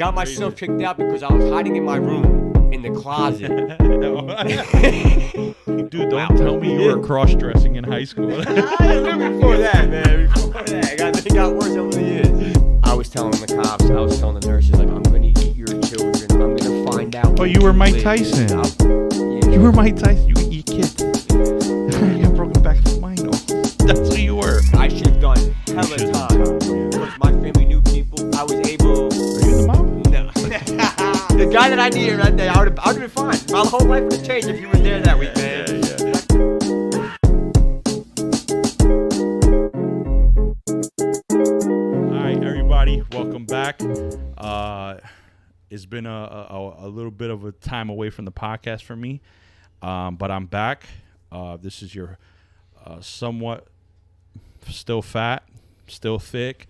got myself kicked out because I was hiding in my room in the closet. Dude, don't tell me you were cross-dressing in high school. Before that, man. Before that. It got worse over the years. I was telling the cops, I was telling the nurses, like, I'm going to eat your children. I'm going to find out. Oh, you were Mike Tyson. You were Mike Tyson. You could eat kids. You got broken back of mine. That's who you were. I should have done hella time. Because my family knew people. I was able. Are you the mom? No. The guy that I needed right there, I would have been fine. My whole life would have changed if you were there that week, man. Alright, everybody, welcome back. It's been a little bit of a time away from the podcast for me, but I'm back. This is your somewhat still fat, still thick,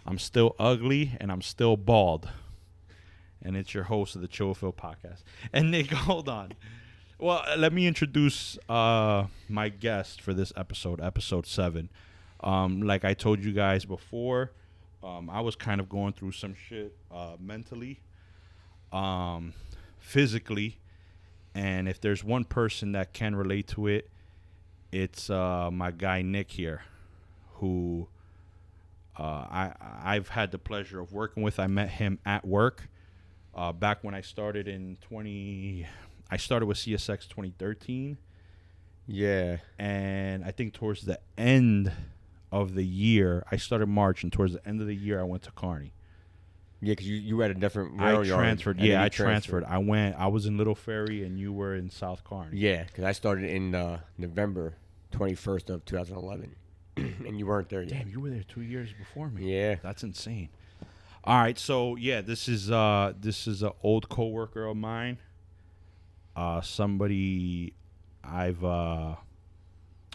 I'm still ugly, and I'm still bald. And it's your host of the Chill Wit Phil Podcast. And Nick, hold on. Well, let me introduce my guest for this episode 7. Like I told you guys before, I was kind of going through some shit mentally, physically, and if there's one person that can relate to it, it's my guy Nick here, who I've had the pleasure of working with. I met him at work back when I started I started with CSX 2013. Yeah. And I think towards the end of the year, I started March, and towards the end of the year, I went to Kearney. Yeah, because you had a different I rail yard. transferred. Yeah, I transferred. I was in Little Ferry, and you were in South Kearney. Yeah, because I started in November 21st of 2011, and you weren't there yet. Damn, you were there 2 years before me. Yeah. That's insane. All right, so yeah, this is an old coworker of mine. Somebody I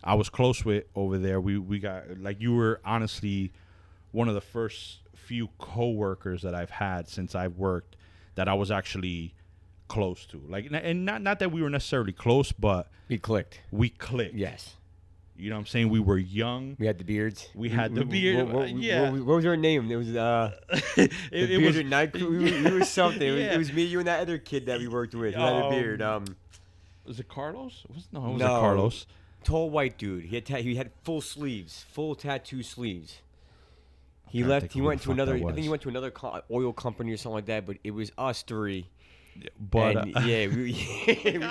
was close with over there. We got, like, you were honestly one of the first few coworkers that I've had since I've worked that I was actually close to. Like, and not that we were necessarily close, but We clicked. Yes. You know what I'm saying? We were young. We had the beards. We had the beard. Yeah. What was your name? It was the bearded night crew. It was something. It was me, you, and that other kid that we worked with who had a beard. Was it Carlos? It wasn't Carlos. Tall white dude. He had full sleeves, full tattoo sleeves. He left. He went to another. I think he went to another oil company or something like that. But it was us three. But and, we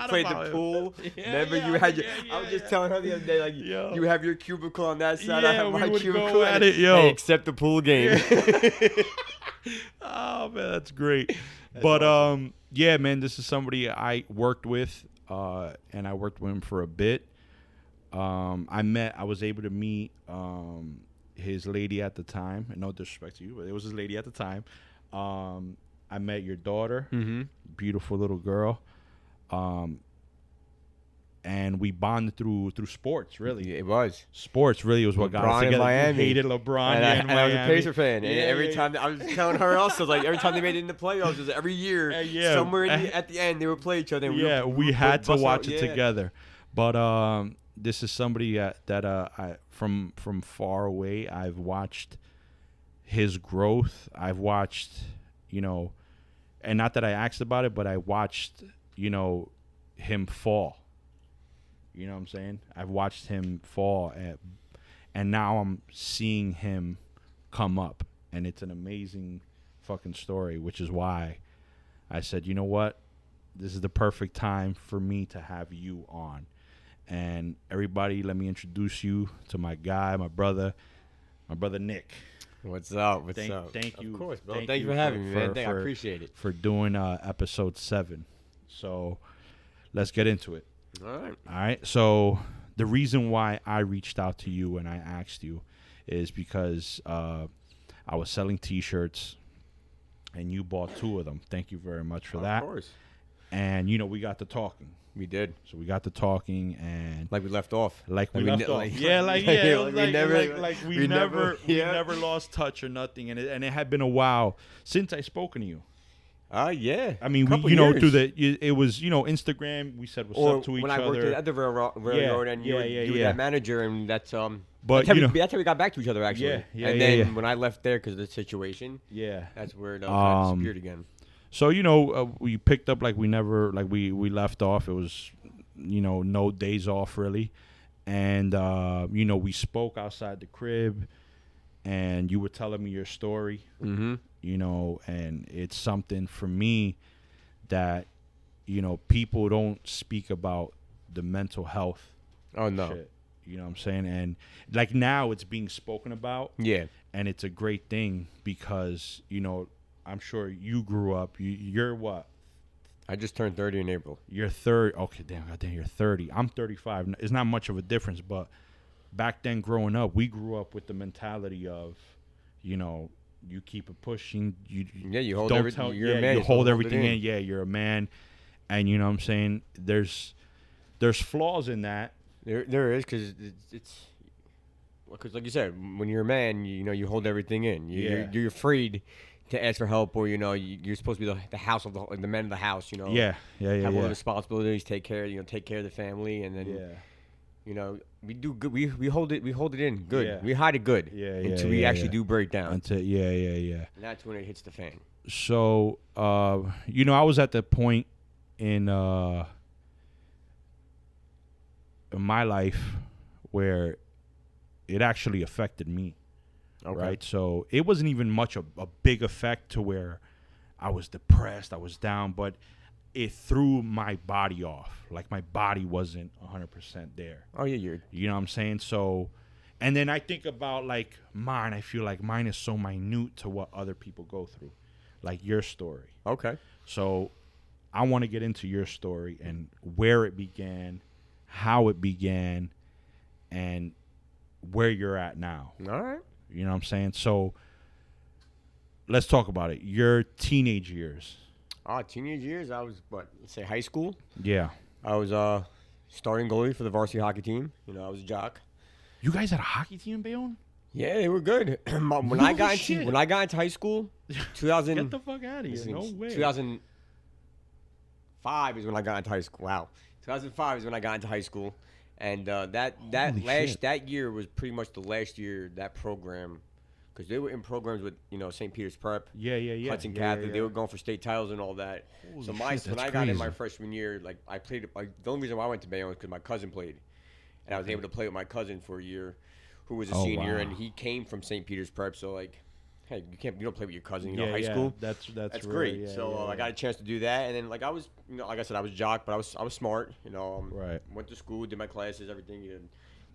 played the pool. Remember, you had your. I was just telling her the other day, like, you have your cubicle on that side. I have my cubicle at it, yo. Hey, except the pool game. Oh man, that's great. But yeah, man, this is somebody I worked with, and I worked with him for a bit. I was able to meet his lady at the time, and no disrespect to you, but it was his lady at the time. I met your daughter, beautiful little girl, and we bonded through sports. Really, it was sports. Really, was what got us together. Miami. We hated LeBron, and I was a Pacer fan. Yeah, and every time I was telling her also, like, every time they made it in the playoffs, it was every year, somewhere at the end, they would play each other. And we had to watch it together. But this is somebody that I from far away. I've watched his growth. I've watched, and not that I asked about it, but I watched, him fall. You know what I'm saying? I've watched him fall, and now I'm seeing him come up, and it's an amazing fucking story, which is why I said, you know what? This is the perfect time for me to have you on. And everybody, let me introduce you to my guy, my brother Nick. What's up? Thank you. Of course, bro. Thank you for having me, man. I appreciate it. For doing episode 7. So let's get into it. All right. So the reason why I reached out to you and I asked you is because I was selling T-shirts, and you bought 2 of them. Thank you very much for that. Of course. And, we got to talking. We did. So we got to talking, and like we left off. We never lost touch or nothing, and it had been a while since I spoken to you. Yeah. I mean, years. through it was Instagram. We said what's up to each other. When I worked at the railroad, and you were that manager, and that's But that's how we got back to each other actually. Yeah, and then when I left there because of the situation, that's where it disappeared again. So we picked up like we left off. It was no days off really, and we spoke outside the crib, and you were telling me your story. Mm-hmm. And it's something for me that people don't speak about the mental health. Oh no. Shit. You know what I'm saying? And like now it's being spoken about. Yeah. And it's a great thing because, I'm sure you grew up. You're what? I just turned 30 in April. You're 30. Okay, goddamn, you're 30. I'm 35. It's not much of a difference, but back then growing up, we grew up with the mentality of, you keep it pushing. You hold everything. You're a man. You hold everything in. Yeah, you're a man. And you know what I'm saying? There's flaws in that. There is because it's like you said, when you're a man, you hold everything in. You're afraid to ask for help, or you're supposed to be the house of the man of the house. Have all the responsibilities, take care of the family, and then we do good. We hold it in good. Yeah. We hide it good until we actually do break down. And that's when it hits the fan. So I was at the point in my life where it actually affected me. Okay. Right? So it wasn't even much a big effect to where I was depressed, I was down, but it threw my body off. Like my body wasn't 100% there. Oh yeah, you know what I'm saying? So, and then I think about like mine. I feel like mine is so minute to what other people go through, like your story. Okay. So I want to get into your story and where it began, how it began, and where you're at now. All right. You know what I'm saying? So let's talk about it. Your teenage years. Teenage years, I was, let's say high school? Yeah. I was starting goalie for the varsity hockey team. I was a jock. You guys had a hockey team in Bayonne? Yeah, they were good. When I got into high school, 2000. Get the fuck out of here! No way. 2005 is when I got into high school. Wow, 2005 is when I got into high school, and that year was pretty much the last year that program, because they were in programs with St. Peter's Prep, Hudson Catholic. They were going for state titles and all that. Holy so shit, when I got in my freshman year, like I played. The only reason why I went to Bayonne was because my cousin played, and I was able to play with my cousin for a year, who was a senior, and he came from St. Peter's Prep. So like, hey, you don't play with your cousin, high school. That's great. Yeah, so I got a chance to do that, and then like I was, like I said, I was jock, but I was smart. Right. Went to school, did my classes, everything.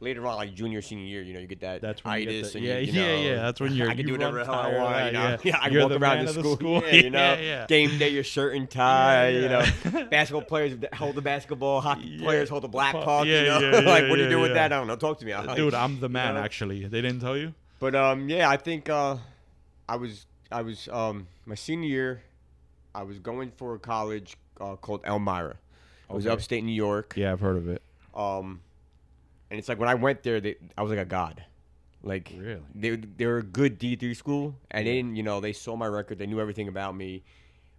Later on, like junior, senior year, you get that. That's when itis, you get the, That's when I can do whatever the hell I want. I can you're walk around the school. Game day, your shirt and tie. Basketball players hold the basketball. Hockey players hold the black puck. Like what do you do with that? I don't know. Talk to me. Dude, I'm the man. Actually, they didn't tell you. But I think I was my senior year. I was going for a college called Elmira. It was upstate New York. Yeah, I've heard of it. And it's like when I went there, I was like a god. Like really, they were a good D3 school, and they didn't, they saw my record, they knew everything about me.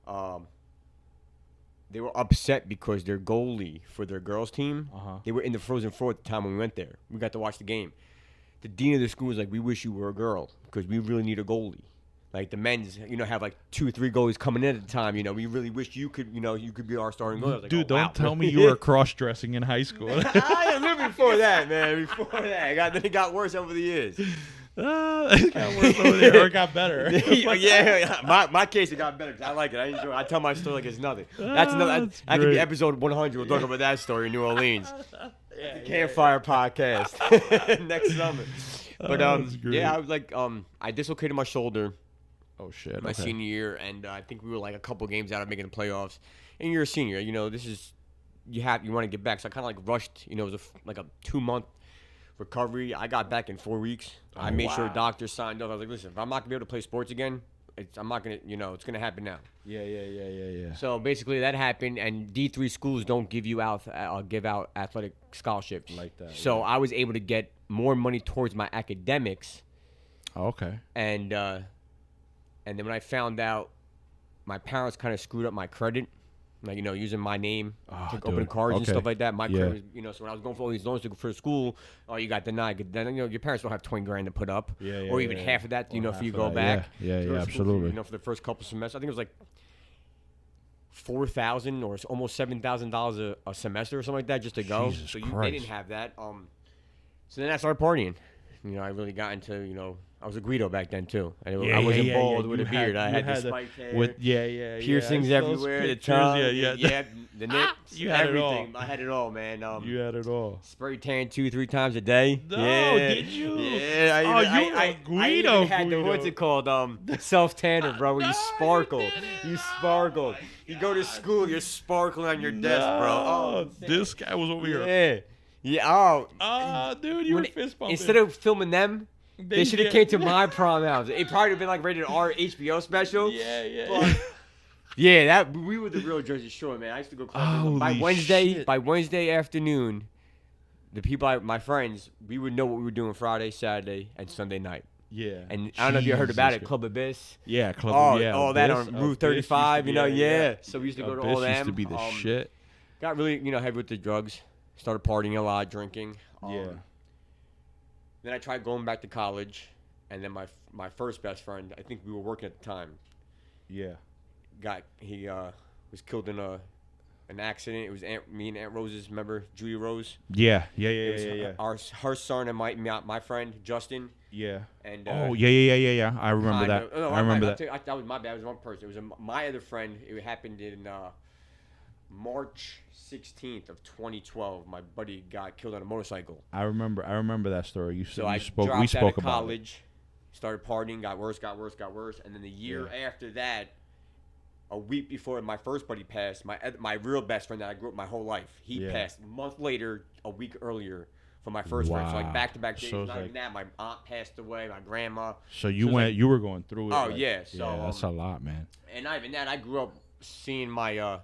They were upset because their goalie for their girls team, they were in the Frozen Four at the time when we went there. We got to watch the game. The dean of the school was like, "We wish you were a girl because we really need a goalie." Like the men's, have like 2 or 3 goalies coming in at the time. We really wish you could, you could be our starting goalie. Like, dude, don't tell me you were cross-dressing in high school. I lived before that, man. Before that, it got worse over the years. It got worse over there, or it got better. My case, it got better because I like it. I enjoy it. I tell my story like it's nothing. That's another. That could be episode 100. We'll talk about that story in New Orleans. Campfire podcast next summer. But I was like, I dislocated my shoulder. Oh shit! My senior year, and I think we were like a couple games out of making the playoffs. And you're a senior, this is you want to get back. So I kind of like rushed. It was like a 2-month recovery. I got back in 4 weeks. I made sure doctors signed up. I was like, listen, if I'm not gonna be able to play sports again, I'm not gonna. It's gonna happen now. Yeah. So basically, that happened, and D3 schools don't give out athletic scholarships like that. So I was able to get more money towards my academics. Oh, okay. And then when I found out my parents kind of screwed up my credit, like using my name to dude. open cards and Okay. stuff like that. My Yeah. credit was, so when I was going for all these loans for school, you got denied. Then your parents don't have 20 grand to put up, or even half of that, Or for you half go of that. back. Yeah, to go to school, absolutely. for the first couple semesters, I think it was like $4,000 or almost $7,000 a semester or something like that just to go. Jesus So they Christ. didn't have that. So then I started partying. I really got into I was a Guido back then too. I wasn't bald with a beard. I had the spiked hair. Piercings everywhere. The tongue. The nips. You had everything. it all. I had it all, man. You had it all. Spray tan 2-3 times a day. No, yeah. did you? Yeah. I even had the what's it called? Self tanner, bro. Where you sparkle. You sparkle. You go to school, you're sparkling on your desk, bro. Oh, this guy was over here. yeah. Yeah. Oh, dude, you were fist bumping. Instead of filming them, they should have came to my prom house. It probably would have been like rated R HBO special. Yeah. Yeah, we were the real Jersey Shore, man. I used to go clubbing. By Wednesday afternoon, the people, my friends, we would know what we were doing Friday, Saturday, and Sunday night. Yeah. And I don't know if you heard about it, Club Abyss. Yeah, Club Abyss. All that on Route 35, yeah. So we used to go to all them. Used to be the shit. Got really, heavy with the drugs. Started partying a lot, drinking. Then I tried going back to college, and then my first best friend, I think we were working at the time. Yeah. He was killed in an accident. It was me and Aunt Rose's, remember Judy Rose? Yeah. Her son and my friend Justin. Yeah. And yeah. I remember that. No, I remember that. That was my bad. It was one person. It was my other friend. It happened in March 16th of 2012. My buddy got killed on a motorcycle. I remember that story. We spoke out of about college, started partying, got worse, and then the year after that, a week before my first buddy passed, my real best friend that I grew up my whole life, he passed a month later, a week earlier for my first friend. So like back-to-back days. So not even that, my aunt passed away, my grandma. So you were going through it. Oh yeah, so that's a lot, man. And not even that, I grew up seeing my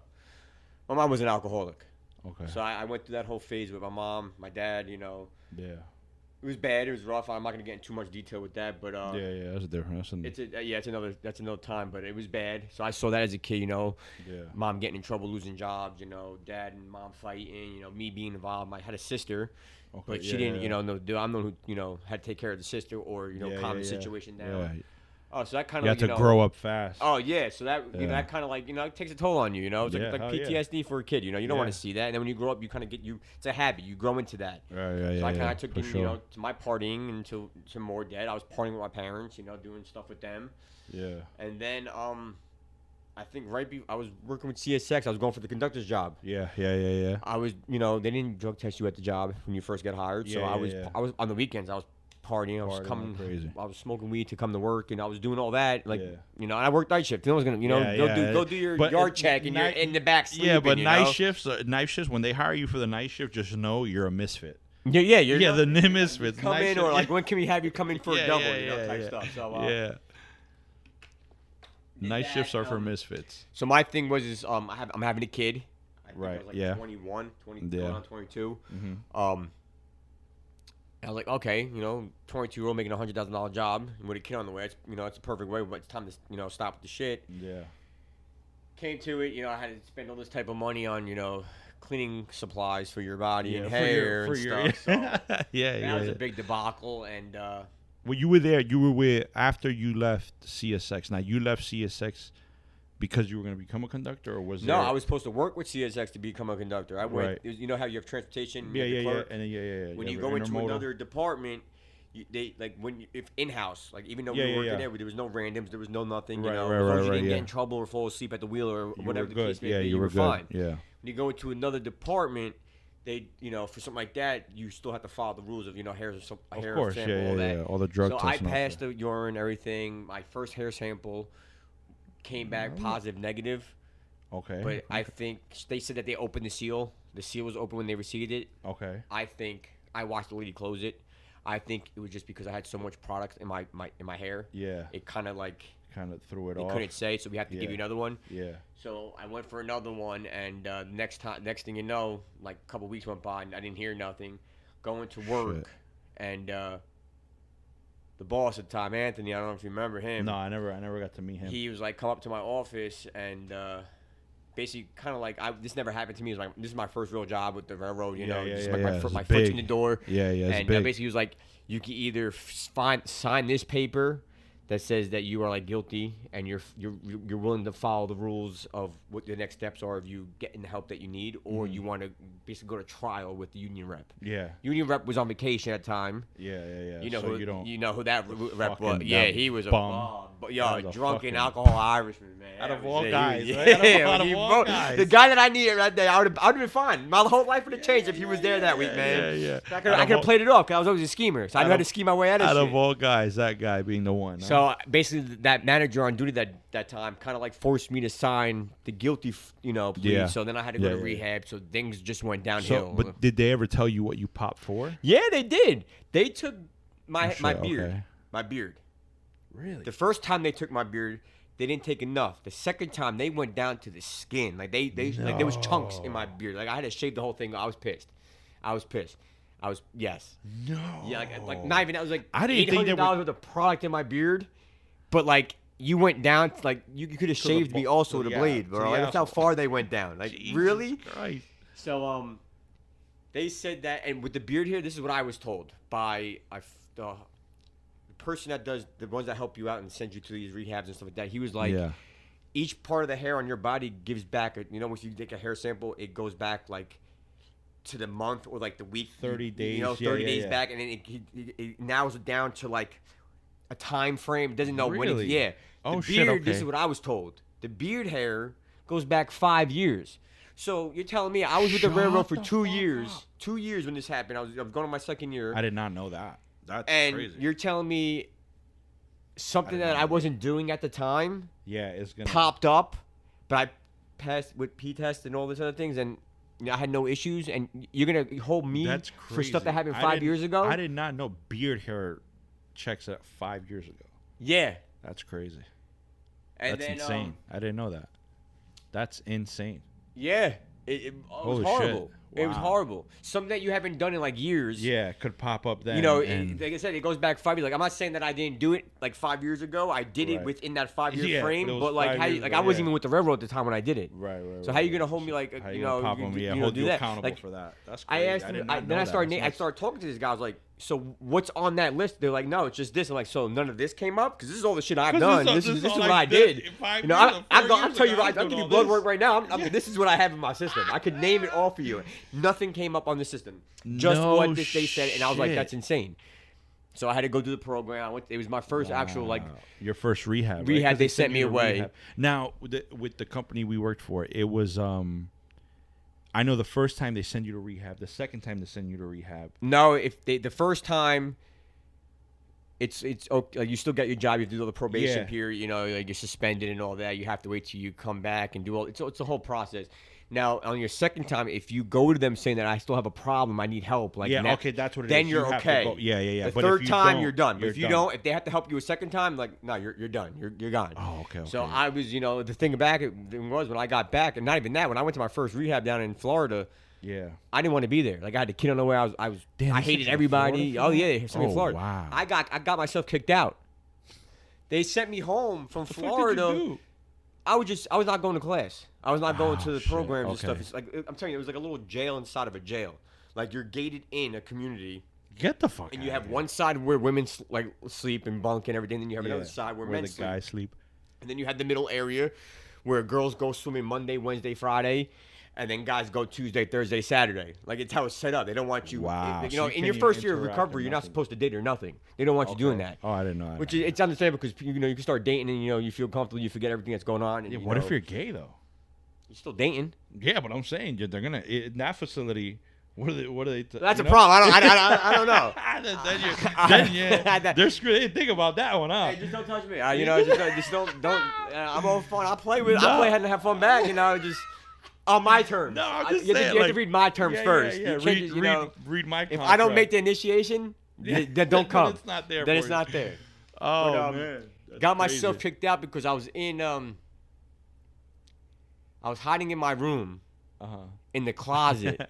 mom was an alcoholic. Okay. So I went through that whole phase with my mom, my dad, Yeah. It was bad. It was rough. I'm not gonna get into too much detail with that, but yeah, that's different. That's another time. But it was bad. So I saw that as a kid. Yeah. Mom getting in trouble, losing jobs. Dad and mom fighting. Me being involved. I had a sister, but she didn't. I'm the one who had to take care of the sister or calm the situation down. Yeah. Oh, so that kind of you have to grow up fast. Oh yeah, so that that kind of it takes a toll on you. It's like PTSD for a kid. You don't want to see that, and then when you grow up, you kind of it's a habit. You grow into that. Right. So I kind of took to my partying into some more debt. I was partying with my parents, doing stuff with them. Yeah. And then I think I was working with CSX. I was going for the conductor's job. Yeah. I was, they didn't drug test you at the job when you first get hired. So I was on the weekends. I was partying. I was coming crazy. I was smoking weed to come to work, and I was doing all that. And I worked night shift. I was gonna, go do your yard check, and you're in the back sleeping. Yeah, but night shifts, when they hire you for the night shift, just know you're a misfit. Yeah, you're the misfits. Come in, or when can we have you come in for a double, type stuff. So night shifts are for misfits. So my thing was I'm having a kid. Right. I was like 21, going on 22. Mm-hmm. I was like, okay, 22-year-old making a $100,000 job with a kid on the way. It's a perfect way, but it's time to stop with the shit. Yeah. Came to it, I had to spend all this type of money on, cleaning supplies for your body and hair and stuff. So that was a big debacle. And when you were there, you were with after you left CSX. Now you left CSX because you were going to become a conductor, or was No, I was supposed to work with CSX to become a conductor. I went. Right. You know how you have transportation. Clerk? When you go into another department, if in-house, even though we were working there, there was no randoms, there was no nothing. As long as you didn't get in trouble or fall asleep at the wheel or whatever the case may be, you were fine. Yeah. When you go into another department, they, for something like that, you still have to follow the rules of, hair sample, all that. All the drug tests. So I passed the urine, everything. My first hair sample came back positive, negative. Okay. But I think they said that they opened the seal. The seal was open when they received it. Okay. I think I watched the lady close it. I think it was just because I had so much product in my hair. Yeah. It kind of threw it off. They couldn't say, so we have to give you another one. Yeah. So I went for another one, and next thing you know, a couple weeks went by, and I didn't hear nothing. Going to work, and the boss at the time, Anthony, I don't know if you remember him. No, I never got to meet him. He was come up to my office and basically kind of like this never happened to me. This is my first real job with the railroad. You know, just my It's foot's in big. the door. Yeah, And big. basically he was like, you can either sign this paper that says that you are like guilty and you're willing to follow the rules of what the next steps are of you getting the help that you need, or you want to basically go to trial with the union rep. Yeah. Union rep was on vacation at the time. Yeah. You know So who you know who that rep was? fucking Yeah, that he was a bum. bum. But That was a drunken fucking- alcohol Irishman, man. Out of That was all it. guys, He was- right? Out of he all broke- guys. The guy that I needed right there, I would have been fine. My whole life would have changed if he was there that week, man. Yeah. I could have played it off because I was always a schemer, so I knew how to scheme my way out of Out shit. of all guys, that guy being the one. Huh? So basically, that manager on duty that time kind of like forced me to sign the guilty, plea. Yeah. So then I had to go to Yeah. rehab. So things just went downhill. But did they ever tell you what you popped for? Yeah, they did. They took my shit, beard. okay. My beard. Really? The first time they took my beard, they didn't take enough. The second time they went down to the skin. Like like there was chunks in my beard. Like I had to shave the whole thing. I was pissed. Yes. No. Yeah, like not even that was like I didn't think that $800 worth of product in my beard, but like you went down to, like you could have shaved me also with a blade, bro. Like, that's how far they went down. Like Jesus really? Christ. So they said that, and with the beard here, this is what I was told by the person that does the ones that help you out and send you to these rehabs and stuff like that. He was like, each part of the hair on your body gives back. If you take a hair sample, it goes back like to the month or like the week, 30 days, 30 days back, and then it narrows it down to like a time frame. It doesn't know when. Really? Oh, the shit, beard. This okay. is what I was told. The beard hair goes back 5 years. So you're telling me I was with the railroad for 2 years. up. 2 years when this happened. I was going on my second year. I did not know that. That's And crazy. you're telling me something that I wasn't doing at the time It's gonna popped up, but I passed with P test and all these other things, and I had no issues. And you're gonna hold me That's for stuff that crazy. happened 5 years ago? I did not know beard hair checks at 5 years ago. Yeah. That's crazy. And That's then, insane. I didn't know that. That's insane. Yeah. It was Holy horrible. shit. It was Wow. horrible. Something that you haven't done in like years. Yeah, it could pop up then. Like I said, it goes back 5 years. Like I'm not saying that I didn't do it like 5 years ago. I did it Right. win that 5 year Yeah, frame. but it was But like, 5 how years like ago, I wasn't yeah. even with the railroad at the time when I did it. Right. So how you gonna hold me like How you you know gonna pop them? you Yeah, know, hold do you that? accountable Like for that. That's I crazy. asked did him, not know then I that. started That's I nuts. started talking to this guy. I was like, so what's on that list? They're like, no, it's just this. I'm like, so none of this came up because this is all the shit I've done. This is what I did. You know, I'll tell you right. I'll give you blood work right now. This is what I have in my system. I could name it all for you. Nothing came up on the system. Just No what they said, and I was like, shit. that's insane. So I had to go do the program. It was my first actual like. Your first rehab. Right? Rehab, 'Cause they sent me you to away. rehab. Now with the company we worked for, it was I know the first time they send you to rehab, the second time they send you to rehab. No, if the first time. It's okay. Like you still get your job. You have to do all the probation Yeah. period. You know, like you're suspended and all that. You have to wait till you come back and do all. It's a whole process. Now on your second time, if you go to them saying that I still have a problem, I need help. Like Okay, that's what it is. then You you're have to okay. go- Yeah. The But third if you time don't, you're done. But you're if you done. don't, if they have to help you a second time, like no, you're done. You're gone. Oh, okay. So I was, the thing back it was when I got back, and not even that. When I went to my first rehab down in Florida, Yeah. I didn't want to be there. Like I had a kid on the way. I Damn, I they sent hated you to everybody. Florida for Oh that? yeah, they sent me to Oh, Florida. wow. I got myself kicked out. They sent me home from What the Florida. fuck did you do? I was not going to class. I was not going to the shit. programs and stuff. Okay. It's like I'm telling you, it was like a little jail inside of a jail. Like you're gated in a community, Get the fuck and out you of have here. one side where women sleep and bunk and everything. Then you have another side where where men the sleep. guys sleep. And then you had the middle area where girls go swimming Monday, Wednesday, Friday, and then guys go Tuesday, Thursday, Saturday. Like it's how it's set up. They don't want you. Wow. You So know, you in can't your even first year of interact recovery, or you're not nothing. supposed to date or nothing. They don't want you doing that. Oh, I didn't know that. Which is it's understandable because you can start dating and you feel comfortable, you forget everything that's going on. And, Yeah, you what know, if you're gay though? you're still dating? Yeah, but I'm saying they're gonna in that facility. What are they? That's a problem. I don't know. They're screwed. They think about that one, huh? Hey, just don't touch me. Just don't. I'm all fun. I play and have fun back. Just on my terms. No, I'm just you have saying. to read my terms first. Yeah. You can't just, Read my. if I don't make the initiation, then don't come. Then it's not there. Then for it's you. not there. Oh But, man. That's Got myself crazy. kicked out because I was I was hiding in my room in the closet.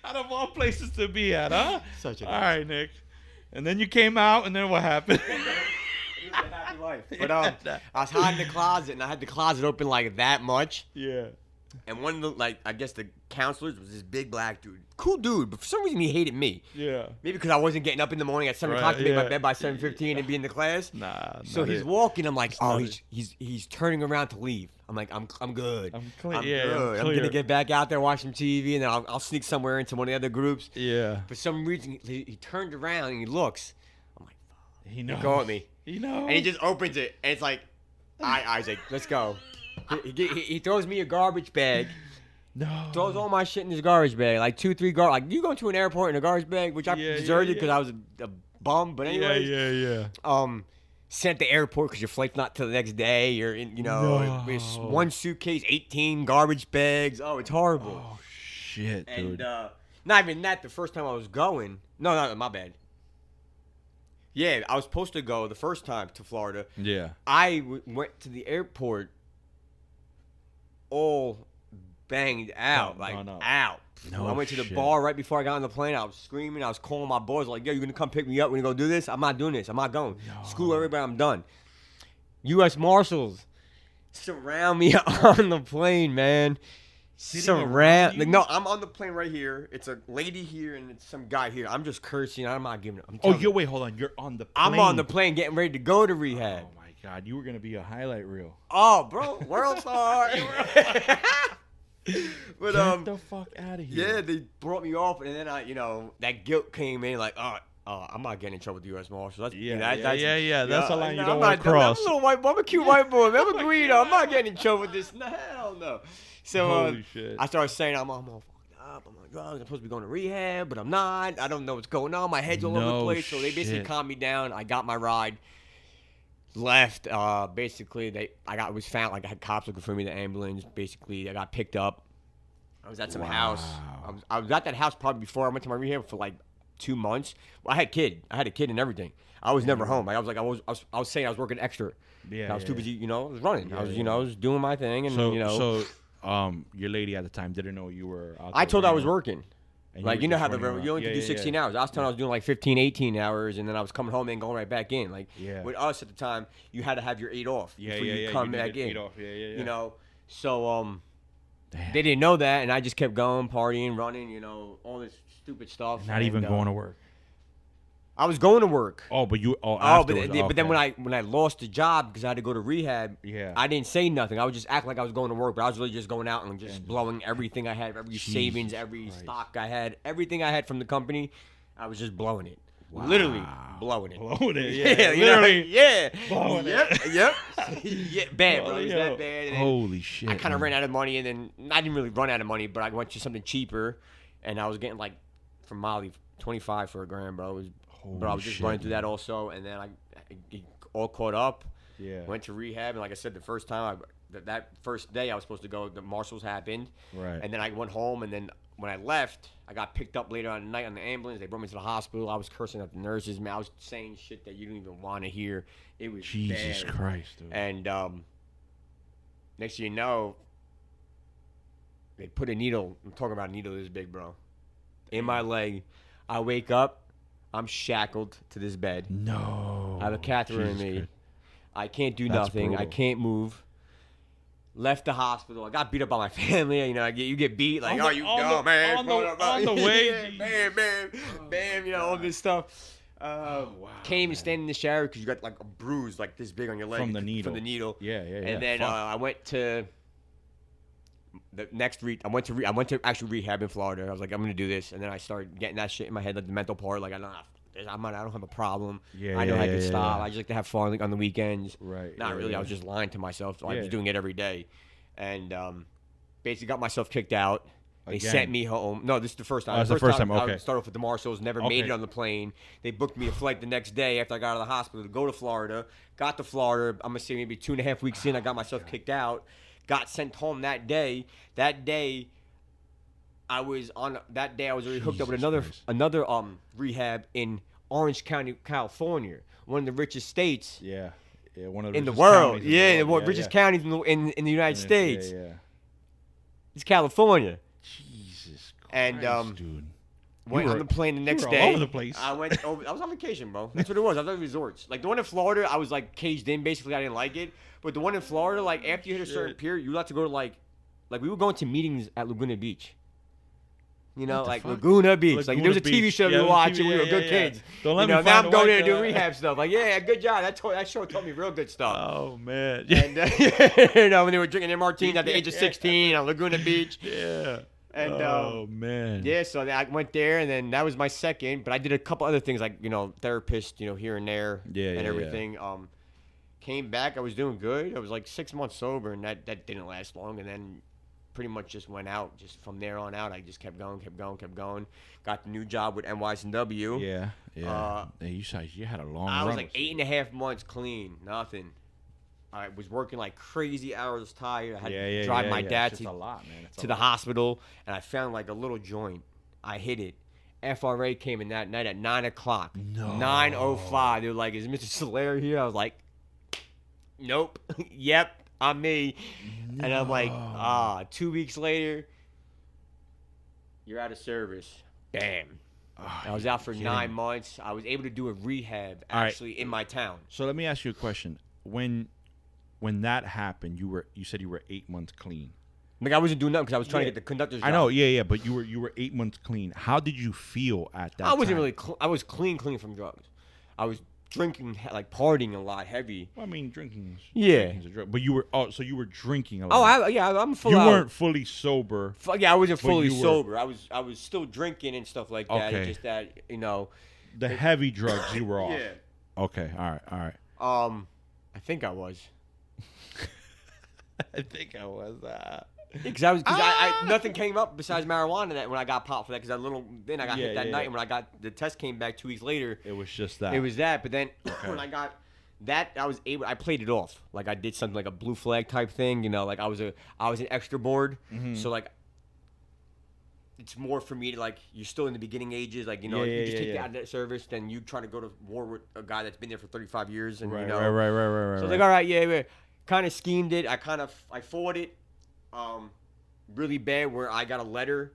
Out of all places to be at, huh? Such a all right, Nick. And then you came out, and then what happened? life. But I was hiding in the closet, and I had the closet open like that much. Yeah. And one of the, like, I guess the counselors was this big black dude. Cool dude, but for some reason he hated me. Yeah. Maybe because I wasn't getting up in the morning at 7 o'clock to make my bed by 7:15 and be in the class. Nah. So he's walking. I'm like, he's turning around to leave. I'm like, I'm good. I'm clear. I'm good. I'm gonna get back out there, watch some TV, and then I'll sneak somewhere into one of the other groups. Yeah. For some reason, he turned around and he looks. I'm like, fuck. He knows. Go at me. He knows. And he just opens it, and it's like, all right, Isaac, let's go. He throws me a garbage bag. No. Throws all my shit in this garbage bag, like 2-3 garbage. Like, you go to an airport in a garbage bag, which I deserved it because I was a bum. But anyway, Yeah. Sent to the airport because your flight's not till the next day. You're in, it's one suitcase, 18 garbage bags. Oh, it's horrible. Oh shit, dude. And not even that. The first time I was going, no, my bad. Yeah, I was supposed to go the first time to Florida. Yeah. I went to the airport all banged out, out. No I went to the shit. bar right before I got on the plane. I was screaming. I was calling my boys like, yo, you going to come pick me up? We're going to go do this? I'm not doing this. I'm not going. No. Screw everybody. I'm done. U.S. Marshals surround me on the plane, man. Surround. Like, no, I'm on the plane right here. It's a lady here and it's some guy here. I'm just cursing. I'm not giving it. Wait, hold on. You're on the plane. I'm on the plane getting ready to go to rehab. Oh, my God. You were going to be a highlight reel. Oh, bro. World star. But Get the fuck out of here. Yeah, they brought me off, and then that guilt came in, like, I'm not getting in trouble with the U.S. Marshals. That's a line you don't want to cross. I'm a cute white boy. I'm a Guido. I'm not getting in trouble with this. No, hell no. So Holy shit. I started saying I'm all fucked up. I'm on drugs. I'm supposed to be going to rehab, but I'm not. I don't know what's going on. My head's all over the place. So they basically calmed me down. I got my ride. Left. Basically, was found. Like, I had cops looking for me. The ambulance. Basically, I got picked up. I was at some house. I was at that house probably before I went to my rehab for like 2 months. Well, I had a kid and everything. I was never home. Like, I was saying I was working extra. Yeah. I was too busy. I was running. I was doing my thing, and So your lady at the time didn't know you were out there. I told her I was working. And Like, you know were how just running you only can do 16 hours. I was telling her I was doing like 15, 18 hours, and then I was coming home and going right back in. Like, with us at the time, you had to have your 8 off before you come back in. 8 off. Yeah. So Damn. they didn't know that, and I just kept going, partying, running, all this stupid stuff. Not even going to work. I was going to work. Oh, but you. But then when I lost the job because I had to go to rehab, I didn't say nothing. I would just act like I was going to work, but I was really just going out and just blowing everything I had, every savings, every stock I had, everything I had from the company. I was just blowing it. Wow. Literally blowing it. Yeah. Literally. Blowing it. Yep. Yeah, bad, bro. It was that bad. And holy shit. I kind of ran out of money, and then I didn't really run out of money, but I went to something cheaper, and I was getting like from Molly 25 for a gram, bro. But I was just running through that also, and then I all caught up. Yeah. Went to rehab, and like I said, the first time that first day I was supposed to go, the marshals happened. Right. And then I went home, and then when I left, I got picked up later on the night on the ambulance. They brought me to the hospital. I was cursing at the nurses, man. I was saying shit that you don't even want to hear. It was Jesus bad. Christ, dude. And next thing you know, they put a needle. I'm talking about a needle this big, bro, in my leg. I wake up. I'm shackled to this bed. No. I have a catheter in me. Christ. I can't do That's nothing. brutal. I can't move. Left the hospital. I got beat up by my family. You get beat. Like, man. On the way. Bam, all this stuff. Wow. Can't even stand in the shower because you got like a bruise like this big on your leg. From the needle. Yeah. And then I went to the next I went to actual rehab in Florida. I was like, I'm gonna do this, and then I started getting that shit in my head, like the mental part. Like, I don't have a problem. I know I can stop. I just like to have fun on the weekends. Right. Not really. I was just lying to myself. So I was doing it every day, and basically got myself kicked out. They sent me home. No, this is the first time. The first time. Okay. I started off with the marshals. Never made it on the plane. They booked me a flight the next day after I got out of the hospital to go to Florida. Got to Florida. I'm gonna say maybe 2.5 weeks in, I got myself kicked out. Got sent home that day. That day, I was already hooked up with another rehab in Orange County, California, one of the richest states. Yeah, one of the in the world. Richest counties in the United States. Yeah. It's California. Jesus Christ, And dude. Went on the plane the next day. All over the place. I was on vacation, bro. That's what it was. I was at resorts. Like the one in Florida, I was like caged in. Basically, I didn't like it. But the one in Florida, like after you hit a certain period, you allowed to go to like we were going to meetings at Laguna Beach. You know, like fuck? Laguna Beach. Laguna like there was a TV show we were watching. We were good kids. Don't let me now I'm going there to do rehab stuff. Like, yeah, good job. That show taught me real good stuff. Oh man. And when they were drinking their martinis at the age of 16 on Laguna Beach. Yeah. And oh man. Yeah, so I went there, and then that was my second. But I did a couple other things like therapist, here and there, and everything. Yeah. Came back, I was doing good. I was like 6 months sober, and that didn't last long. And then pretty much just went out. Just from there on out, I just kept going. Got the new job with NYSW. Yeah. You had a long. I was like 8.5 months clean, nothing. I was working like crazy hours, tired. I had to drive my dad to the hospital, and I found like a little joint. I hit it. FRA came in that night at 9 o'clock. No. 9:05. They were like, "Is Mr. Solaire here?" I was like, "Nope." Yep, I'm me. No. And I'm like, 2 weeks later, you're out of service. Bam. Oh, I was out for 9 months. I was able to do a rehab actually in my town. So let me ask you a question. When that happened, you said you were 8 months clean. Like I wasn't doing nothing because I was trying to get the conductor's job. I know, yeah, but you were 8 months clean. How did you feel at that time? I wasn't really I was clean from drugs. I was drinking, like partying a lot, heavy. Well, I mean, drinking's a drug. But you were so you were drinking a lot. I'm full. You weren't fully sober. Yeah, I wasn't fully sober. I was still drinking and stuff like that. Okay. It's just that the heavy drugs you were off. Yeah. Okay. All right. I think I was. I think I was. Because I nothing came up besides marijuana when I got popped for that. Because then I got hit that night, and when I got the test came back 2 weeks later, it was just that. It was that, but then when I got that, I played it off. Like I did something like a blue flag type thing, like I was an extra board, so like it's more for me to like you're still in the beginning ages, like you just take you out of that service, then you try to go to war with a guy that's been there for 35 years, and right. So I was like, all right, kind of schemed it. I fought it. Really bad where I got a letter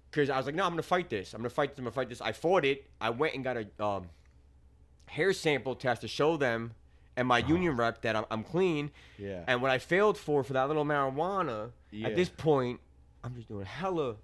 because I was like, no, I'm gonna fight this. I fought it. I went and got a hair sample test to show them and my union rep that I'm clean. Yeah. And what I failed for that little marijuana, at this point, I'm just doing hella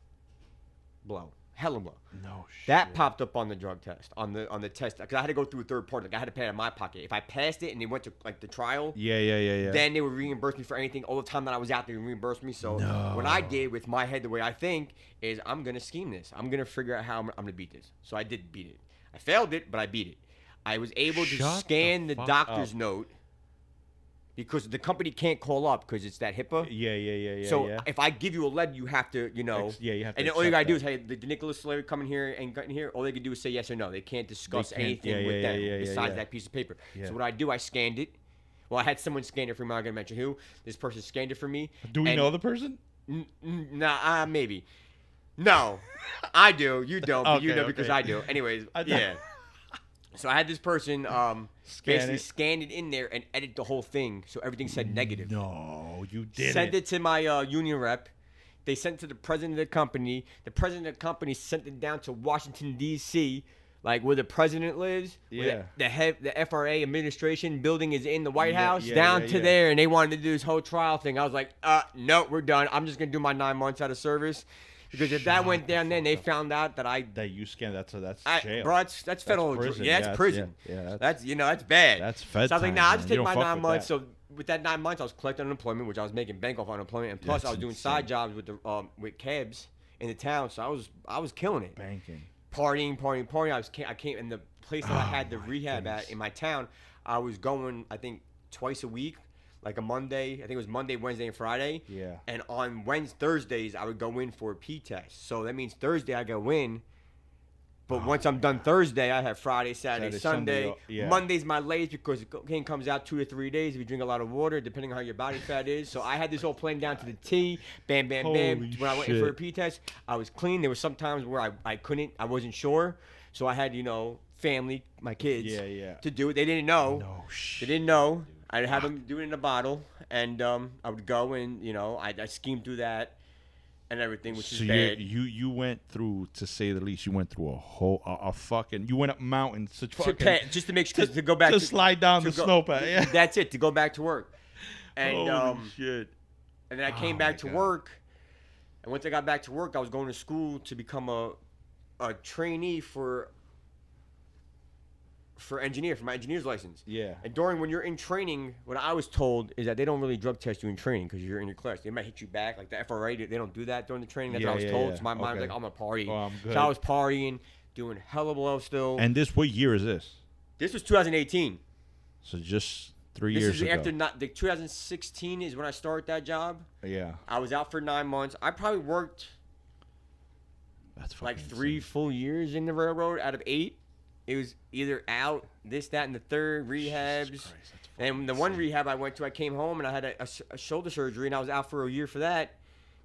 blow. No shit. That popped up on the drug test, on the test, because I had to go through a third party. Like I had to pay it out of my pocket. If I passed it and they went to like the trial, then they would reimburse me for anything. All the time that I was out, they would reimburse me. So what I did with my head, the way I think, is I'm gonna scheme this. I'm gonna figure out how I'm gonna beat this. So I did beat it. I failed it, but I beat it. I was able to scan the doctor's note. Because the company can't call up because it's that HIPAA. Yeah. So if I give you a letter, you have to, you have to. And then all you gotta do is, hey, did Nicholas Solaire come in here and got in here? All they can do is say yes or no. They can't discuss anything with them besides that piece of paper. Yeah. So what I do, I scanned it. Well, I had someone scan it for me. I'm not gonna mention who. This person scanned it for me. Do we know the person? Nah, maybe. No, I do. You don't, but you know because I do. Anyways, yeah. So I had this person basically scan it in there and edit the whole thing, so everything said negative. No, you didn't. Sent it to my union rep. They sent it to the president of the company. The president of the company sent it down to Washington, D.C., like where the president lives. Yeah. The FRA administration building is in the White House, down to there, and they wanted to do this whole trial thing. I was like, no, we're done. I'm just going to do my 9 months out of service. Because if that went down, then they found out that you scanned. That's jail. Bro, that's federal prison. Yeah, it's prison. Yeah, that's bad. That's fed. So I was like, nah, I'll just take my 9 months. That. So with that 9 months, I was collecting unemployment, which I was making bank off unemployment, and plus I was doing side jobs with cabs in the town. So I was killing it. Banking. Partying. I came in the place that I had the rehab at in my town. I was going, I think, twice a week. Like a Monday, I think it was Monday, Wednesday, and Friday. Yeah. And on Thursdays, I would go in for a P test. So that means Thursday I go in. But once I'm done Thursday, I have Friday, Saturday, Sunday. Yeah. Monday's my latest because the cocaine comes out 2 or 3 days if you drink a lot of water, depending on how your body fat is. So I had this whole plan down to the T. Bam, bam, bam. When I went in for a P test, I was clean. There were some times where I wasn't sure. So I had, family, my kids, to do it. They didn't know. No shit. They didn't know. I'd have them do it in a bottle, and I would go and, I schemed through that. and everything, which is So bad. you went through, to say the least, you went through a whole a fucking. You went up mountains to Just to make sure to go back to slide down the snowpath. Yeah, that's it, to go back to work. And holy shit. And then I came back to work, and once I got back to work, I was going to school to become a trainee for engineer, for my engineer's license. Yeah. And when you're in training, what I was told is that they don't really drug test you in training because you're in your class. They might hit you back, like the FRA. They don't do that during the training. That's what I was told. So my mind was like, I'm gonna party. Oh, I'm good. So I was partying, doing hella blow still. And what year is this? This was 2018. So just 3 years ago. This is after the 2016 is when I started that job. Yeah. I was out for 9 months. I probably worked like 3 full years in the railroad out of 8. It was either out, this, that, and the third, rehabs. And the one rehab I went to, I came home and I had a shoulder surgery, and I was out for a year for that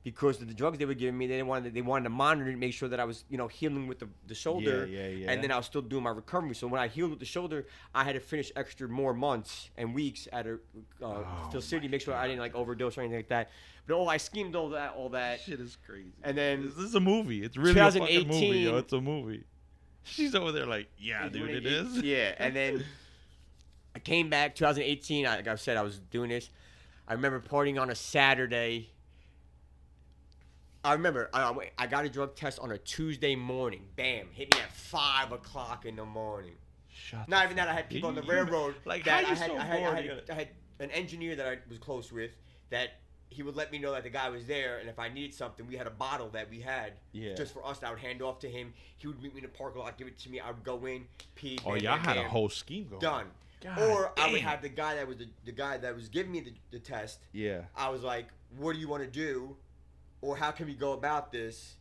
because of the drugs they were giving me. They wanted to monitor to make sure that I was, healing with the shoulder. Yeah. And then I was still doing my recovery. So when I healed with the shoulder, I had to finish more months and weeks at a facility to make sure I didn't like overdose or anything like that. But I schemed all that. Shit is crazy. And then this is a movie. It's really a fucking movie, yo. It's a movie. She's over there like, yeah, dude, it is. Yeah, and then I came back 2018. Like I said, I was doing this. I remember partying on a Saturday. I remember I got a drug test on a Tuesday morning. Bam, hit me at 5 o'clock in the morning. Not even that, I had people on the railroad. Like, that how you so bored? I had an engineer that I was close with that he would let me know that the guy was there, and if I needed something, we had a bottle that we had just for us that I would hand off to him. He would meet me in the parking lot, give it to me. I would go in, pee. Oh, y'all had a whole scheme going. Done. Or I would have the guy that was the guy that was giving me the test. Yeah. I was like, what do you want to do? Or how can we go about this?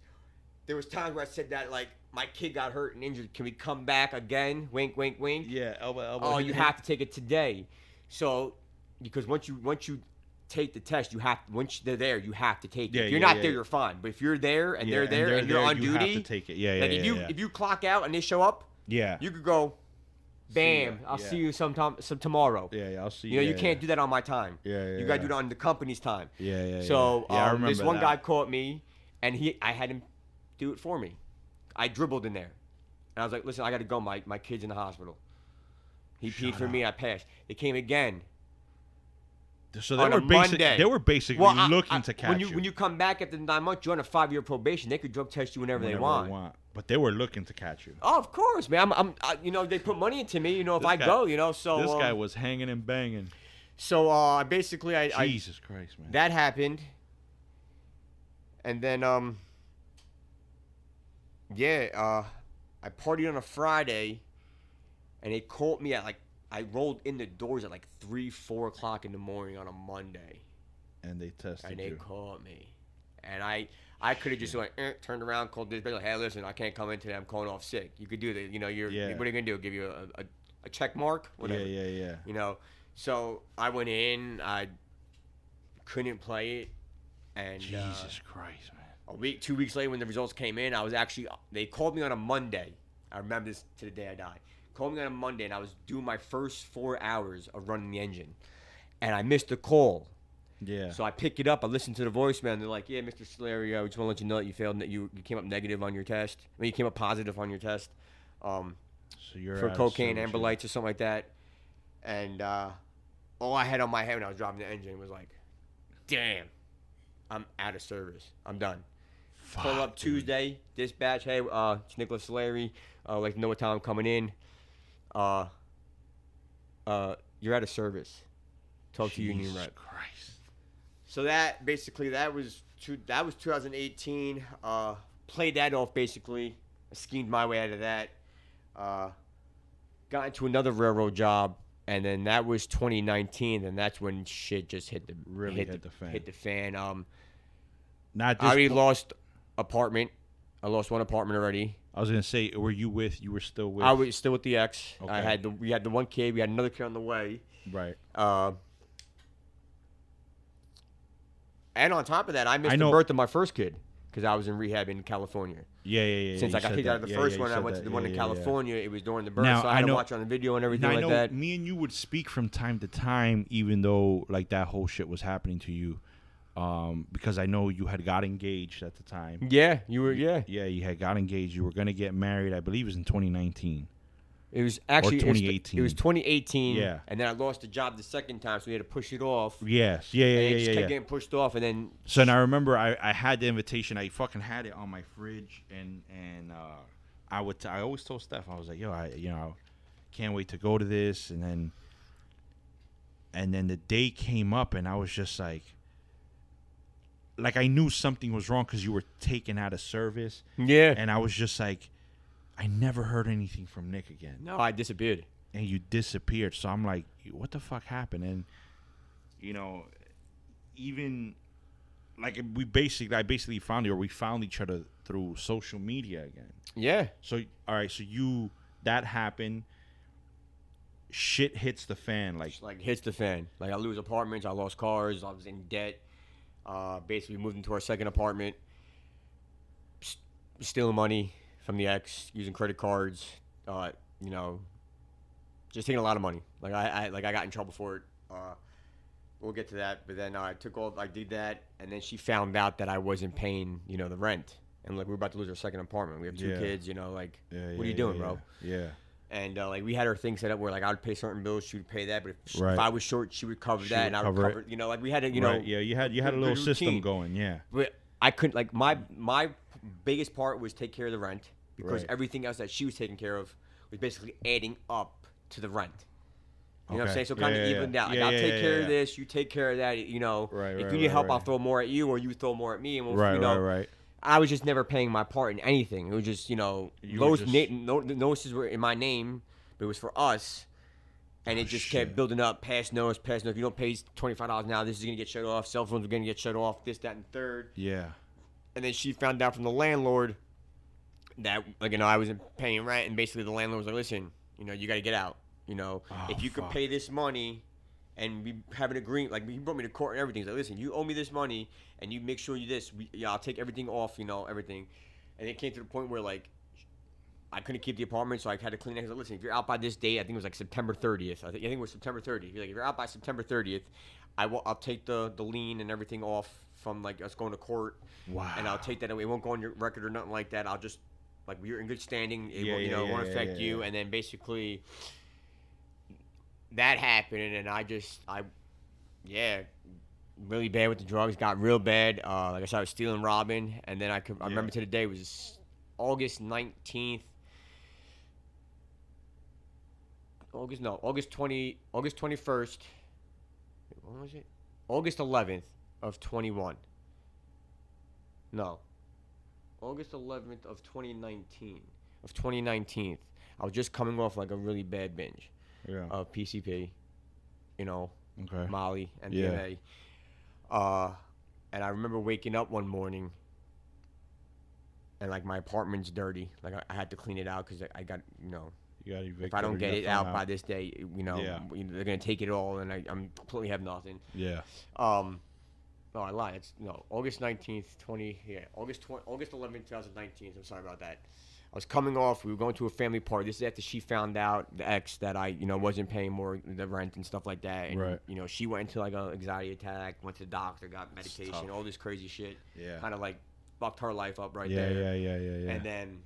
There was times where I said that, like, my kid got hurt and injured. Can we come back again? Wink, wink, wink. Yeah, elbow. Oh, you have to take it today. So, because once you take the test, once they're there, you have to take it. If you're not there, you're fine. But if you're there and they're there and you're on duty, you have to take it. Yeah. If you clock out and they show up, you could go, bam, I'll see you tomorrow. Yeah, I'll see you. You can't do that on my time. You gotta do it on the company's time. So I remember this one guy caught me, and I had him do it for me. I dribbled in there, and I was like, listen, I gotta go. My kid's in the hospital. He peed for me. I passed. They came again. So they were basically looking to catch you. When you come back after 9 months, you're on a 5-year probation. They could drug test you whenever they want. But they were looking to catch you. Oh, of course, man. They put money into me. If I go, so this guy was hanging and banging. So basically, Jesus Christ, man. That happened, and then I partied on a Friday, and they called me at I rolled in the doors at 3, 4 o'clock in the morning on a Monday. And they tested you. And they called me. And I could have just turned around, called this, like, hey, listen, I can't come in today. I'm calling off sick. You could do that. What are you going to do? Give you a check mark? Whatever. Yeah. So I went in. I couldn't play it. And Jesus Christ, man. A week, 2 weeks later when the results came in, they called me on a Monday. I remember this to the day I died. Called me on a Monday, and I was doing my first 4 hours of running the engine, and I missed the call. Yeah. So I pick it up. I listen to the voicemail, and they're like, "Yeah, Mr. Solario, we just want to let you know that you failed. That you came up negative on your test. You came up positive on your test. So you're for cocaine, ambulite, or something like that." And all I had on my head when I was driving the engine was like, "Damn, I'm out of service. I'm done." Pull up Tuesday, dispatch. Hey, it's Nicholas Solari. Like to know what time I'm coming in. You're out of service. Talk to Union Rep. Christ. So that was 2018. Played that off basically. I schemed my way out of that. Got into another railroad job, and then that was 2019, and that's when shit just hit the fan. Hit the fan. I already lost apartment. I lost one apartment already. I was gonna say, you were still with? I was still with the ex. Okay. We had the one kid. We had another kid on the way. Right. And on top of that, I missed the birth of my first kid because I was in rehab in California. Yeah. Since I got kicked out of the first one, I went to the one in California. It was during the birth, so I had to watch on the video and everything like that. Me and you would speak from time to time, even though like that whole shit was happening to you. because I know you had got engaged at the time. Yeah, you were. Yeah, Yeah, you had got engaged. You were gonna get married. I believe it was in 2019. it was actually Or 2018. It was 2018. Yeah. And then I lost the job the second time, so we had to push it off. Yes. And it just kept getting pushed off, and then. So and I remember I had the invitation. I fucking had it on my fridge, and I always told Steph, I was like, yo, I can't wait to go to this, and then the day came up, and I was just like I knew something was wrong because you were taken out of service. Yeah. And I was just like, I never heard anything from Nick again. No, I disappeared. And you disappeared. So I'm like, what the fuck happened? And even like I basically found you, or we found each other through social media again. Yeah. So all right, so that happened. Shit hits the fan, like hits the fan. Like I lose apartments, I lost cars, I was in debt. Basically moved into our second apartment, stealing money from the ex, using credit cards. Just taking a lot of money. Like I got in trouble for it. We'll get to that. But then I did that, and then she found out that I wasn't paying, the rent, and like we were about to lose our second apartment. We have two kids, what are you doing, bro? Yeah. And we had our thing set up where like I would pay certain bills, she would pay that, but if I was short, she would cover that, and I would cover it. We had it, Right. Yeah, you had a little system going, yeah. But I couldn't my biggest part was take care of the rent because everything else that she was taking care of was basically adding up to the rent. You know what I'm saying? So kind of evened out. Like I'll take care of this, you take care of that. If you need help, I'll throw more at you, or you throw more at me, and we'll, right. I was just never paying my part in anything. It was just, those notices were in my name, but it was for us. And it just kept building up, past notice. If you don't pay $25 now, this is going to get shut off. Cell phones are going to get shut off, this, that, and third. Yeah. And then she found out from the landlord that, I wasn't paying rent. And basically the landlord was like, listen, you got to get out. If you could pay this money and we have an agreement, he brought me to court and everything. He's like, listen, you owe me this money, and you make sure you this. I'll take everything off, everything. And it came to the point where, I couldn't keep the apartment, so I had to clean it. He's like, listen, if you're out by this date, I think it was September 30th. I think it was September 30th. He's like, if you're out by September 30th, I'll take the lien and everything off from, us going to court. Wow. And I'll take that away. It won't go on your record or nothing like that. I'll just, we're in good standing. It won't affect you. And then basically that happened, and I really bad with the drugs. Got real bad. Like I said, I was stealing, robbing, and then I remember to the day, it was August 19th. August 21st. When was it? August 11th of 21. No. August 11th of 2019. I was just coming off a really bad binge. Yeah. Of PCP, okay. Molly, MDMA. Yeah. And I remember waking up one morning and my apartment's dirty. I had to clean it out because I got, You got evicted. If I don't get it out by this day, they're gonna take it all, and I'm completely have nothing. Yeah. No, I lied. It's August 19th, August 11th, 2019. I'm sorry about that. I was coming off. We were going to a family party. This is after she found out, the ex, that I, wasn't paying more the rent and stuff like that. And, right. She went into an anxiety attack, went to the doctor, got medication, all this crazy shit. Yeah. Kind of fucked her life up there. Yeah. And then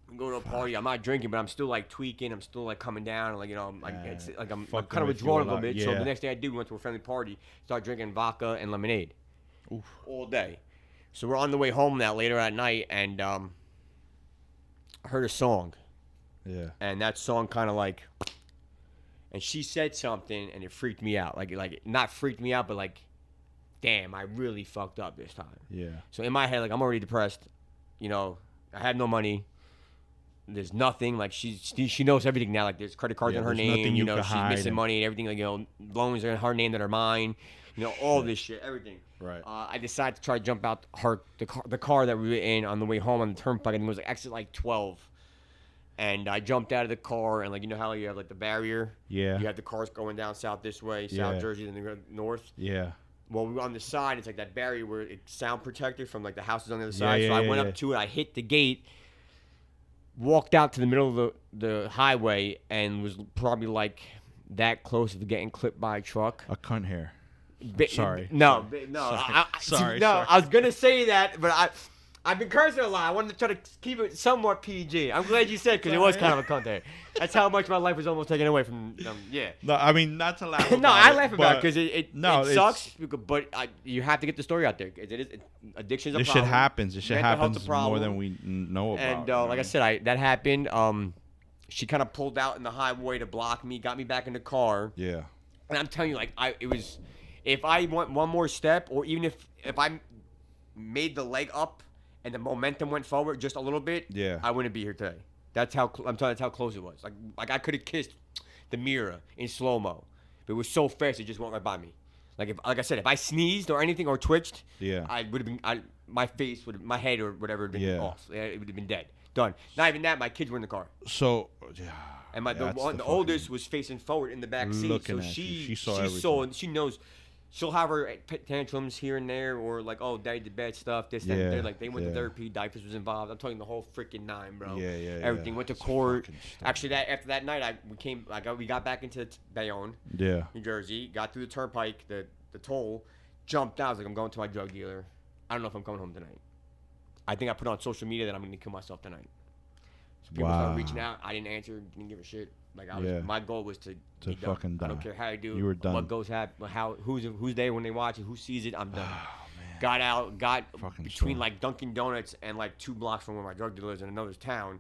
we go to a party. I'm not drinking, but I'm still tweaking. I'm still coming down. I'm kind of withdrawing a little bit. So the next thing I do, we went to a family party, start drinking vodka and lemonade. Oof. All day. So we're on the way home now later at night, and I heard a song. Yeah. And that song kind of and she said something, and it freaked me out. Not freaked me out, but damn, I really fucked up this time. Yeah. So in my head, I'm already depressed. I have no money. There's nothing. She knows everything now. There's credit cards in her name. She's missing money and everything. Loans are in her name that are mine. All this shit, everything. Right. I decided to try to jump out the car that we were in on the way home on the turnpike. And it was exit 12. And I jumped out of the car, and how you have the barrier. Yeah. You have the cars going down south this way, South Jersey, then they go north. Yeah. Well, we were on the side. It's that barrier where it's sound protected from the houses on the other side. So I went up to it. I hit the gate, walked out to the middle of the highway, and was probably that close to getting clipped by a truck. A cunt hair. Sorry. No. Sorry. I was gonna say that, but I've been cursing a lot. I wanted to try to keep it somewhat PG. I'm glad you said because it was kind of a content. That's how much my life was almost taken away from. Yeah. No, I mean not to laugh. No, I laugh about it because it sucks. But you have to get the story out there. Addiction's a problem. This shit happens. This shit Mental happens more than we know about. And like I said, that happened. She kind of pulled out in the highway to block me, got me back in the car. Yeah. And I'm telling you, it was, if I went one more step, or even if I made the leg up and the momentum went forward just a little bit, I wouldn't be here today. That's how I'm telling you, that's how close it was. Like I could have kissed the mirror in slow mo. It was so fast, it just went right by me. Like I said, if I sneezed or anything or twitched, I would have been, my face would, my head or whatever would have been off. It would have been dead. Done. Not even that. My kids were in the car. So, and the oldest was facing forward in the back seat. So she saw. She knows. She'll have her tantrums here and there, or like, oh, daddy did bad stuff. This, that, and there. Like they went to therapy. Diapers was involved. I'm talking the whole freaking nine, bro. Everything went to court. Actually, after that night, we got back into Bayonne, New Jersey. Got through the turnpike, the toll. Jumped out. I was like, I'm going to my drug dealer. I don't know if I'm coming home tonight. I think I put on social media that I'm going to kill myself tonight. So people started reaching out. I didn't answer. Didn't give a shit. Like my goal was to be done. Fucking I don't care how I do. You were done. What goes happen? Who's there when they watch it? Who sees it? I'm done. Got out. Got between like Dunkin' Donuts and like 2 blocks from where my drug dealer is in another town.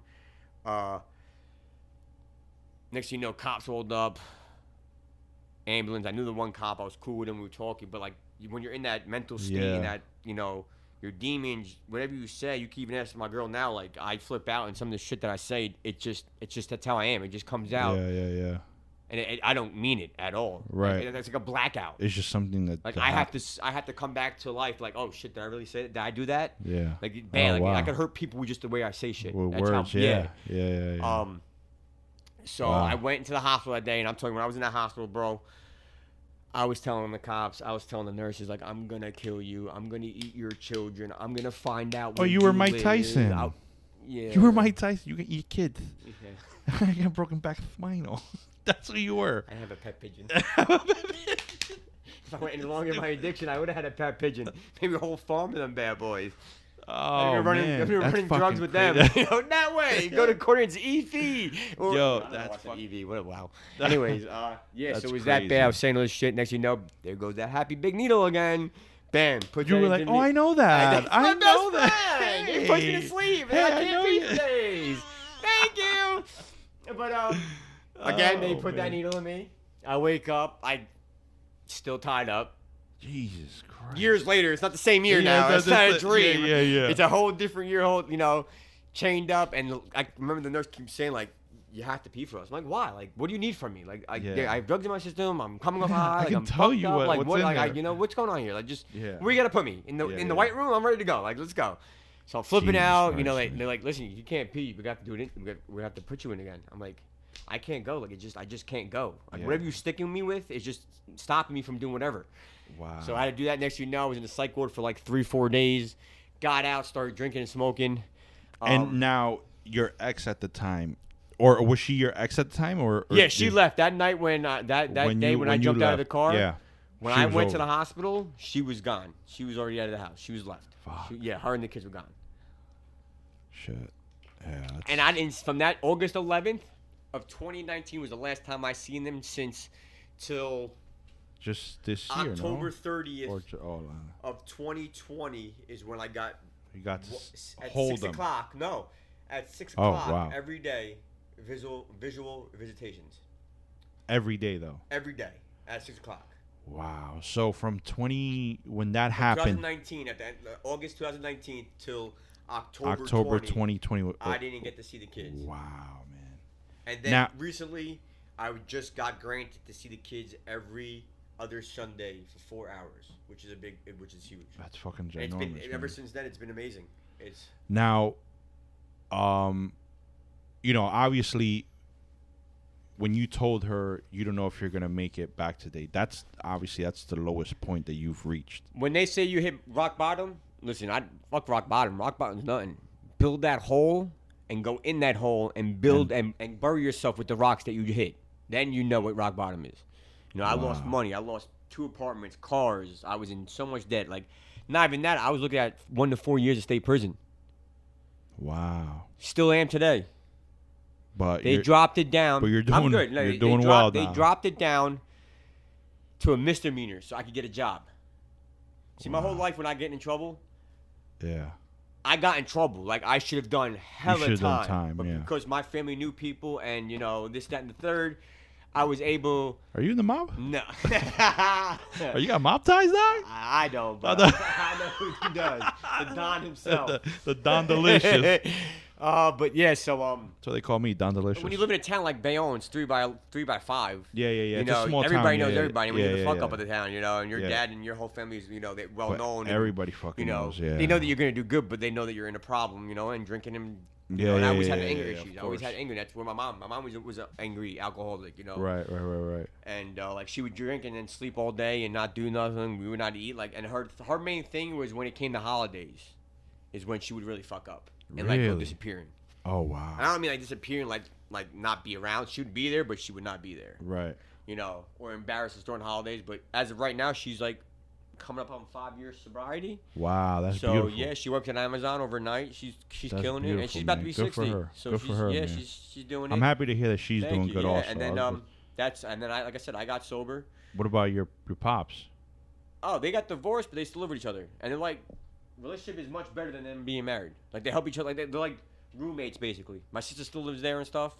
Next thing you know, cops rolled up. Ambulance. I knew the one cop. I was cool with him. We were talking. But like when you're in that mental state, and that your demons, whatever you say, you can even ask my girl now. Like I flip out, and some of the shit that I say, it's just that's how I am. It just comes out. Yeah. And I don't mean it at all. Right. It's like a blackout. It's just something that I have to come back to life. Like, oh shit, did I really say that? Did I do that? Yeah. Like bad. I could hurt people with just the way I say shit. With words. Yeah. So I went into the hospital that day, and I'm telling you, when I was in that hospital, bro, I was telling the cops, I was telling the nurses, like, I'm going to kill you. I'm going to eat your children. I'm going to find out where you were Mike Tyson. Yeah. You were Mike Tyson. You can eat kids. Yeah. I got broken back spinal. That's who you were. I have a pet pigeon. If I went any longer in my addiction, I would have had a pet pigeon. Maybe a whole farm of them bad boys. Oh, man. If we were running drugs with them. That way. Go to corner, it's EV. That's fucking EV. Wow. Anyways, so it was crazy. that bad. I was saying all this shit. Next thing you know, there goes that happy big needle again. Bam. You were like, I know that. I know that. He puts me to sleep. And I can't be these days. Thank you. But, again, they put that needle in me. I wake up. I still tied up. Jesus Christ. Years later, it's not the same year now. It's not a dream. Yeah. It's a whole different year, chained up. And I remember the nurse keeps saying, like, you have to pee for us. I'm like, why? Like, what do you need from me? Like, I have drugs in my system. I'm coming off high. Like, I'm tell you up. what's in there. What's going on here? Like, just where you gotta put me in the white room? I'm ready to go. Like, let's go. So I'm flipping out. Christ, they're like, listen, you can't pee. We got to do it. We have to put you in again. I'm like, I can't go. Like, I just can't go. Like, whatever you're sticking me with is just stopping me from doing whatever. Wow. So I had to do that. Next thing you know, I was in the psych ward for like 3-4 days. Got out, started drinking and smoking. And now your ex at the time, or was she your ex at the time, or yeah, she left that night when I jumped out of the car. Yeah. When I went to the hospital, she was gone. She was already out of the house. She was left. Fuck. Her and the kids were gone. Shit. Yeah. And I didn't. From that August 11th of 2019 was the last time I seen them since till. Just this year, October 30th of 2020 is when I got. You got to at hold 6 them. o'clock. No, at 6 o'clock wow. every day, visual visitations. Every day though. Every day at 6 o'clock. Wow. So from 20 when that happened. 2019 at the end, August 2019 till October 2020. I didn't get to see the kids. Wow, man. And then recently, I just got granted to see the kids every other Sunday for 4 hours, which is huge. That's fucking ginormous. It's been, man. ever since then, it's been amazing. It's now, obviously, when you told her you don't know if you're gonna make it back today, that's the lowest point that you've reached. When they say you hit rock bottom, listen, fuck rock bottom. Rock bottom's nothing. Build that hole and go in that hole and build and bury yourself with the rocks that you hit. Then you know what rock bottom is. I lost money. I lost 2 apartments, cars. I was in so much debt. Like, not even that. I was looking at 1 to 4 years of state prison. Wow. Still am today. But they dropped it down. But you're doing. I'm good. No, you're doing well now. They dropped it down to a misdemeanor, so I could get a job. See, my whole life when I get in trouble. Yeah. I got in trouble. Like, I should have done hella time. But yeah. because my family knew people and, you know, this, that, and the third, I was able... Are you in the mob? No. Are you got mob ties, dog? I don't, but I know who he does. The Don himself. the Don Delicious. But yeah, so So they call me Don Delicious. when you live in a town like Bayonne, it's 3 by 5. Yeah. You It's know, a small everybody town, knows everybody. When you're the fuck yeah. up of the town, you know, and your dad and your whole family is, you know, they're well known. Everybody fucking knows. Yeah. They know that you're gonna do good, but they know that you're in a problem, you know, and drinking and. And I always had anger issues. I always had anger. That's where my mom was an angry alcoholic, you know. Right. And like she would drink and then sleep all day and not do nothing. We would not eat. Like, and her main thing was when it came to holidays, is when she would really fuck up and like go disappearing. Oh wow. I don't mean like disappearing, like not be around. She would be there, but she would not be there. Right. You know, or embarrass us during holidays. But as of right now, she's like coming up on 5 years sobriety. Wow, that's so beautiful. Yeah, she worked at Amazon overnight. She's killing it, and she's man. about to be good 60. For her. So good she's for her, yeah, man. she's doing it. I'm happy to hear that she's doing good also. And then I like I said, I got sober. What about your pops? Oh, they got divorced, but they still live with each other, and they're like, relationship is much better than them being married. Like they help each other. Like they're like roommates basically. My sister still lives there and stuff.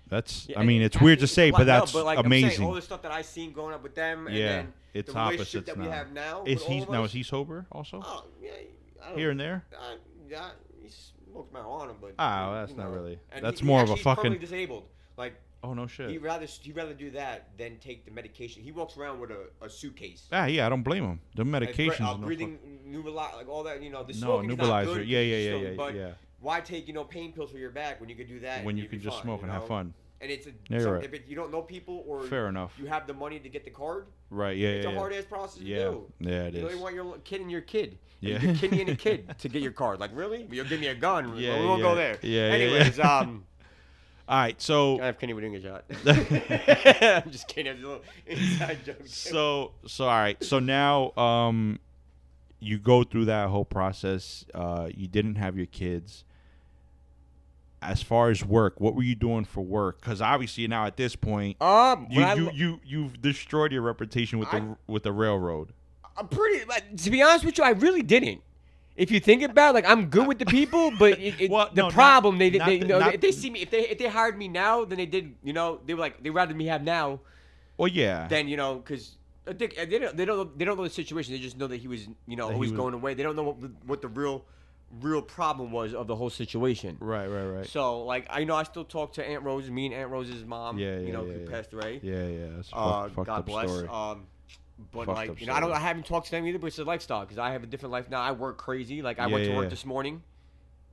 That's. Yeah, I mean, it's weird to say, but that's like, amazing. I'm saying, all the stuff that I seen growing up with them, and then it's the relationship that we now. have now. Is he sober also? Oh yeah, I don't here and there. Yeah, he smokes marijuana, but that's not really. And that's more of a he's fucking. permanently disabled. Like. Oh no shit. He'd rather do that than take the medication. He walks around with a suitcase. Yeah, I don't blame him. The medications. Like, breathing nebulizer, like all that, you know. The smoking nebulizer. Not good yeah. But why take pain pills for your back when you could do that? When you can just smoke and have fun. And it's right. if you don't know people or fair enough, you have the money to get the card. Right. Yeah. It's a hard ass process to do. Yeah, it is. You know, you want your kid and your kid. Yeah. Your kidney and a kid to get your card. Like really? You'll give me a gun. Yeah. We won't go there. Yeah. Anyways, All right, so I have Kenny doing a shot. I'm just kidding. It's a little inside joke. So all right. So now, you go through that whole process. You didn't have your kids. As far as work, what were you doing for work? Because obviously now at this point, you've destroyed your reputation with the railroad. I'm pretty. To be honest with you, I really didn't. If you think about it, like I'm good with the people, but if they see me, if they hired me now than they did, you know, they were like they rather me have now. Well, yeah. Then you know, because they don't know the situation. They just know that he was, you know, always going away. They don't know what the real problem was of the whole situation. Right. So like I still talk to Aunt Rose, me and Aunt Rose's mom. Who passed away. Yeah. That's fucked God up bless. Story. But fucked like up you know, I haven't talked to them either. But it's a lifestyle because I have a different life now. I work crazy. Like I went to work this morning.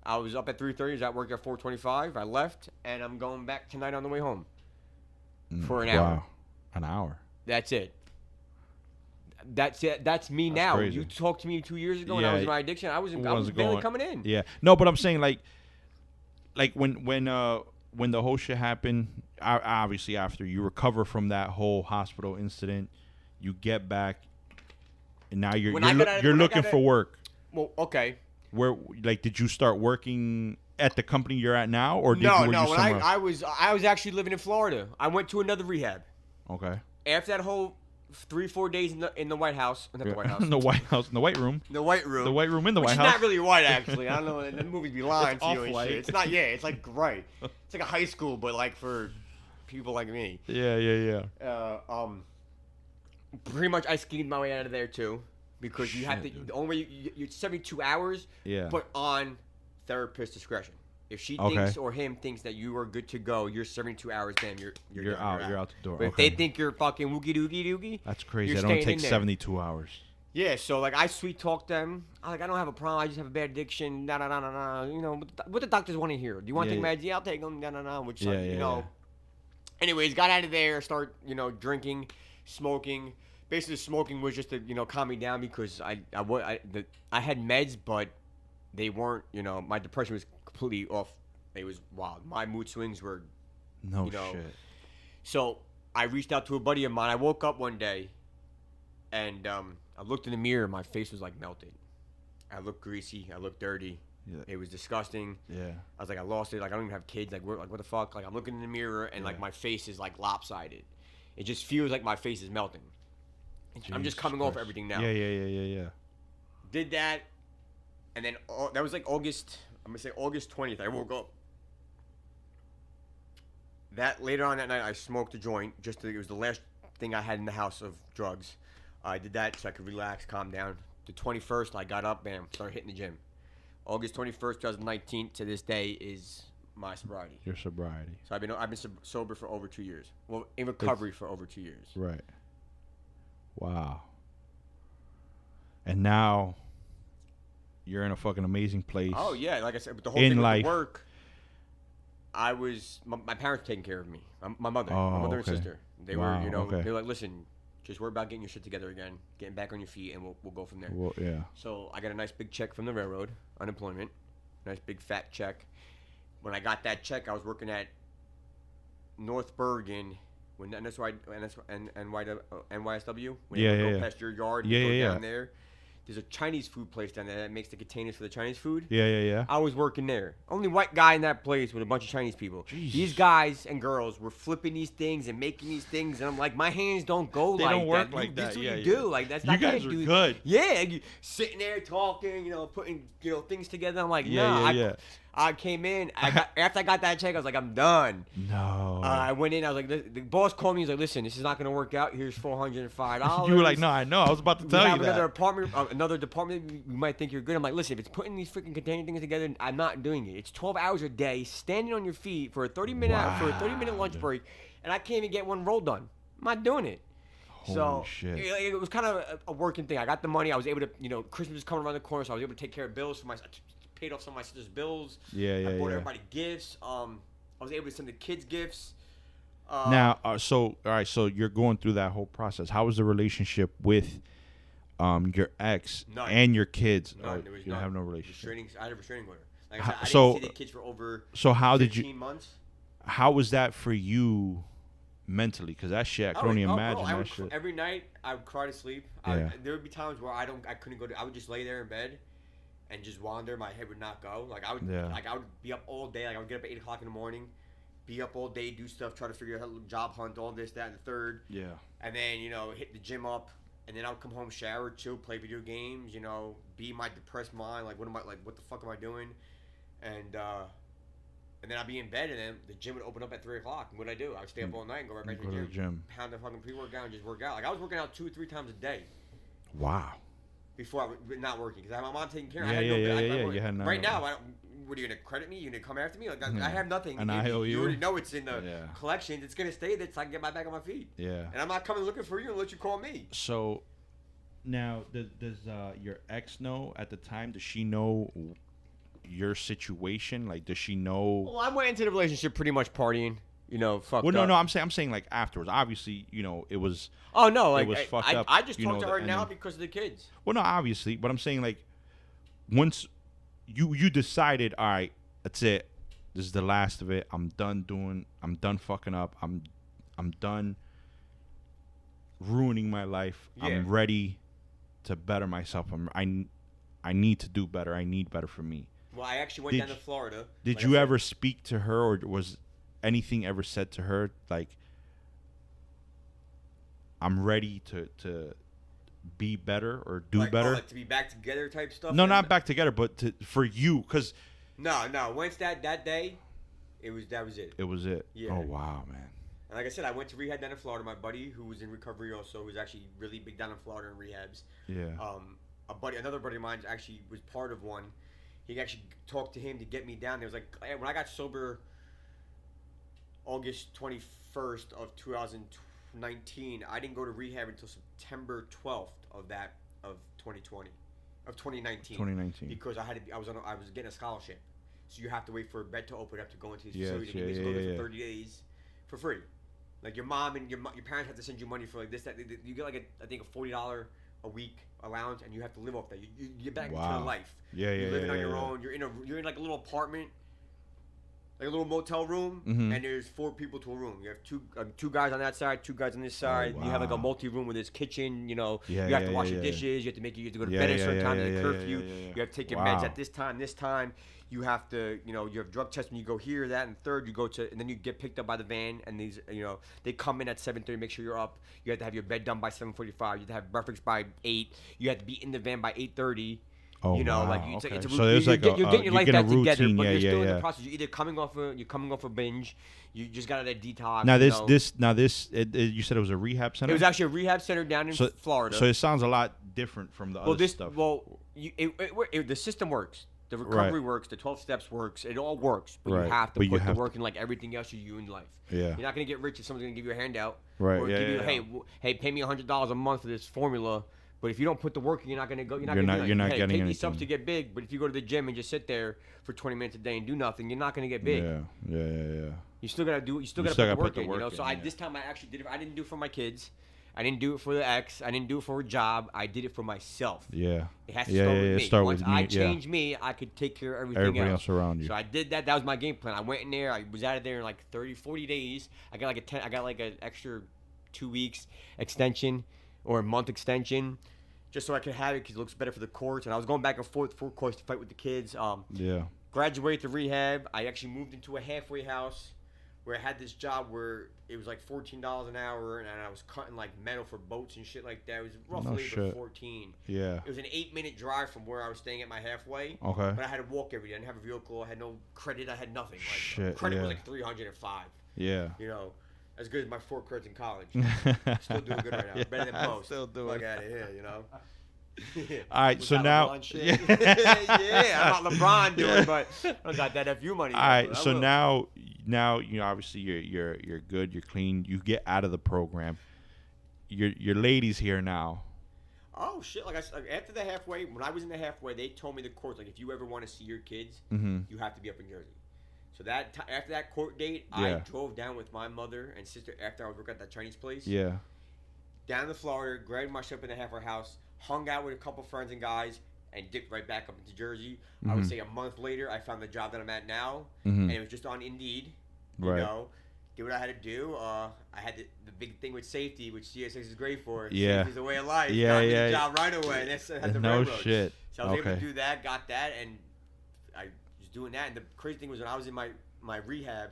I was up at 3:30. I was at work at 4:25. I left, and I'm going back tonight on the way home for an hour. Wow, an hour. That's it. That's it. That's me now. Crazy. You talked to me 2 years ago when I was in my addiction. I was barely coming in. Yeah. No, but I'm saying like when the whole shit happened, obviously after you recover from that whole hospital incident, you get back, and now you're looking for work. Well, okay. Where did you start working at the company you're at now, or no? I was actually living in Florida. I went to another rehab. Okay. After that whole 3-4 days in the White House, not the White House, in the White House, in the White Room, the White Room in the White House. It's not really white actually. I don't know. The movies be lying it's to you and white. shit. It's not. Yeah, it's like right. It's like a high school, but like for people like me. Yeah. Pretty much, I schemed my way out of there too, because you have to. The only way you're 72 hours. Yeah. But on therapist discretion. If she thinks or him thinks that you are good to go, you're 72 hours. Then you're out. You're out the door. But if they think you're fucking woogie doogie, that's crazy. It don't take 72 hours. Yeah, so like I sweet talk them. I don't have a problem. I just have a bad addiction. Nah. You know what the doctors want to hear. Do you want to take meds? Yeah, I'll take them. Nah. Which you know. Anyways, got out of there. Start drinking, smoking. Basically, smoking was just to calm me down because I had meds, but they weren't. My depression was completely off. It was wild. My mood swings were. No shit. So I reached out to a buddy of mine. I woke up one day. And I looked in the mirror. My face was like melted. I looked greasy. I looked dirty. Yeah. It was disgusting. Yeah. I was like, I lost it. Like, I don't even have kids. Like, what the fuck? Like, I'm looking in the mirror and like my face is like lopsided. It just feels like my face is melting. I'm just coming off everything now. Yeah. Did that, and then that was like August. I'm gonna say August 20th. I woke up. That later on that night, I smoked a joint. It was the last thing I had in the house of drugs. I did that so I could relax, calm down. The 21st, I got up, bam, started hitting the gym. August 21st, 2019 to this day is my sobriety. Your sobriety. So I've been sober for over 2 years. Well, in recovery for over 2 years. Right. Wow. And now you're in a fucking amazing place. Oh yeah, like I said, with the whole thing with the work, my parents were taking care of me. My mother and sister. They were, they were like, listen, just worry about getting your shit together again, getting back on your feet, and we'll go from there. Well, yeah. So I got a nice big check from the railroad, unemployment, nice big fat check. When I got that check, I was working at North Bergen. NYSW. When you go past your yard, you go down there. There's a Chinese food place down there that makes the containers for the Chinese food. Yeah. I was working there. Only white guy in that place with a bunch of Chinese people. Jesus. These guys and girls were flipping these things and making these things, and I'm like, my hands don't go they like that. They don't work like that. This is what you do. Like that's not you guys are good. Yeah, you sitting there talking, putting things together. I'm like, nah. I came in. After I got that check, I was like, I'm done. No. I went in. I was like, the boss called me. He's like, listen, this is not going to work out. Here's $405. You were like, no, I know. I was about to tell you that. Another department, we might think you're good. I'm like, listen, if it's putting these freaking container things together, I'm not doing it. It's 12 hours a day, standing on your feet for a 30-minute lunch break, and I can't even get one roll done. I'm not doing it. Holy shit. It was kind of a working thing. I got the money. I was able to, Christmas was coming around the corner, so I was able to take care of bills for myself. Paid off some of my sister's bills. I bought everybody gifts. I was able to send the kids gifts. Now, all right, so you're going through that whole process. How was the relationship with your ex and your kids? None. There was you don't have no relationship. I had a restraining order. Like I said, I didn't see the kids for over 15 months. How was that for you mentally? Because that shit, I can only imagine that shit. Every night, I would cry to sleep. There would be times where I couldn't go to. I would just lay there in bed and just wander. My head would not go. I would be up all day. I would get up at 8 o'clock in the morning, be up all day, do stuff, try to figure out how to job hunt, all this, that, and the third. Yeah. And then hit the gym up, and then I would come home, shower, chill, play video games. Be my depressed mind. What the fuck am I doing? And then I'd be in bed, and then the gym would open up at 3 o'clock. And what'd I do? I would stay up all night and go right back to the gym. Pound the fucking pre-workout and just work out. I was working out 2 or 3 times a day. Wow. Before I was not working, because I had my mom taking care of me. Right now, what are you going to credit me? You going to come after me? I have nothing. And I owe you. You already know it's in the collections. It's going to stay there so I can get my back on my feet. Yeah. And I'm not coming looking for you unless you call me. So, now, does your ex know at the time? Does she know your situation? Like, does she know? Well, I went into the relationship pretty much partying. Fucked up. No, I'm saying like afterwards. Obviously, it was. Oh no, it was fucked up. I just talk to her now because of the kids. Well, no, obviously, but I'm saying like, once you decided, all right, that's it. This is the last of it. I'm done fucking up. I'm done ruining my life. Yeah. I'm ready to better myself. I need to do better. I need better for me. Well, I actually went down to Florida. Did you ever speak to her, or was anything ever said to her like, I'm ready to be better or do better? Like to be back together type stuff? No, not back together, but for you, because... No. Once that day, that was it. It was it? Yeah. Oh, wow, man. And like I said, I went to rehab down in Florida. My buddy, who was in recovery also, who's actually really big down in Florida in rehabs. Yeah. Another buddy of mine actually was part of one. He actually talked to him to get me down there. It was like, when I got sober... August 21st of 2019. I didn't go to rehab until September 12th of 2019. 2019. Because I was getting a scholarship, so you have to wait for a bed to open up to go into these facilities. You go there for 30 days for free. Like your mom and your parents have to send you money for like this, that. You get like I think a $40 a week allowance, and you have to live off that. You get back into life. You're living on your own. You're in like a little apartment. like a little motel room, and there's 4 people to a room. You have two guys on that side, 2 guys on this side. Oh, wow. You have like a multi-room with this kitchen. You know, Yeah, you have yeah, to wash yeah, your yeah. dishes. You have to go to bed at a certain time. There's a curfew. Yeah. You have to take your Wow. meds at this time. This time, you have to, you have drug tests when you go here, that, and third you go to, and then you get picked up by the van, and these, they come in at 7:30, make sure you're up. You have to have your bed done by 7:45. You have to have breakfast by 8. You have to be in the van by 8:30. Oh, wow. like it's okay. a So there's like you're getting your life back together, routine. but Yeah, you're still in yeah. the process. You're either coming off a binge. You just got out of detox. Now you said it was a rehab center. It was actually a rehab center down in Florida. So it sounds a lot different from the other stuff. Well, the system works. The recovery works. The 12 steps works. It all works. But you have to put the work in like everything else you do in life. Yeah. You're not gonna get rich if someone's gonna give you a handout. Right. Or Yeah. give you, hey, pay me $100 a month for this formula. But if you don't put the work in, you're not gonna go. You're not getting anything. Take these subs to get big. But if you go to the gym and just sit there for 20 minutes a day and do nothing, you're not gonna get big. Yeah. You still gotta do. You still gotta put the work in. So this time I actually did it. I didn't do it for my kids. I didn't do it for the ex. I didn't do it for a job. I did it for myself. Yeah. It has to start with me. Start Once with me. I change me, I could take care of everybody else around you. So I did that. That was my game plan. I went in there. I was out of there in like 30, 40 days. I got like an extra 2 weeks extension or a month extension, just so I could have it because it looks better for the courts. And I was going back and forth for courts to fight with the kids. Graduated to rehab. I actually moved into a halfway house where I had this job where it was like $14 an hour, and I was cutting like metal for boats and shit like that. It was roughly 14. Yeah. It was an 8-minute drive from where I was staying at my halfway. Okay. But I had to walk every day. I didn't have a vehicle. I had no credit. I had nothing. Like, Shit, credit was like 305. Yeah. As good as my 4 credits in college. Still doing good right now. Better than most. Still doing. Fuck out of here, All right, so now, I'm not LeBron doing, but I don't got that FU money. All right, so now obviously you're good, you're clean, you get out of the program. Your ladies here now. Oh shit! Like after the halfway, when I was in the halfway, they told me the courts like if you ever want to see your kids, you have to be up in Jersey. So after that court date, I drove down with my mother and sister after I was working at that Chinese place. Yeah. Down to Florida, grabbed my shit up in the halfway house. Hung out with a couple friends and guys, and dipped right back up into Jersey. I would say a month later, I found the job that I'm at now, and it was just on Indeed. You know, did what I had to do. I had the big thing with safety, which CSX is great for. Yeah. Safety's a way of life. Yeah, got me the job right away. That's the no railroad. Shit. So I was able to do that, got that, and I was doing that. And the crazy thing was when I was in my rehab,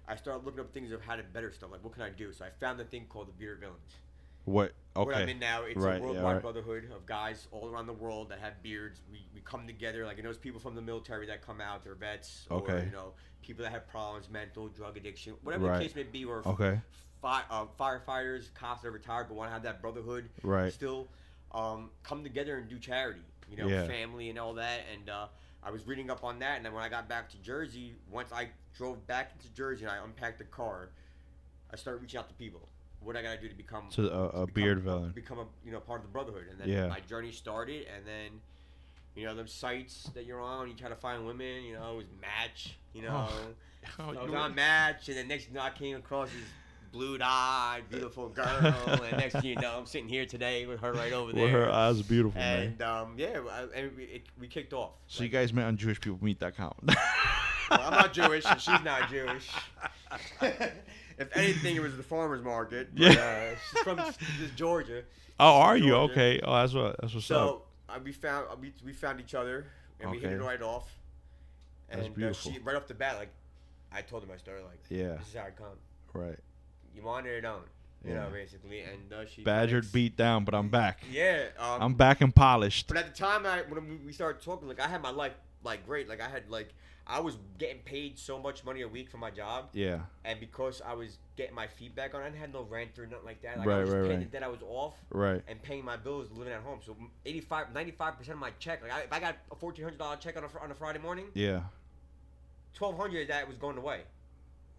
I started looking up things of how to better stuff. Like, what can I do? So I found the thing called the Bearded Villains. What? Okay. Where I'm in now, it's a worldwide brotherhood of guys all around the world that have beards. We come together, like, those people from the military that come out, they're vets, or, people that have problems, mental, drug addiction, whatever the case may be, or firefighters, cops that are retired but want to have that brotherhood still, come together and do charity, family and all that. And I was reading up on that, and then when I got back to Jersey, once I drove back into Jersey and I unpacked the car, I started reaching out to people. What I gotta do to become a beard villain, become a part of the brotherhood, and then my journey started, and then them sites that you're on, you try to find women, it was Match, I was on Match, and then next thing I came across this blue-eyed, beautiful girl, and next thing you know, I'm sitting here today with her right over there. With her eyes beautiful, and, man. And we kicked off. So you guys met on Jewish People Meet that count. Well, I'm not Jewish, and she's not Jewish. If anything, it was the farmer's market. But, she's from Georgia. Oh, are you? Okay. Oh, that's what's up. So we found each other, and we hit it right off. And that's beautiful. She, right off the bat, like, I told her my story, like, this is how I come. Right. You want it or don't. You know, basically. And she badgered, beat down, but I'm back. Yeah. I'm back and polished. But at the time, when we started talking, like, I had my life, like, great. Like, I was getting paid so much money a week for my job. Yeah. And because I was getting my feet back on, I had no rent or nothing like that. Like, I was just paying the debt I was off. Right. And paying my bills, living at home. So 95% of my check, like, if I got a $1,400 check on a Friday morning. Yeah. $1,200 of that was going away.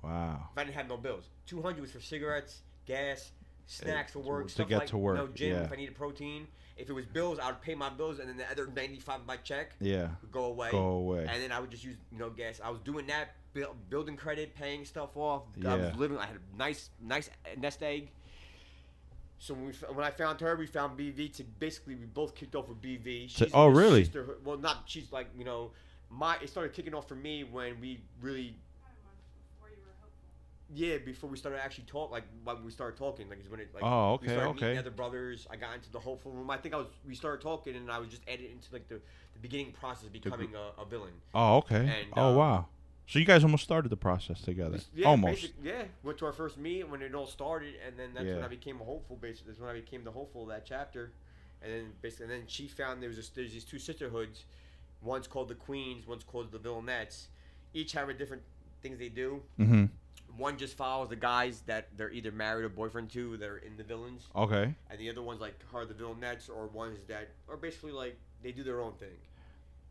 Wow. If I didn't have no bills. $200 was for cigarettes, gas, snacks for work, stuff like no gym if I needed protein. If it was bills, I would pay my bills, and then the other 95 of my check would go away. And then I would just use gas. I was doing that, building credit, paying stuff off. I was living. I had a nice nest egg. So when I found her, we found BV. We both kicked off with BV. She's really? Well, not she's like it started kicking off for me when we really Yeah, before we started actually when we started talking, like is when it like. Oh, We started meeting okay. other brothers. I got into the hopeful room. I think we started talking, and I was just added into like the beginning process of becoming a villain. Oh, okay. And, Wow. So you guys almost started the process together. Yeah, almost. Went to our first meet when it all started, and then that's when Yeah. I became a hopeful. Basically, that's when I became the hopeful of that chapter, and then she found there's these two sisterhoods. One's called the Queens. One's called the Villainettes. Each have a different things they do. Mm-hmm. One just follows the guys that they're either married or boyfriend to that are in the villains, Okay. and the other ones like are the Villainettes or ones that are basically like they do their own thing.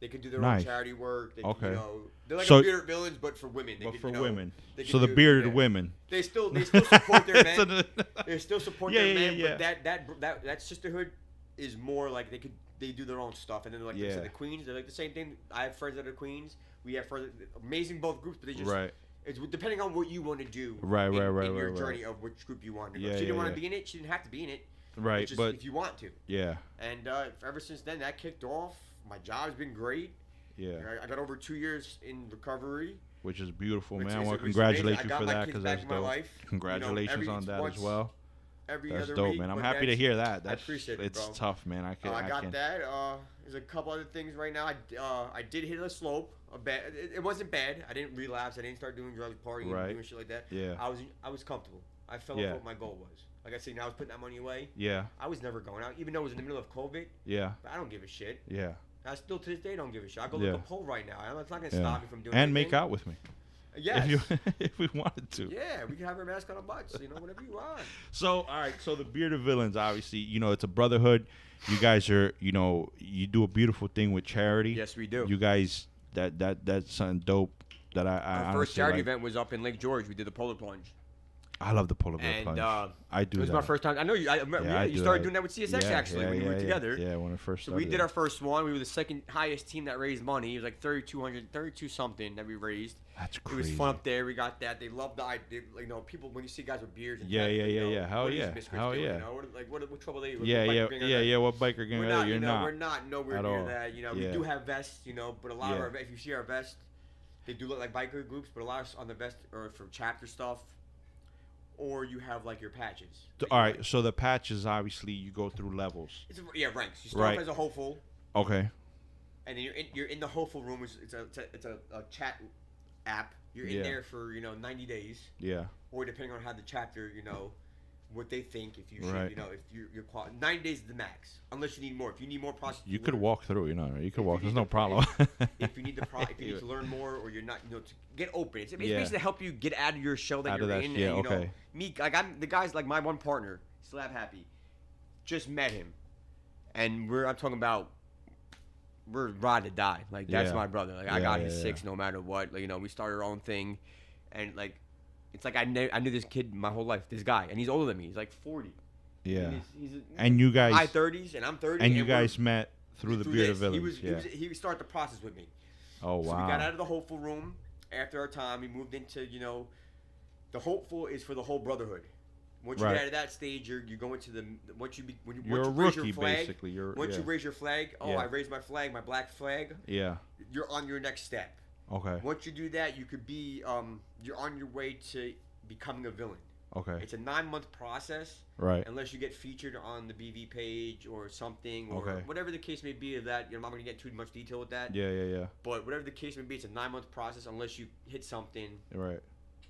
They can do their own charity work. They Okay. can, they're like So- a bearded villains, but for women. They But can, for women. they can So the do- bearded yeah. women. They still support their men. So They still support Yeah, their yeah, men, yeah. but that sisterhood is more like they do their own stuff, and then like Yeah. the Queens, they're like the same thing. I have friends that are Queens. We have friends, amazing both groups, but they just Right. it's depending on what you want to do. Right, in right, your right. journey of which group you want to go. Yeah, She didn't yeah, want yeah. to be in it. She didn't have to be in it. Right, It's just but if you want to. yeah, And ever since then, that kicked off. My job's been great. yeah, I got over 2 years in recovery. which is beautiful, Which man. I is- want to which is congratulate amazing. you I got for my that kids because back that's in my dope. life. Congratulations every- on that once- as well. Every That's other dope, week, man. I'm but happy to that's- hear that. That's, appreciate it, it's bro. tough, man. I I got can. that. There's a couple other things right now. I did hit a slope. It wasn't bad. I didn't relapse. I didn't start doing drugs, partying, Right. doing shit like that. Yeah. I was comfortable. I fell Yeah. off what my goal was. Like I said, I was putting that money away. Yeah, I was never going out, even though it was in the middle of COVID. yeah, But I don't give a shit. yeah, I still to this day don't give a shit. I go Yeah. look a pole right now. It's not gonna yeah. stop me from doing. And make anything. out with me Yes. if you if we wanted to. Yeah, we can have our mask on our butts. Whatever you want. So, all right. So the Bearded Villains, obviously, it's a brotherhood. You guys are, you do a beautiful thing with charity. Yes, we do. You guys, that's something dope that I Our first honestly charity like. event was up in Lake George. We did the polar plunge. I love the polar bear And plunge. I do it was that. my first time. I know you. I do started that. doing that with CSX actually when you were together. Yeah, when I first So started. we did our first one. We were the second highest team that raised money. It was like 32 something that we raised. That's It crazy. was fun up there. We got that. They loved the idea. People when you see guys with beards. And Yeah, tats, yeah, they yeah, go, yeah. Hell "What are yeah. these miscreants Hell doing?" yeah. What trouble they? Yeah, what yeah, biker gang are yeah, they? yeah. What biker gang We're are not, they? You're not. We're not nowhere At near all. that. Yeah. We do have vests. But a lot Yeah. of our if you see our vest, they do look like biker groups, but a lot of on the vest are for chapter stuff. Or you have like your patches. All right. So the patches, obviously, you go through levels. Ranks. You start Right. off as a hopeful, Okay. and then you're in the hopeful room. Which it's a chat app. You're in Yeah. there for 90 days, Yeah. or depending on how the chapter what they think if you should Right. if you're 90 days is the max unless you need more. If you need more process, You could walk through. You could walk. you There's need no to- problem. if you need if you need to learn more or you're not to get open. It's Yeah. basically to help you get out of your shell that Out of you're that- in. yeah, And, okay. Me I'm the guys like my one partner, Slab Happy, just met him, and I'm talking about we're ride to die. Like that's Yeah. my brother. Like I Yeah, got yeah, his yeah. six no matter what. Like, we started our own thing, and like it's like I knew this kid my whole life. This guy, and he's older than me. He's like 40. Yeah. And he's And you guys. high 30s, and I'm 30. And you we're- guys met through the Bearded this. Villains. He started the process with me. Oh So wow. we got out of the hopeful room after our time. We moved into, the hopeful is for the whole brotherhood. Once you Right. get out of that stage, you're going to the once you You're a raise rookie, your flag, basically. once you raise your flag, Yeah. I raised my flag, my black flag. Yeah. You're on your next step. Okay. Once you do that, you could be you're on your way to becoming a villain. Okay. It's a 9-month process. Right. Unless you get featured on the BV page or something, or Okay. whatever the case may be of that. I'm not going to get too much detail with that. Yeah. Yeah. Yeah. But whatever the case may be, it's a 9-month process. Unless you hit something, Right.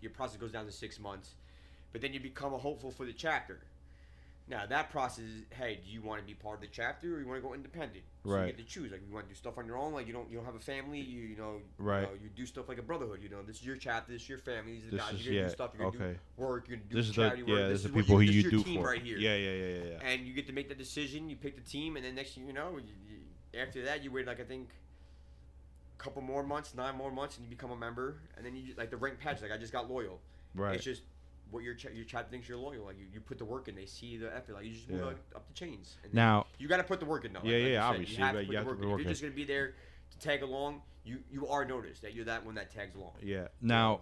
your process goes down to 6 months. But then you become a hopeful for the chapter. Now that process is, hey, do you want to be part of the chapter or you want to go independent? So Right. you get to choose. Like, you want to do stuff on your own. Like, you don't have a family. Right. You do stuff like a brotherhood. This is your chapter. This is your family. These are the This guys. is You're gonna do stuff. You're gonna okay. do work. You're gonna do This is charity work. this is the what people who this you is your do team for. right here. Yeah. And you get to make the decision. You pick the team, and then next thing you know, after that, you wait like I think a couple more months, 9 more months, and you become a member. And then you like the rank patch. Like I just got loyal. Right. It's just what your chapter thinks you're loyal. Like you put the work in. They see the effort. Like you just move up the chains. And Now you got to put the work in though. Yeah, like you said, obviously, you have to you have to put put the the work work in. If you're in. just gonna be there to tag along, you are noticed that you're that one that tags along. Yeah. Now,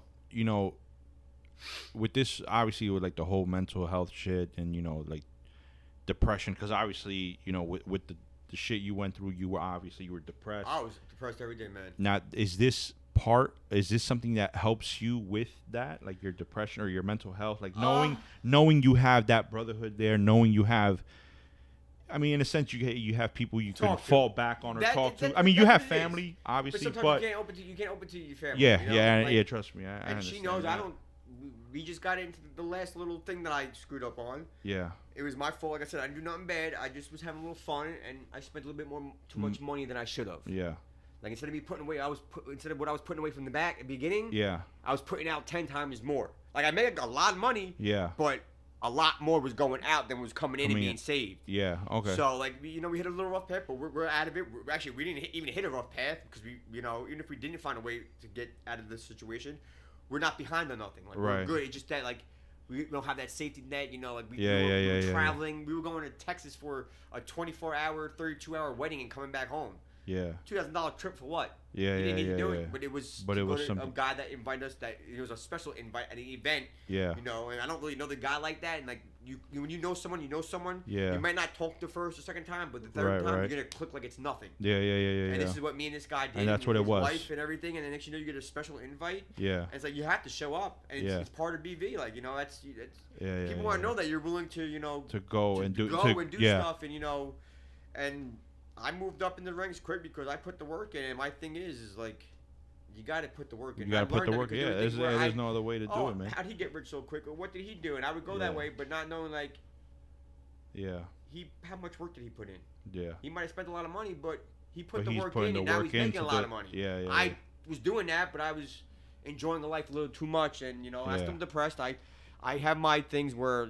with this, obviously, with like the whole mental health shit and like depression, because obviously, with the shit you went through, you were depressed. I was depressed every day, man. Now, is this Is this something that helps you with that, like your depression or your mental health, like knowing you have that brotherhood there, knowing you have, I mean, in a sense, you have people you can fall back on or talk to. I mean, you have family, obviously, but you can't open to your family. Yeah, you know? yeah. Trust me, I and understand. she knows I don't. We just got into the last little thing that I screwed up on. Yeah. It was my fault. Like I said, I didn't do nothing bad. I just was having a little fun, and I spent a little bit too much money than I should have. Yeah. Like instead of me putting away, instead of what I was putting away from the back at the beginning. Yeah. I was putting out 10 times more. Like I made a lot of money. Yeah. But a lot more was going out than was coming in and being saved. Yeah. Okay. So like we hit a little rough path, but we're out of it. We didn't even hit a rough path because we even if we didn't find a way to get out of this situation, we're not behind on nothing. Like we're good. It's just that like. We don't have that safety net, like we were traveling. Yeah. We were going to Texas for a 24-hour, 32-hour wedding and coming back home. Yeah. $2,000 trip for what? Yeah, he didn't need to do it, but it was. But it was something. A guy that invited us. That it was a special invite at an event. Yeah. And I don't really know the guy like that. And like when you know someone, Yeah. You might not talk the first or second time, but the third time you're gonna click like it's nothing. Yeah. And this is what me and this guy did. And that's what it was. Life and everything, and then next you get a special invite. Yeah. And it's like you have to show up, and it's part of BV. Like that's. Yeah. People want to know that you're willing to to go and do stuff, and and. I moved up in the ranks quick because I put the work in, and my thing is like, you got to put the work in. You got to put the work in. Yeah, there's no other way to do it, man. How'd he get rich so quick, or what did he do? And I would go that way, but not knowing like, how much work did he put in? Yeah. He might have spent a lot of money, but he put the work in, and now he's making a lot of money. Yeah. I was doing that, but I was enjoying the life a little too much, and I'm still depressed. I have my things where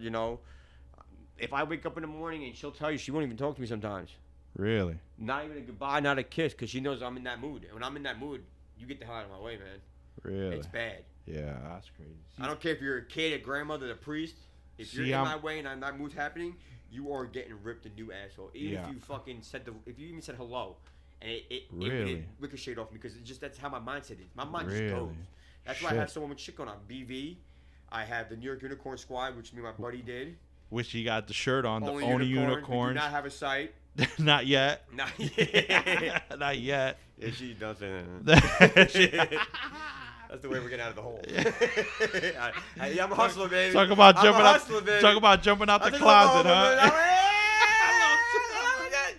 if I wake up in the morning and she'll tell you she won't even talk to me sometimes. Really? Not even a goodbye, not a kiss, because she knows I'm in that mood. And when I'm in that mood, you get the hell out of my way, man. Really? It's bad. Yeah, that's crazy. I don't care if you're a kid, a grandmother, a priest. If you're in my way and that mood's happening, you are getting ripped a new asshole. Even if you fucking if you even said hello, and it ricocheted off me, because that's how my mindset is. My mind just goes. That's why I have so much shit going on. BV. I have the New York Unicorn Squad, which me and my buddy did. Which he got the shirt on. Only unicorns. We do not have a site. Not yet. Not yet. Not yet. Yeah, she doesn't. That's the way we're getting out of the hole. I'm a hustler, baby. Talk about jumping out the closet, huh?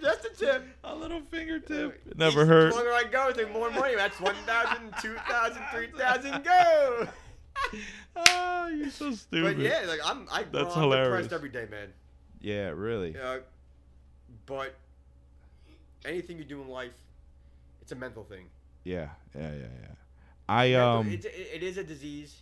Just a tip. A little fingertip. It never hurt. The longer I go, the more money. That's 1,000, 2,000, 3,000, go. Oh, you're so stupid. But yeah, like I'm depressed every day, man. Yeah, really. But anything you do in life, it's a mental thing. Yeah. It is a disease,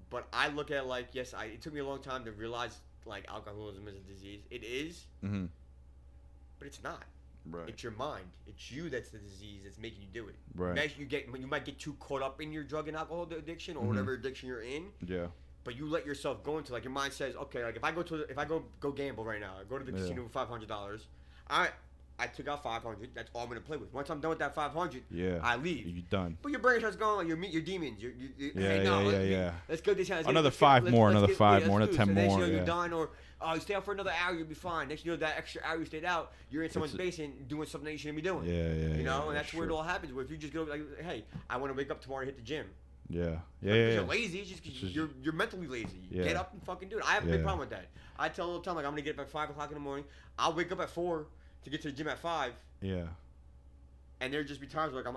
but I look at it like, yes, it took me a long time to realize like alcoholism is a disease. It is, but it's not. Right. It's your mind. It's you that's the disease that's making you do it. Right. You might get too caught up in your drug and alcohol addiction or whatever addiction you're in. Yeah. But you let yourself go into, like, your mind says, okay, like if I go gamble right now, I go to the casino with $500. I took out $500. That's all I'm gonna play with. Once I'm done with that $500, I leave. You're done. But your brain starts going, like, you meet your demons. Let's go this time. Another 5 more, another 5 more, another 10 more. You're done, or you stay out for another hour, you'll be fine. Next, that extra hour you stayed out, you're in someone's basement doing something that you shouldn't be doing. And that's where it all happens. Where if you just go like, hey, I want to wake up tomorrow and hit the gym. Yeah. You're lazy. It's just because you're mentally lazy. Get up and fucking do it. I have a big problem with that. I tell all the time, like, I'm gonna get up at 5 o'clock in the morning. I'll wake up at 4 to get to the gym at 5. Yeah. And there'll just be times where, like,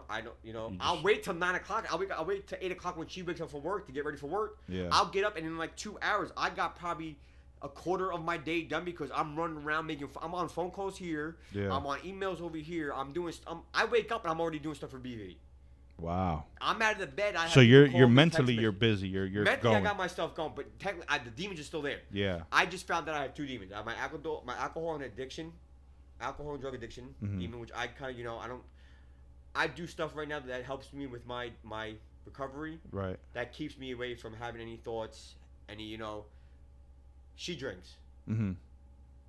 I'll wait till 9 o'clock. I'll wait till 8 o'clock when she wakes up for work to get ready for work. Yeah. I'll get up, and in like 2 hours, I got probably a quarter of my day done because I'm running around I'm on phone calls here. Yeah. I'm on emails over here. I wake up and I'm already doing stuff for BV. Wow. I'm out of the bed. So you're mentally you're busy. You're mentally going. I got my stuff going, but technically the demons are still there. Yeah. I just found that I have 2 demons. I have my alcohol and drug addiction demon, which I kind of I do stuff right now that helps me with my recovery. Right. That keeps me away from having any thoughts, She drinks. Mm-hmm.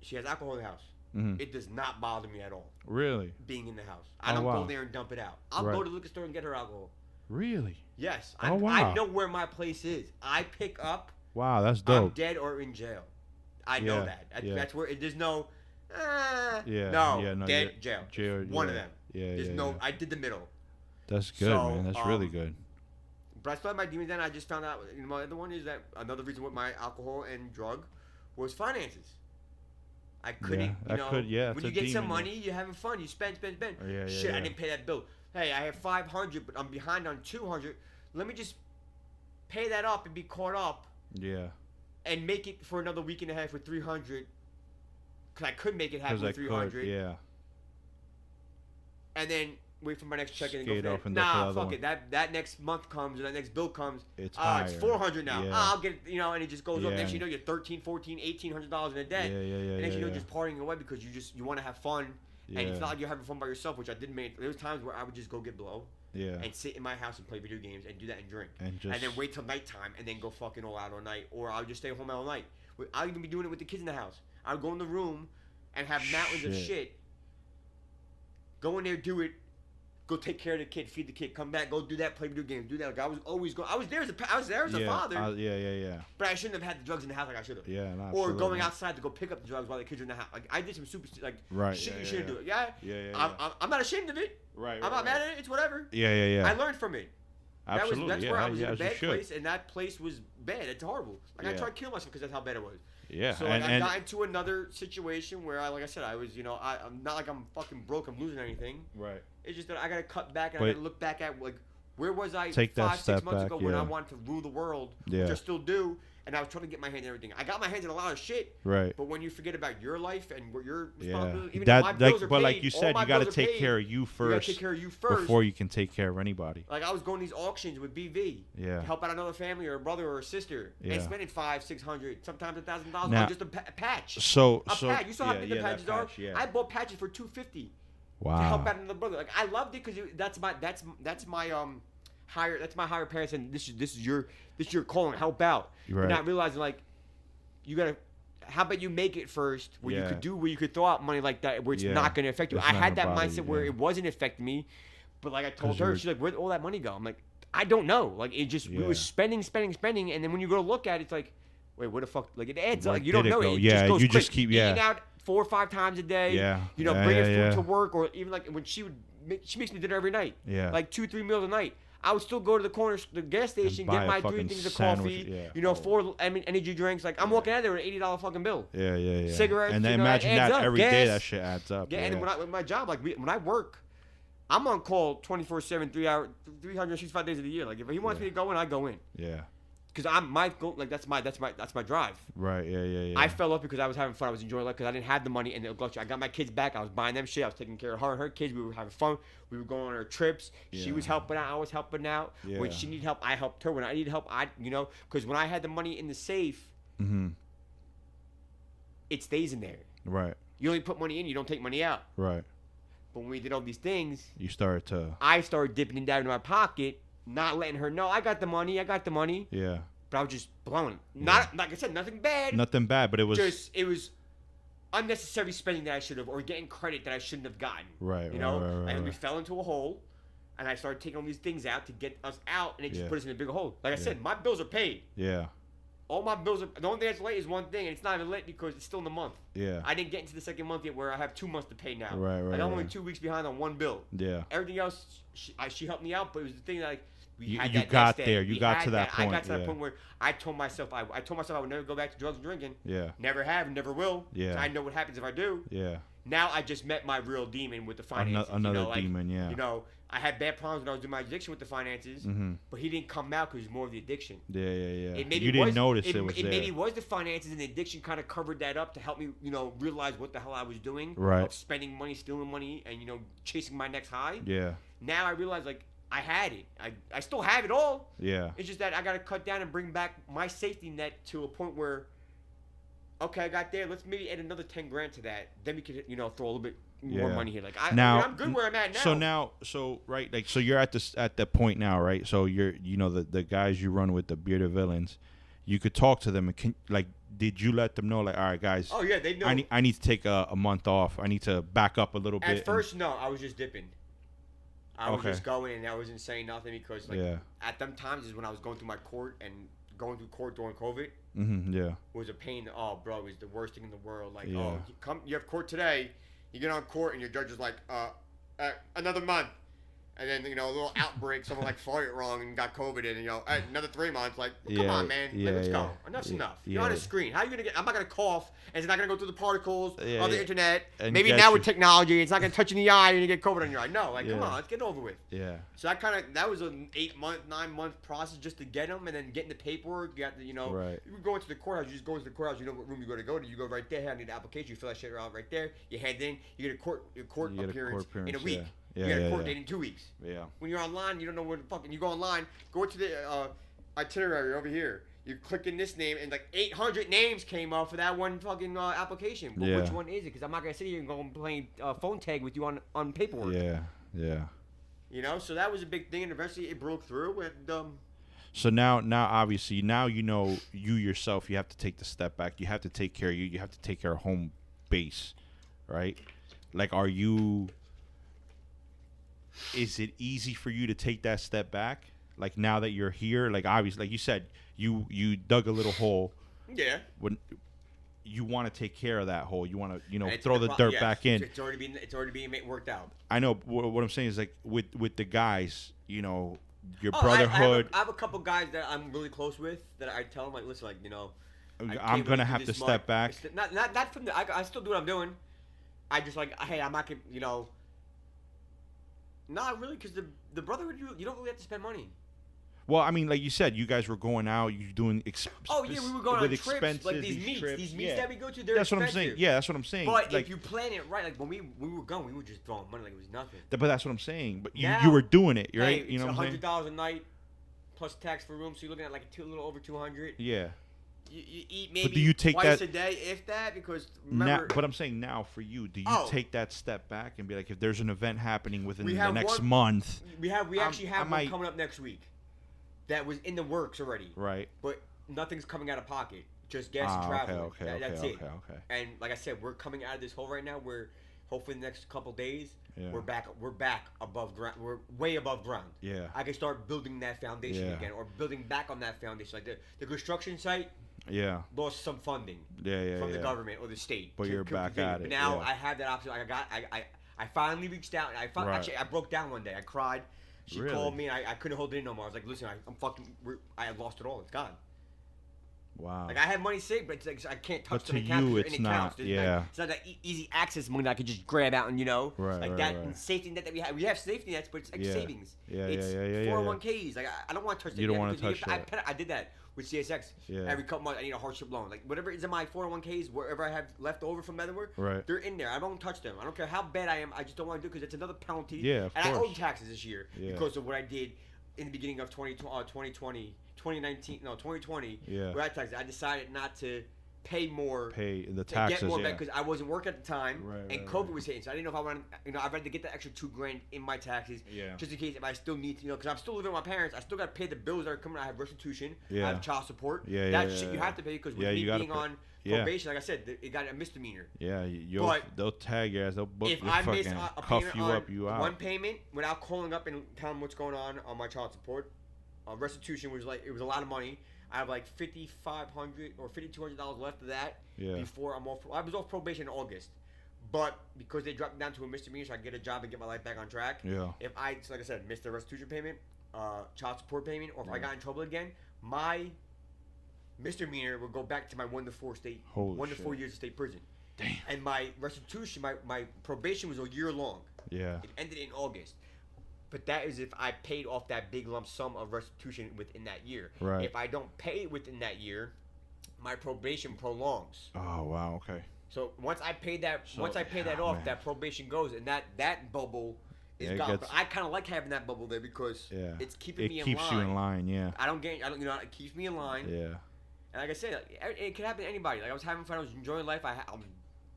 She has alcohol in the house. Mm-hmm. It does not bother me at all. Really? Being in the house. I don't go there and dump it out. I'll go to the liquor store and get her alcohol. Really? Yes. I know where my place is. I pick up. Wow, that's dope. I'm dead or in jail. I know that. That's where there's no. Dead, jail. One of them. Yeah, there's no. I did the middle. That's good, man. That's really good. But I still had my demons then. I just found out, my other one is that another reason with my alcohol and drug was finances. I couldn't, when you get some money, you're having fun. You spend. Shit, I didn't pay that bill. Hey, I have 500, but I'm behind on 200. Let me just pay that up and be caught up. Yeah. And make it for another week and a half for 300. Because I could make it happen with 300. Yeah. And then wait for my next check and go off and fuck it. That next month comes, or that next bill comes. It's it's 400 now. Yeah. I'll get it, and it just goes up. Next you know, you're $1,300, $1,400, $1,800 in a debt. And next you know, just partying away because you want to have fun. And it's not like you're having fun by yourself, which I did make. There was times where I would just go get blow. Yeah. And sit in my house and play video games and do that and drink. And then wait till nighttime and then go fucking all out all night. Or I'll just stay home all night. I'll even be doing it with the kids in the house. I'll go in the room and have mountains of shit. Go in there, do it. Go take care of the kid, feed the kid, come back, go do that, play video games, do that. Like I was always going. I was there as a father. But I shouldn't have had the drugs in the house like I should have. Yeah, no, or going outside to go pick up the drugs while the kids are in the house. Like I did some shit you shouldn't do it. I'm not ashamed of it. I'm not mad at it. It's whatever. I learned from it. Absolutely. That's where I was in a bad place, and that place was bad. It's horrible. I tried to kill myself because that's how bad it was. Yeah. So I got into another situation where I was, I'm not like I'm fucking broke, I'm losing anything. Right. It's just that I gotta cut back and I gotta look back at where was I 5-6 months ago when I wanted to rule the world, which I still do, and I was trying to get my hands in everything. I got my hands in a lot of shit. Right. But when you forget about your life and what your responsibility, even if my bills are paid, like you said, you gotta take care of you first. You gotta take care of you first before you can take care of anybody. Like I was going to these auctions with BV. To help out another family or a brother or a sister. And spending $500-$600, sometimes $1,000 on just a patch. So patch. You saw how big the patches are? I bought patches for $250. Wow. To help out another brother. Like I loved it because that's my higher parents, and this is your calling. Help out. Right. You're not realizing like you gotta. How about you make it first, where you could throw out money like that, where it's not gonna affect you. I had that mindset where it wasn't affecting me, but like I told her, she's like, "Where'd all that money go?" I'm like, I don't know. Like it just we were spending, and then when you go to look at it, it's like, wait, what the fuck? Like it adds up. Like, you don't know it. It just goes quick. Just keep eating out 4 or 5 times a day. Bringing food to work, or even like when she makes me dinner every night. Like 2-3 meals a night. I would still go to the gas station, get my 3 things of coffee, 4 energy drinks. Like I'm walking out there with an $80 fucking bill. Cigarettes. And then imagine that every day that shit adds up. Yeah, and then with my job, like when I work, I'm on call 24/7, 365 days of the year. Like if he wants me to go in, I go in. Yeah. Because that's my drive. Right. Yeah. I fell off because I was having fun. I was enjoying life because I didn't have the money and I got my kids back. I was buying them shit. I was taking care of her and her kids. We were having fun. We were going on our trips. She was helping out. I was helping out. When she needed help, I helped her. When I needed help, because when I had the money in the safe, it stays in there. Right. You only put money in. You don't take money out. Right. But when we did all these things, I started dipping it down in my pocket. Not letting her know I got the money. Yeah. But I was just blowing. Not like I said, nothing bad. Nothing bad, but it was unnecessary spending that I should have, or getting credit that I shouldn't have gotten. Right. And we fell into a hole, and I started taking all these things out to get us out, and it just put us in a bigger hole. Like I said, my bills are paid. Yeah. All my bills are. The only thing that's late is one thing, and it's not even late because it's still in the month. Yeah. I didn't get into the second month yet, where I have 2 months to pay now. Right. Like I'm only 2 weeks behind on one bill. Yeah. Everything else, she helped me out, but it was the thing that like. You got there. You got to that point. I got to that point where I told myself I would never go back to drugs and drinking. Yeah. Never have, never will. Yeah. I know what happens if I do. Yeah. Now I just met my real demon with the finances. Another demon, yeah. I had bad problems when I was doing my addiction with the finances, but he didn't come out because it was more of the addiction. Yeah. You didn't notice it was there. Maybe it was the finances, and the addiction kind of covered that up to help me, realize what the hell I was doing. Right. Of spending money, stealing money, and, chasing my next high. Yeah. Now I realize, like, I had it. I still have it all. Yeah. It's just that I got to cut down and bring back my safety net to a point where, okay, I got there. Let's maybe add another 10 grand to that. Then we could, throw a little bit more money here. Like I'm good where I'm at now. So you're at the point now, right? So you're, the guys you run with, the bearded villains, you could talk to them and did you let them know, like, all right, guys? Oh yeah, they know. I need to take a month off. I need to back up a little bit. At first, no, I was just dipping. I was just going and I wasn't saying nothing because at them times is when I was going through my court and going through court during COVID. Was a pain. Oh, bro, it was the worst thing in the world. Like, you have court today. You get on court and your judge is like, another month. And then, a little outbreak, someone like farted wrong and got COVID and, another 3 months, like, come on, man. Let's go. Enough's enough. You're on a screen. How are you going to get, I'm not going to cough, and it's not going to go through the particles on the internet. And maybe now with technology, it's not going to touch you in the eye and you get COVID on your eye. No, come on, let's get it over with. Yeah. So that was an 9-month process just to get them, and then getting the paperwork. You have to, right. You go into the courthouse, you just go into the courthouse, you know what room you're going to go to. You go right there, hand in the application, you fill that shit out right there, you hand in, you get a court appearance in a week. You got a court date in 2 weeks. Yeah. When you're online, you don't know where the fucking. You go online, go to the itinerary over here. You click in this name, and like 800 names came up for that one fucking application. Well, which one is it? Because I'm not gonna sit here and go and play phone tag with you on paperwork. Yeah. So that was a big thing, and eventually it broke through. And so now obviously you yourself, you have to take the step back. You have to take care of you. You have to take care of home base, right? Like, are you? Is it easy for you to take that step back? Like, now that you're here, like, obviously, like you said, you dug a little hole. Yeah. When you want to take care of that hole, you want to, throw the dirt back in. It's already being worked out. I know. What I'm saying is, like, with the guys, your brotherhood. I have a couple guys that I'm really close with that I tell them, like, listen, like, I'm gonna have to step back. Not from I still do what I'm doing. I just like, hey, I'm not gonna, Not really, because the brotherhood, you don't really have to spend money. Well, I mean, like you said, you guys were going out, you're doing we were going on trips, like these meets that we go to, they're that's expensive. What I'm saying. Yeah, that's what I'm saying. But like, if you plan it right, like when we were going, we were just throwing money like it was nothing. But that's what I'm saying. But you were doing it, right? Hey, it's $100 a night plus tax for room, so you're looking at like a little over 200. Yeah. You eat maybe do you take twice that, a day, if that, because remember. But I'm saying now for you, do you take that step back and be like, if there's an event happening within the next month, we actually have one coming up next week, that was in the works already. Right. But nothing's coming out of pocket, just gas and travel. That's it. Okay. And like I said, we're coming out of this hole right now. Where hopefully in the next couple days, we're back above ground. We're way above ground. Yeah. I can start building that foundation again, or building back on that foundation. Like the construction site. Yeah. Lost some funding. From the government or the state. But you're back at it. But now I have that option. I finally reached out. Actually, I broke down one day. I cried. She called me. And I couldn't hold it in no more. I was like, listen, I lost it all. It's gone. Wow. Like, I have money saved, but it's like I can't touch the account. To you, it's not. It's not that easy access money that I could just grab out and Right. And safety net that we have. We have safety nets, but it's like savings. It's yeah. 401ks. Like I don't want to touch that. You don't want to touch that. I did that with CSX. Every couple months, I need a hardship loan. Like whatever is in my 401ks, wherever I have left over from Medaware, they're in there. I don't touch them. I don't care how bad I am. I just don't want to do because it's another penalty. Yeah, of and course. I owe taxes this year because of what I did in the beginning of 2020. 2020, where I decided not to pay the taxes, get more back because I wasn't working at the time, and COVID was hitting, so I didn't know if I wanted, I'd rather get the extra $2,000 in my taxes, just in case if I still need to, because I'm still living with my parents, I still got to pay the bills that are coming. I have restitution, I have child support, that shit you have to pay because with me being on probation, like I said, it got a misdemeanor. They'll tag your ass, they'll book if you, I miss a cuff payment you on up, you out. one payment without calling up and telling them what's going on my child support. Restitution was like, it was a lot of money. I have like $5,500 or $5,200 left of that before I'm off. I was off probation in August, but because they dropped me down to a misdemeanor, so I can get a job and get my life back on track. If I, like I said, missed the restitution payment, child support payment, or if I got in trouble again, my misdemeanor would go back to my 1 to 4 years of state prison. Damn. And my restitution, my probation was a year long. It ended in August. But that is if I paid off that big lump sum of restitution within that year. If I don't pay it within that year, my probation prolongs. Oh wow, okay. So once I pay that off, that probation goes, and that bubble is gone. But I kind of like having that bubble there because it's keeping me in line. It keeps you in line, it keeps me in line. And like I said, it could happen to anybody. Like I was having fun, I was enjoying life, I was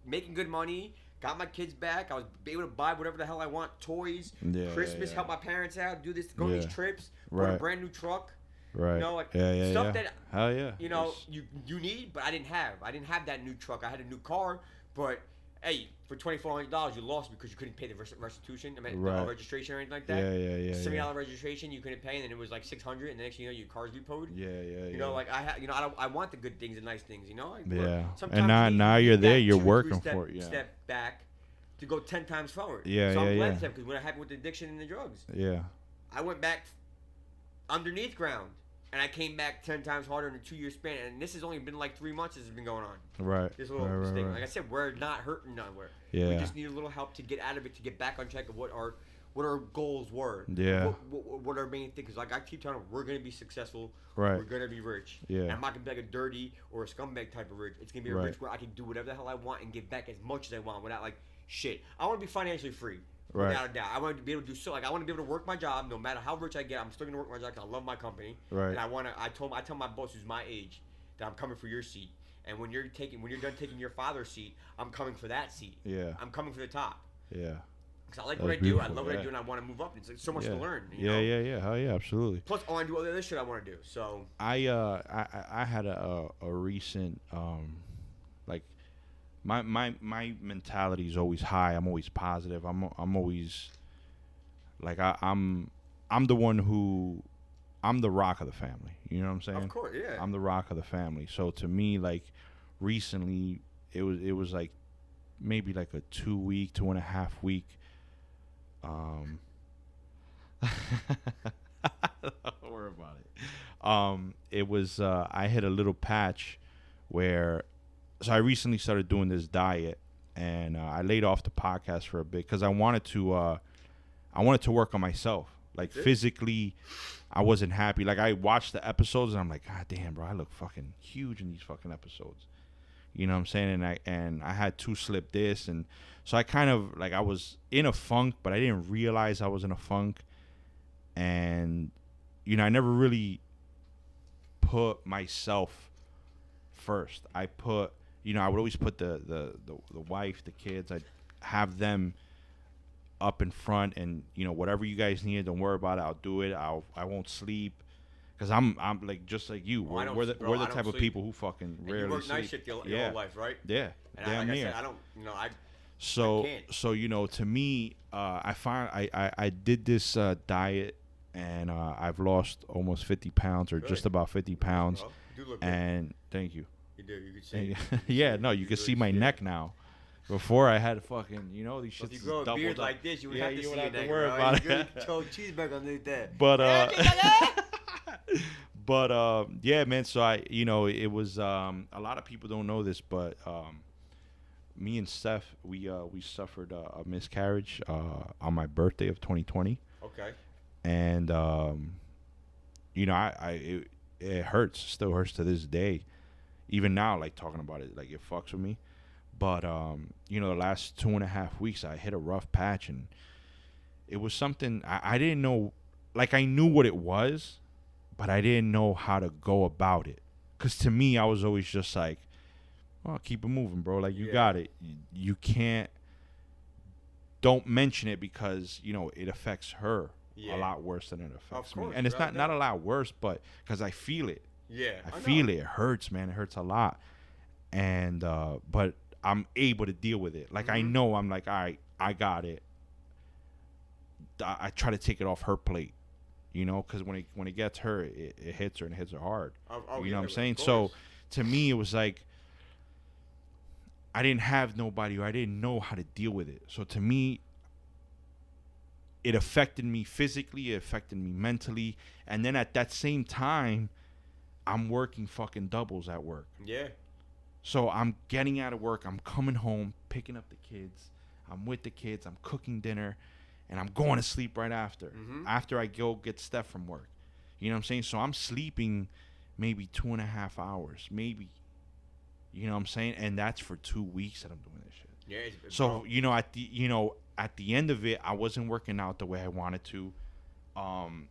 making good money. Got my kids back. I was able to buy whatever the hell I want. Toys, Christmas, help my parents out, do this, go on these trips, go to a brand new truck. Stuff that hell yeah. You need, but I didn't have. I didn't have that new truck. I had a new car, but hey, for $2,400 you lost because you couldn't pay the restitution. I mean, the registration or anything like that. $70 registration you couldn't pay, and then it was like $600, and the next thing you know, your car's repoed. Like I want the good things and nice things. And now you're there. You're working for it. Step back to go 10 times forward. Yeah, so I'm glad yeah. because we're not happy with the addiction and the drugs. Yeah. I went back underneath ground, and I came back 10 times harder in a 2-year span. And this has only been like 3 months this has been going on. Right. This little thing. Right. Like I said, we're not hurting nowhere. Yeah. We just need a little help to get out of it, to get back on track of what our goals were. Yeah. What our main thing is. Like I keep telling them, we're going to be successful. Right. We're going to be rich. Yeah. And I'm not going to be like a dirty or a scumbag type of rich. It's going to be a rich where I can do whatever the hell I want and give back as much as I want without like shit. I want to be financially free. Right. Without a doubt. I want to be able to do so. Like I want to be able to work my job no matter how rich I get. I'm still going to work my job because I love my company. Right. And I tell my boss who's my age that I'm coming for your seat. And when you're done taking your father's seat, I'm coming for that seat. Yeah. I'm coming for the top. Yeah. Because I like what I do. I love what I do, and I want to move up. It's like so much to learn. You know? Yeah. Hell yeah, absolutely. Plus, I want to do all the other shit I want to do. So I had a recent like my mentality is always high. I'm always positive. I'm always like I'm the one who I'm the rock of the family. You know what I'm saying? Of course, yeah. I'm the rock of the family. So to me, like recently, it was like maybe like a 2.5 week. Don't worry about it. It was I hit a little patch where, so I recently started doing this diet, and I laid off the podcast for a bit because I wanted to work on myself. Like physically, I wasn't happy. Like I watched the episodes and I'm like, God damn, bro, I look fucking huge in these fucking episodes. You know what I'm saying? And I had 2 slip discs, and so I kind of like I was in a funk, but I didn't realize I was in a funk. And you know, I never really put myself first. I would always put the wife, the kids. I'd have them up in front, and you know, whatever you guys need, don't worry about it. I'll do it. I won't sleep. Cause I'm like just like you. We're the type of people who fucking rarely you work sleep. night shift your whole life, right? Yeah, and damn near. I said, I don't, you know, I can't. So you know, to me, I did this diet, and I've lost almost 50 pounds, or just about 50 pounds. You do look and good. Thank you. You do. You can see. Yeah, no, you can see my neck now. Before I had fucking, you know, these shits. If you grow a beard like this, you would have to see your neck, worry about it. You could throw a cheeseburger underneath that. But yeah, man. So it was a lot of people don't know this, but me and Steph, we suffered a miscarriage on my birthday of 2020. Okay. And it hurts, still hurts to this day, even now. Like talking about it, like it fucks with me. But the last 2.5 weeks, I hit a rough patch, and it was something I didn't know. Like I knew what it was, but I didn't know how to go about it. Cause to me, I was always just like, "Oh, keep it moving, bro. Like you got it. You can't. Don't mention it because it affects her a lot worse than it affects me. And it's not a lot worse, but because I feel it. Yeah, I feel it. It hurts, man. It hurts a lot. And but I'm able to deal with it. Like I know I'm like, all right, I got it. I try to take it off her plate, because when it gets her, it hits her and it hits her hard. You know what I'm saying? So to me, it was like I didn't have nobody, or I didn't know how to deal with it. So to me, it affected me physically, it affected me mentally, and then at that same time, I'm working fucking doubles at work. Yeah. So I'm getting out of work, I'm coming home, picking up the kids, I'm with the kids, I'm cooking dinner, and I'm going to sleep right after. After I go get Steph from work. You know what I'm saying? So I'm sleeping maybe 2.5 hours, maybe. You know what I'm saying? And that's for 2 weeks that I'm doing this shit. Yeah. So, at the end of it, I wasn't working out the way I wanted to. I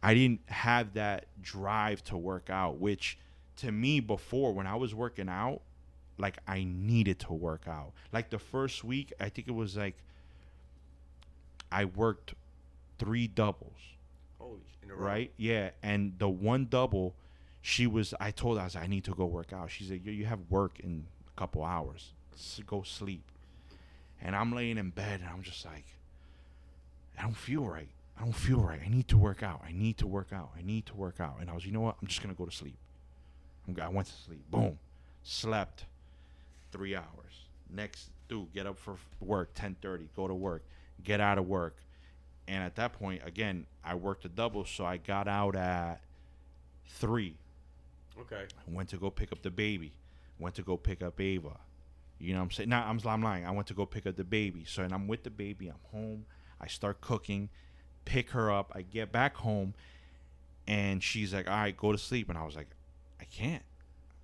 didn't have that drive to work out, which to me before, when I was working out, like I needed to work out. Like the first week, I think it was like I worked 3 doubles. Holy shit, in a row. Right? Yeah. And the one double, I told her, I was like, I need to go work out. She's like, you have work in a couple hours. So go sleep. And I'm laying in bed, and I'm just like, I don't feel right. I need to work out. And I was, you know what? I'm just going to go to sleep. I went to sleep. Boom. Slept 3 hours. Next dude, get up for work 10:30, go to work, get out of work, and at that point, again, I worked a double, so I got out at 3. Okay. I went to go pick up the baby. Went to go pick up Ava. You know what I'm saying? No, I'm lying. I went to go pick up the baby. So, and I'm with the baby. I'm home. I start cooking, pick her up. I get back home, and she's like, all right, go to sleep. And I was like, I can't.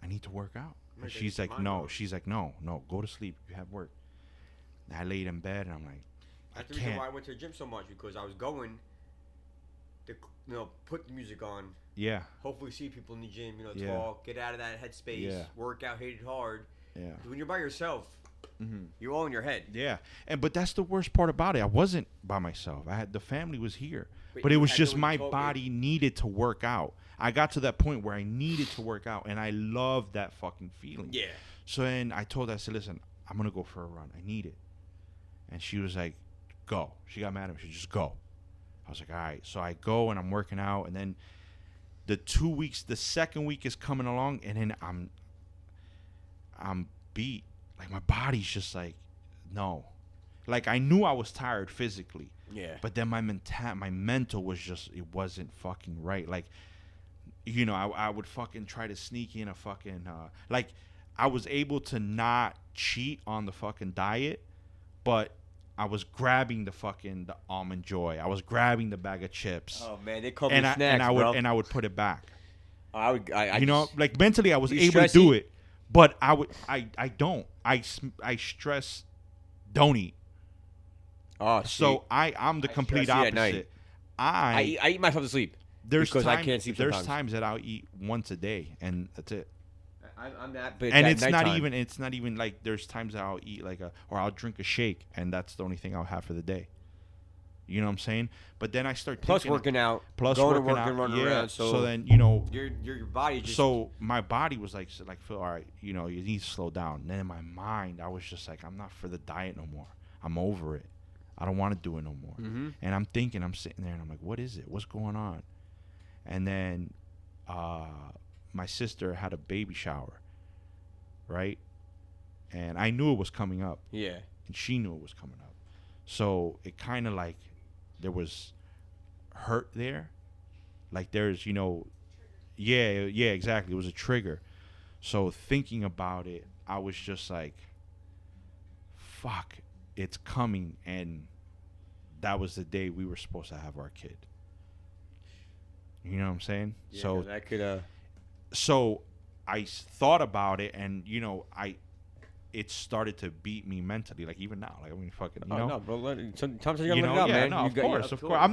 I need to work out. And she's like, no. She's like, no, go to sleep. You have work. And I laid in bed, and I'm like, That's the reason why I went to the gym so much, because I was going to, put the music on. Yeah. Hopefully see people in the gym, Yeah. talk, get out of that headspace, work out, hit it hard. Yeah. When you're by yourself, you're all in your head. Yeah. But that's the worst part about it. I wasn't by myself. The family was here. But it was just my body needed to work out. I got to that point where I needed to work out, and I loved that fucking feeling. Yeah. So then I told her, I said, listen, I'm going to go for a run. I need it. And she was like, go. She got mad at me. She just go. I was like, all right. So I go, and I'm working out, and then the 2 weeks, the second week is coming along, and then I'm beat. Like, my body's just like, no. Like, I knew I was tired physically. Yeah. But then my mental was just, it wasn't fucking right. Like, I would fucking try to sneak in a fucking, like, I was able to not cheat on the fucking diet, but I was grabbing the Almond Joy. I was grabbing the bag of chips. Oh man, they call me snacks, and I would put it back. I like mentally I was able to do it, but I don't. I stress, don't eat. Oh, so I'm the complete opposite. I eat myself to sleep. Because I can't sleep sometimes. There's times that I'll eat once a day, and that's it. I'm that, but and it's not even like there's times that I'll eat or I'll drink a shake, and that's the only thing I'll have for the day. You know what I'm saying? But then I start working out, going to work and running around. So then your body just. So my body was like Phil, all right, you need to slow down. And then in my mind, I was just like, I'm not for the diet no more. I'm over it. I don't want to do it no more. Mm-hmm. And I'm sitting there, and I'm like, what is it? What's going on? And then my sister had a baby shower, right? And I knew it was coming up. Yeah. And she knew it was coming up. So it kind of like there was hurt there. Like there's, yeah, exactly. It was a trigger. So thinking about it, I was just like, fuck, it's coming. And that was the day we were supposed to have our kid. You know what I'm saying? Yeah, so that could. So I thought about it, and it started to beat me mentally. Like even now, like I mean, fucking, No, bro. Sometimes you gotta let it out, yeah, man. no, of course. I'm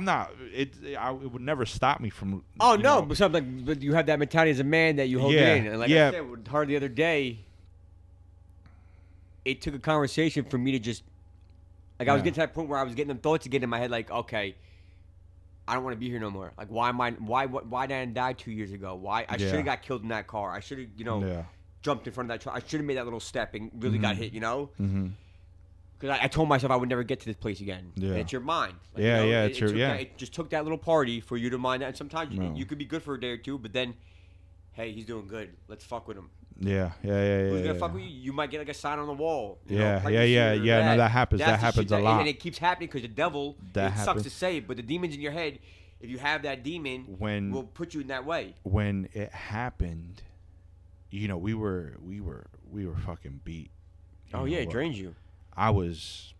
not. It would never stop me from. Oh no, but something. But you have that mentality as a man that you hold it in, and like I said, with her the other day, it took a conversation for me to just, like, I was getting to that point where I was getting them thoughts again in my head, like, okay, I don't want to be here no more. Like, why did I die 2 years ago? Why I should have got killed in that car. I should have, jumped in front of that truck. I should have made that little step and really got hit, Mm-hmm. Because I told myself I would never get to this place again. Yeah. And it's your mind. Like, it just took that little party for you to mind that. And sometimes you could be good for a day or two, but then, hey, he's doing good. Let's fuck with him. Yeah. Who's gonna fuck with you? You might get like a sign on the wall. Yeah. No, that happens. That happens a lot. And it keeps happening because the devil. Sucks to say it, but the demons in your head, if you have that demon, will put you in that way. When it happened, we were fucking beat. It drains you. I was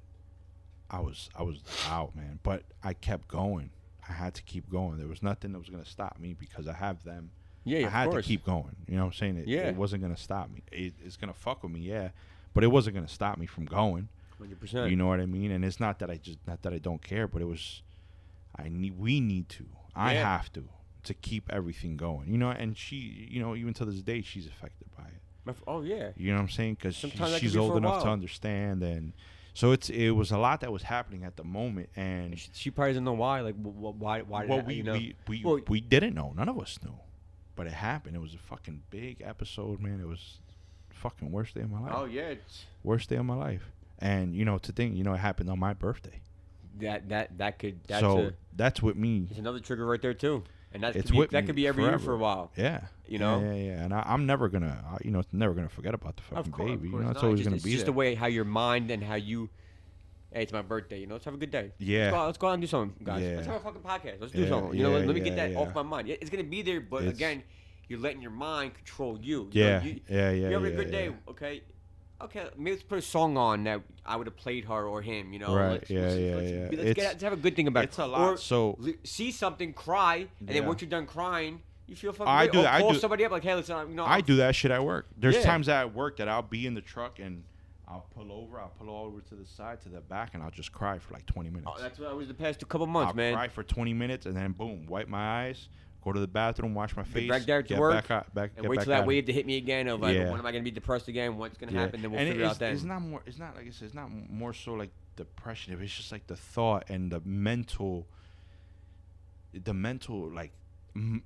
out, man. But I kept going. I had to keep going. There was nothing that was gonna stop me because I have them. Yeah, I had to keep going. You know what I'm saying? It wasn't gonna stop me. It's gonna fuck with me, yeah, but it wasn't gonna stop me from going. 100%. You know what I mean? And it's not that I don't care, but it was. We need to. I have to keep everything going. And she, even to this day, she's affected by it. Oh yeah. You know what I'm saying? Because she's old enough to understand, and so it was a lot that was happening at the moment, and she probably doesn't know why. Like why? Well, we didn't know. None of us knew. But it happened. It was a fucking big episode, man. It was fucking worst day of my life. Oh, yeah. It's worst day of my life. And, to think, it happened on my birthday. That's with me. It's another trigger right there, too. And that could be every year for a while. Yeah. You know? Yeah. And I'm never going to, never going to forget about the fucking baby. It's always going to be It's just the way how your mind and how you, hey, it's my birthday. Let's have a good day. Yeah. Let's go out and do something, guys. Yeah. Let's have a fucking podcast. Let's do something. Let me get that off my mind. It's going to be there, but again, you're letting your mind control you. You have a good day, okay? Okay, maybe let's put a song on that I would have played her or him, Right, Let's have a good thing about it. It's a lot. Or see something, cry, and then once you're done crying, you feel fucking I great. do that. Call somebody up like, hey, listen, I do that shit at work. There's times at work that I'll be in the truck and I'll pull all over to the side, to the back, and I'll just cry for like 20 minutes. Oh, that's what I was the past couple months, man. I'll cry for 20 minutes and then boom, wipe my eyes, go to the bathroom, wash my face, get back there to get work, back and wait till that wave to hit me again of like, when am I gonna be depressed again? What's gonna happen? Then we'll figure it out then. It's not more so like depression. It's just like the thought and the mental like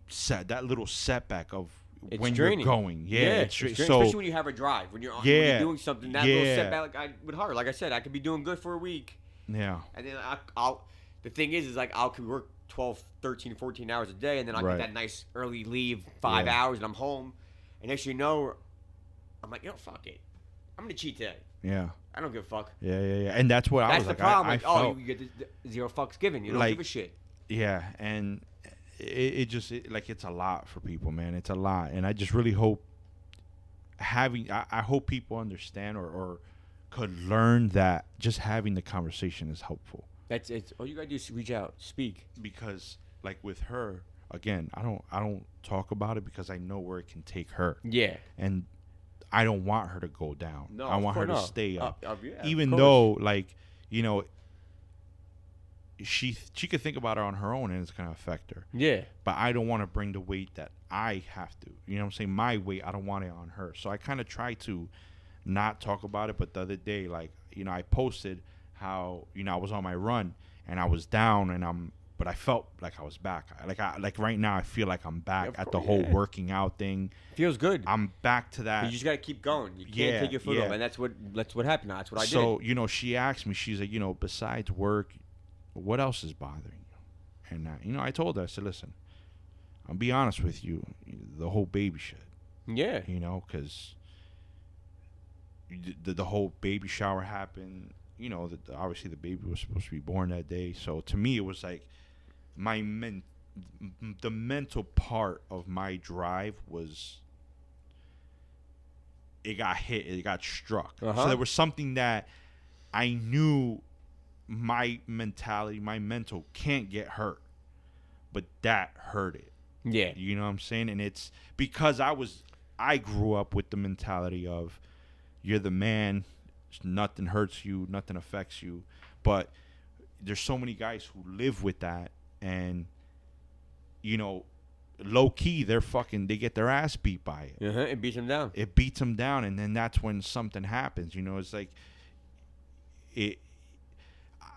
that little setback of when draining. You're going. So, especially when you have a drive, when you're doing something. That little setback, with her, like I said, I could be doing good for a week. Yeah. And then I'll the thing is like I could work 12, 13, 14 hours a day, and then I get that nice early leave, 5 hours, and I'm home. And next you know, I'm like, fuck it. I'm going to cheat today. Yeah. I don't give a fuck. Yeah. And that's what I was like. That's the problem. I felt, you get zero fucks given. You don't give a shit. Yeah, and it just, it's a lot for people, man. It's a lot. And I just really hope I hope people understand or could learn that just having the conversation is helpful. That's it. All you gotta do is reach out, speak. Because like with her, again, I don't talk about it because I know where it can take her. Yeah. And I don't want her to go down. No, I want her to stay up. Even though she could think about it on her own and it's gonna affect her. Yeah. But I don't want to bring the weight that I have to. You know what I'm saying? My weight, I don't want it on her. So I kind of try to not talk about it. But the other day, I posted how I was on my run and I was down but I felt like I was back. Like right now I feel like I'm back at the whole working out thing. Feels good. I'm back to that. You just gotta keep going. You can't take your foot off, and that's what happened. That's what I did. So she asked me, she's like, besides work, what else is bothering you? And I told her, I said, listen, I'll be honest with you, the whole baby shit. Yeah. Because the whole baby shower happened. Obviously the baby was supposed to be born that day. So to me, it was like the mental part of my drive was, it got hit, it got struck. So there was something that I knew my mentality, my mental can't get hurt, but that hurt it. Yeah. You know what I'm saying? And it's because I grew up with the mentality of, you're the man, nothing hurts you, nothing affects you. But there's so many guys who live with that, and low key they get their ass beat by it. It beats them down. It beats them down, and then that's when something happens. It's like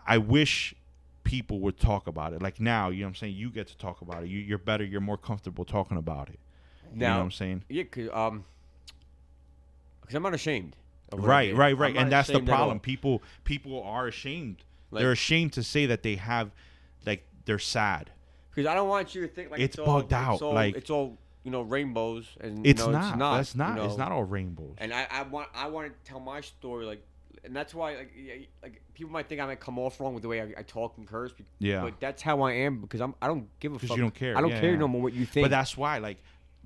I wish people would talk about it. Like now, you know what I'm saying? You get to talk about it. You're better. You're more comfortable talking about it. Now, you know what I'm saying? Yeah, because I'm not ashamed. Right. And that's the problem. People are ashamed. They're ashamed to say that they have, they're sad. Because I don't want you to think it's bugged out. It's all rainbows, and it's not. That's not. It's not all rainbows. And I want to tell my story, and that's why people might think I might come off wrong with the way I talk and curse. But that's how I am, because I don't give a fuck. Because you don't care. I don't care no more what you think. But that's why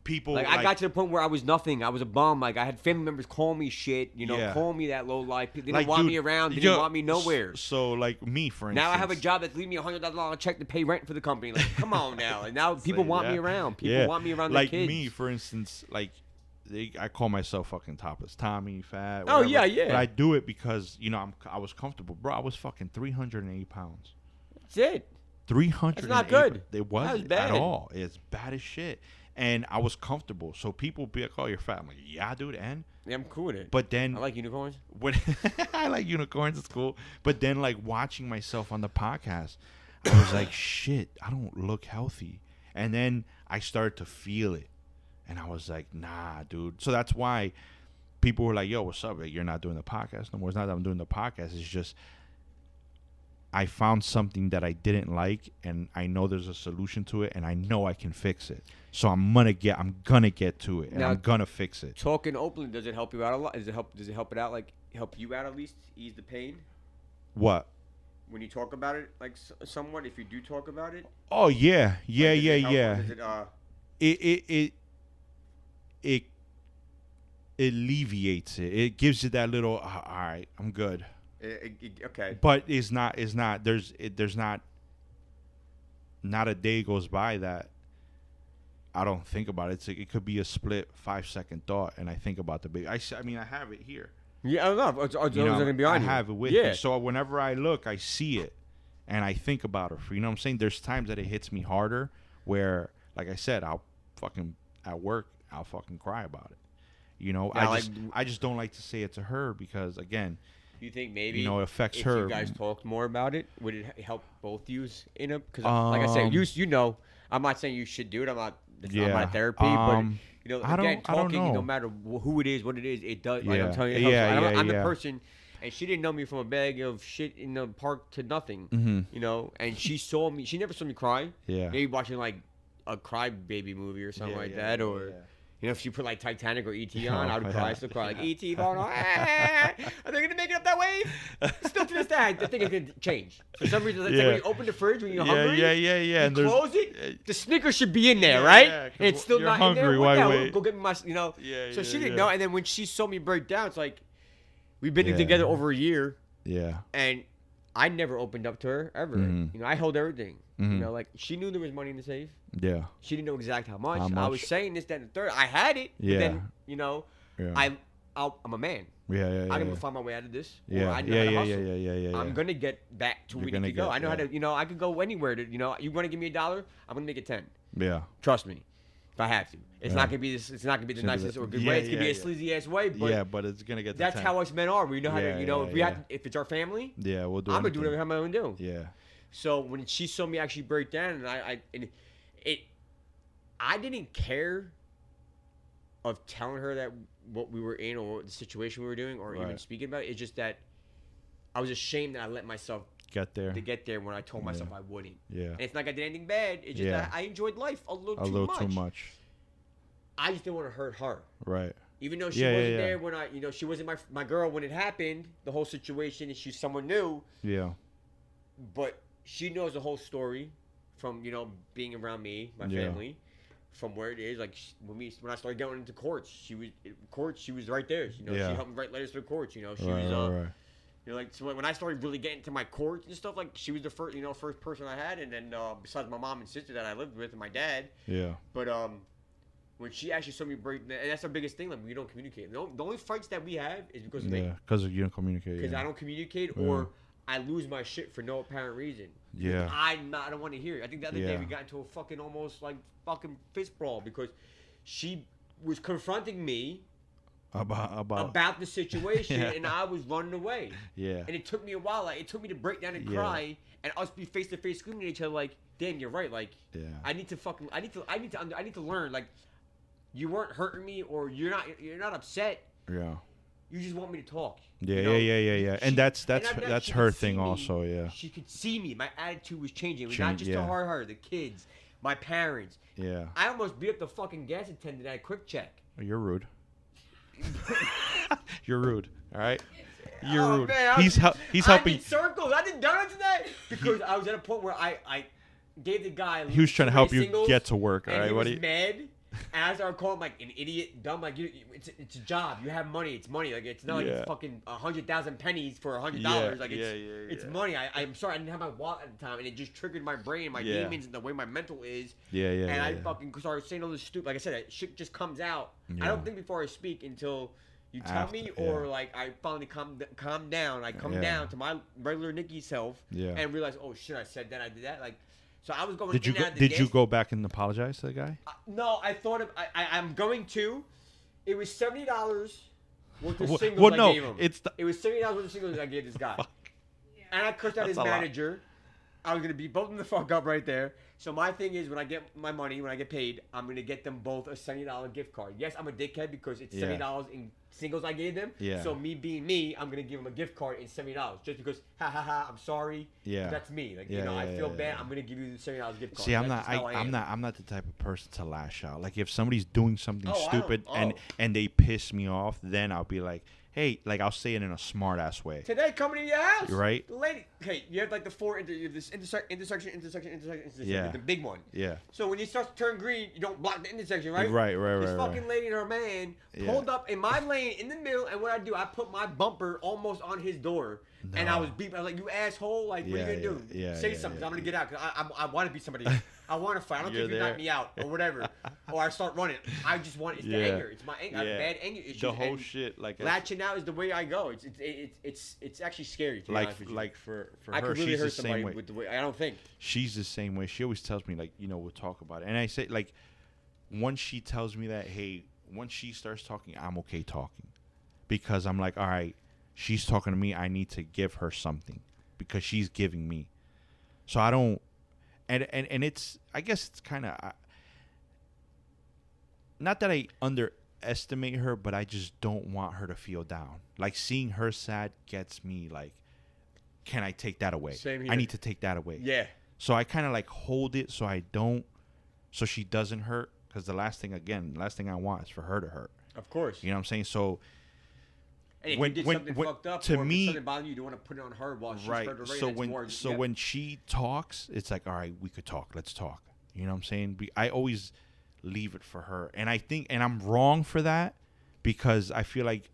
people I got to the point where I was nothing. I was a bum. I had family members call me shit. Call me that low life. They didn't want me around. They didn't want me nowhere. So me, for instance. Now I have a job that's leaving me $100 check to pay rent for the company. Come on now. And now people want me around. People want me around their kids. Me, for instance, I call myself fucking topless Tommy, fat. Whatever. Oh yeah. But I do it because I was comfortable, bro. I was fucking 380 pounds. That's it. 300. That's not good. It wasn't at all. It's bad as shit. And I was comfortable. So people be like, "Oh, you're fat." I'm like, "Yeah, dude." And yeah, I'm cool with it. But then I like unicorns. I like unicorns. It's cool. But then watching myself on the podcast, I was like, "Shit, I don't look healthy." And then I started to feel it. And I was like, nah, dude. So that's why people were like, yo, what's up? You're not doing the podcast no more. It's not that I'm doing the podcast. It's just I found something that I didn't like, and I know there's a solution to it, and I know I can fix it. So I'm gonna get to it, and Now, I'm gonna fix it. Talking openly, does it help you out a lot? Does it help it out, like help you out at least, ease the pain What? when you talk about it, like somewhat? If you do talk about it. Oh yeah, yeah, like, yeah, help, yeah. It alleviates it. It gives you that little. All right, I'm good. Okay. But it's not. There's not a day goes by that I don't think about it. It could be a split 5-second thought, and I think about the baby. I mean, I have it here. Yeah, I don't know. I have it with me. So whenever I look, I see it, and I think about her. You know what I'm saying? There's times that it hits me harder where, like I said, I'll fucking at work, I'll fucking cry about it. You know, yeah, I just don't like to say it to her because, again, you think maybe it affects if her. you guys talked more about it, would it help both yous in a? Because like I said, you know, I'm not saying you should do it. I'm not therapy, but again, talking, no matter who it is, what it is, it does. Like I'm telling you, I'm the person, and she didn't know me from a bag of shit in the park to nothing. Mm-hmm. You know, and she saw me. She never saw me cry. Yeah, maybe watching like a cry baby movie or something like that, or. Yeah. You know, if you put like Titanic or E.T. on, I would cry. I still cry. Like E.T. going on. Are they gonna make it up that way? Still to this day, I think it could change. For some reason, it's like when you open the fridge when you're hungry. Yeah. You close it. The Snickers should be in there, right? And it's still not hungry, in there. Why well, wait? Go get me my. So she didn't know, and then when she saw me break down, it's like we've been together over a year. Yeah. And I never opened up to her ever. Mm-hmm. You know, I held everything. Mm-hmm. You know, like she knew there was money in the safe. Yeah. She didn't know exactly how much. I was saying this, that, and the third. I had it. Yeah. But then, you know, I'm a man. Yeah. I'm gonna find my way out of this. Yeah. I know how to hustle. Yeah. I'm gonna get back to where we need to go. I know how to. You know, I could go anywhere. To, you know, you want to give me $1? I'm gonna make it 10. Yeah. Trust me. If I have to, it's not gonna be this. It's not gonna be the nicest or good way. It's gonna be a sleazy ass way. But but it's gonna get. That's 10. How us men are. We know how to. You know, if it's our family. Yeah, we'll do. I'm gonna do whatever I'm gonna do. Yeah. So when she saw me actually break down, and I didn't care of telling her that what we were in or the situation we were doing or even speaking about it. It's just that I was ashamed that I let myself get there when I told myself I wouldn't. Yeah. And it's not like I did anything bad. It's just that I enjoyed life a little too much. I just didn't want to hurt her. Right. Even though she wasn't there when she wasn't my girl when it happened, the whole situation, and she's someone new. Yeah. But she knows the whole story from, being around me, my family. From where it is, like when I started going into courts, she was right there. She helped me write letters to the courts. She was like, so when I started really getting to my courts and stuff, like she was the first person I had, and then besides my mom and sister that I lived with and my dad. Yeah. But when she actually saw me break, and that's our biggest thing, like we don't communicate. The only fights that we have is because of me. Yeah, because you don't communicate. Because I don't communicate, or I lose my shit for no apparent reason. Yeah. I don't want to hear it. I think the other day we got into a fucking almost like fucking fist brawl because she was confronting me about the situation and I was running away. Yeah. And it took me a while. Like it took me to break down and cry and us be face to face screaming at each other like, damn, you're right. Like I need to learn. Like you weren't hurting me or you're not upset. Yeah. You just want me to talk. Yeah. And that's her thing also, She could see me. My attitude was changing. It was not just to her, the kids, my parents. Yeah. I almost beat up the fucking gas attendant at a Quick Check. Oh, you're rude. You're rude. All right? You're rude. Man, he's helping. I did circles. I did donuts today because I was at a point where I gave the guy. He was trying to help you get to work. All right? He was mad. As I call him like an idiot, dumb, like it's a job. You have money. It's money. Like it's not like it's fucking 100,000 pennies for $100. Like it's money. I'm sorry, I didn't have my wallet at the time, and it just triggered my brain, my demons, and the way my mental is. And I fucking started saying all this stupid. Like I said, that shit just comes out. I don't think before I speak until you tell me, or like I finally calm down. I come down to my regular Nikki self and realize, oh shit, I said that, I did that, like. So I was going. Did you go back and apologize to the guy? No, I thought of. I'm going to. It was $70 worth of singles I gave him. It was $70 worth of singles I gave this guy. And I cursed out his manager. I was gonna beat both of them the fuck up right there. So my thing is, when I get my money, when I get paid, I'm gonna get them both a $70 gift card. Yes, I'm a dickhead because it's $70 in singles I gave them. Yeah. So me being me, I'm gonna give them a gift card and $70 just because. Ha ha ha! I'm sorry. Yeah. That's me. Like I feel bad. I'm gonna give you the $70 gift card. See, I'm That's I'm not the type of person to lash out. Like if somebody's doing something stupid and they piss me off, then I'll be like, hey, like I'll say it in a smart ass way. Today coming to your house, right? The lady, okay, you have like the four this intersection, yeah, the big one. Yeah. So when you start to turn green, you don't block the intersection, right? Right. This fucking lady and her man pulled up in my lane in the middle, and what I do, I put my bumper almost on his door, and I was beeping. I was like, "You asshole! Like, what are you gonna do? Say something. I'm gonna get out because I want to be somebody. I want to fight. I don't care if you knock me out or whatever, or I start running. I just want it's the anger. It's my anger. I have bad anger issues. The whole shit, like latching out is the way I go. It's actually scary. To like for I her, could really she's hurt the somebody same way. with the way. I don't think she's the same way. She always tells me like, we'll talk about it, and I say like, once she tells me that, hey, once she starts talking, I'm okay talking, because I'm like, all right, she's talking to me. I need to give her something because she's giving me. So I don't. And it's, I guess it's kind of, not that I underestimate her, but I just don't want her to feel down. Like seeing her sad gets me like, can I take that away? Same here. I need to take that away. Yeah. So I kind of like hold it so so she doesn't hurt. Because the last thing I want is for her to hurt. Of course. You know what I'm saying? So and if you did something fucked up, to or me, something bothering you, don't want to put it on her while she's right. Right. So when she talks, it's like, all right, we could talk. Let's talk. You know what I'm saying? I always leave it for her, and I think, and I'm wrong for that because I feel like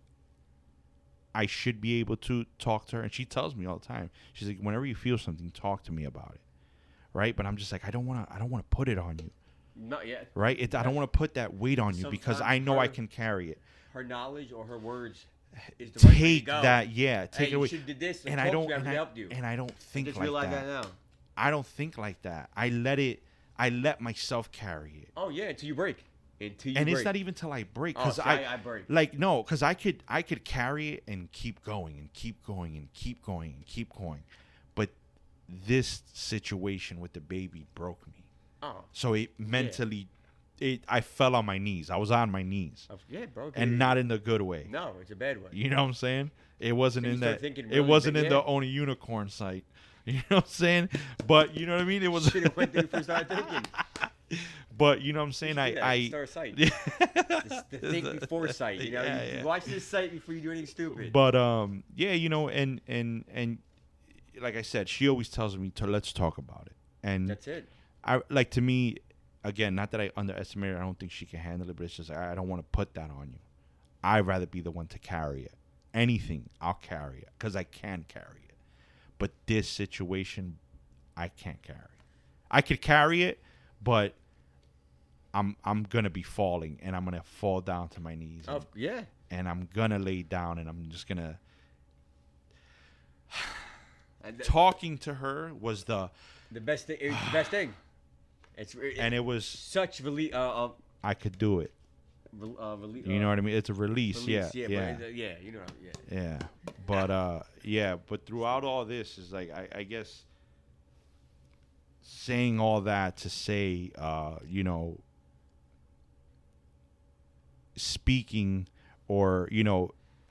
I should be able to talk to her, and she tells me all the time. She's like, whenever you feel something, talk to me about it, right? But I'm just like, I don't want to put it on you. Not yet. Right? I don't want to put that weight on you because I know I can carry it. Her knowledge or her words. Is the right take that, take it away. You did this, and I don't think just like realize that. Now. I don't think like that. I let myself carry it. Oh yeah, until you break. It's not even till I break, because I break. Like no, because I could carry it and keep going and keep going and keep going and keep going, but this situation with the baby broke me. Oh. So it mentally. I fell on my knees. I was on my knees. Yeah, bro. And not in the good way. No, it's a bad way. You know what I'm saying? It wasn't in that. Really it wasn't in the Own a Unicorn site. You know what I'm saying? But you know what I mean? It was. Should have went through first started thinking. But you know what I'm saying? Start a site. The think before site. You know, you watch this site before you do anything stupid. But and like I said, she always tells me to let's talk about it. And that's it. To me. Again, not that I underestimate her. I don't think she can handle it, but it's just I don't want to put that on you. I'd rather be the one to carry it. Anything, I'll carry it because I can carry it. But this situation, I can't carry. I could carry it, but I'm gonna be falling, and I'm gonna fall down to my knees. And I'm gonna lay down, and I'm just gonna. Talking to her was the best thing. It was the best thing. It was such relief. I could do it. You know what I mean? It's a release. Yeah. You know. Yeah. But throughout all this is like I guess saying all that to say, speaking or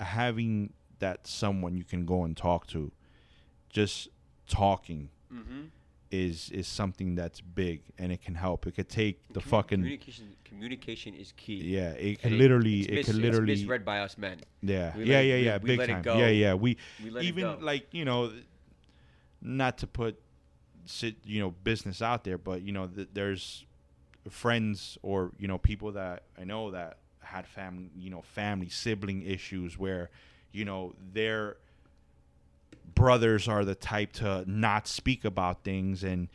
having that someone you can go and talk to, just talking. Mm-hmm. Is something that's big, and it can help. It could take the communication is key. Yeah, it could literally it's misread by us men. Yeah, we big let time. It go. Yeah, we let even it go. like not to put business out there, but there's friends or people that I know that had family sibling issues where their brothers are the type to not speak about things, and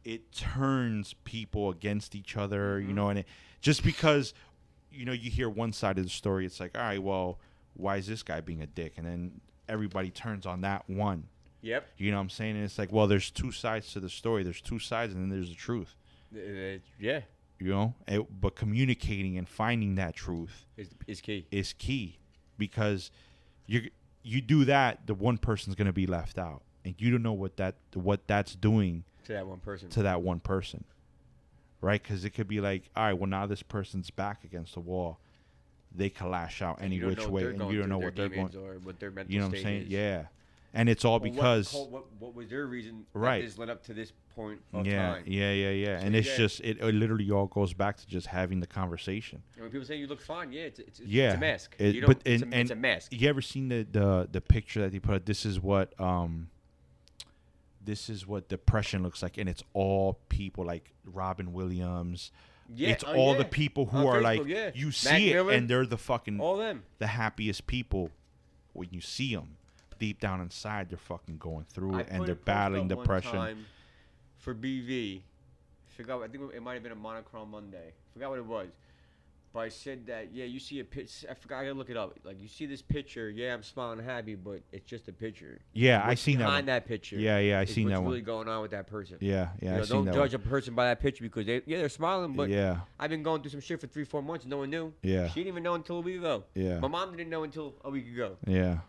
it turns people against each other. Mm-hmm. And it just because you hear one side of the story, it's like, all right, well, why is this guy being a dick? And then everybody turns on that one. Yep. You know what I'm saying? And it's like, well, there's two sides to the story. There's two sides, and then there's the truth. Yeah. But communicating and finding that truth is key. Is key, because you do that, the one person's going to be left out, and you don't know what that's doing to that one person. Right? Because it could be like, all right, well, now this person's back against the wall. they can lash out any which way, and you don't know what they're going. Or what their mental you know what I'm saying? is. Yeah, and it's all because what was their reason? Right. That this led up to this point of time. Yeah. So and it's just it literally all goes back to just having the conversation. And when people say you look fine, it's a mask. It's a mask. You ever seen the picture that they put up? This is what depression looks like, and it's all people like Robin Williams. Yeah, it's all the people who are Facebook, like you see it, and they're the fucking all them the happiest people when you see them. Deep down inside, they're fucking going through it, and they're battling depression. One time for BV, I think it might have been a Monochrome Monday. Forgot what it was. But I said that, you see a picture. I forgot, I gotta look it up. Like, you see this picture, I'm smiling and happy, but it's just a picture. Yeah, I seen that one. Behind that picture. Yeah, I seen that one. What's really going on with that person. Yeah, I seen don't that judge one. a person by that picture because they're smiling, but yeah. I've been going through some shit for 3-4 months and no one knew. Yeah. She didn't even know until a week ago. Yeah. My mom didn't know until a week ago. Yeah.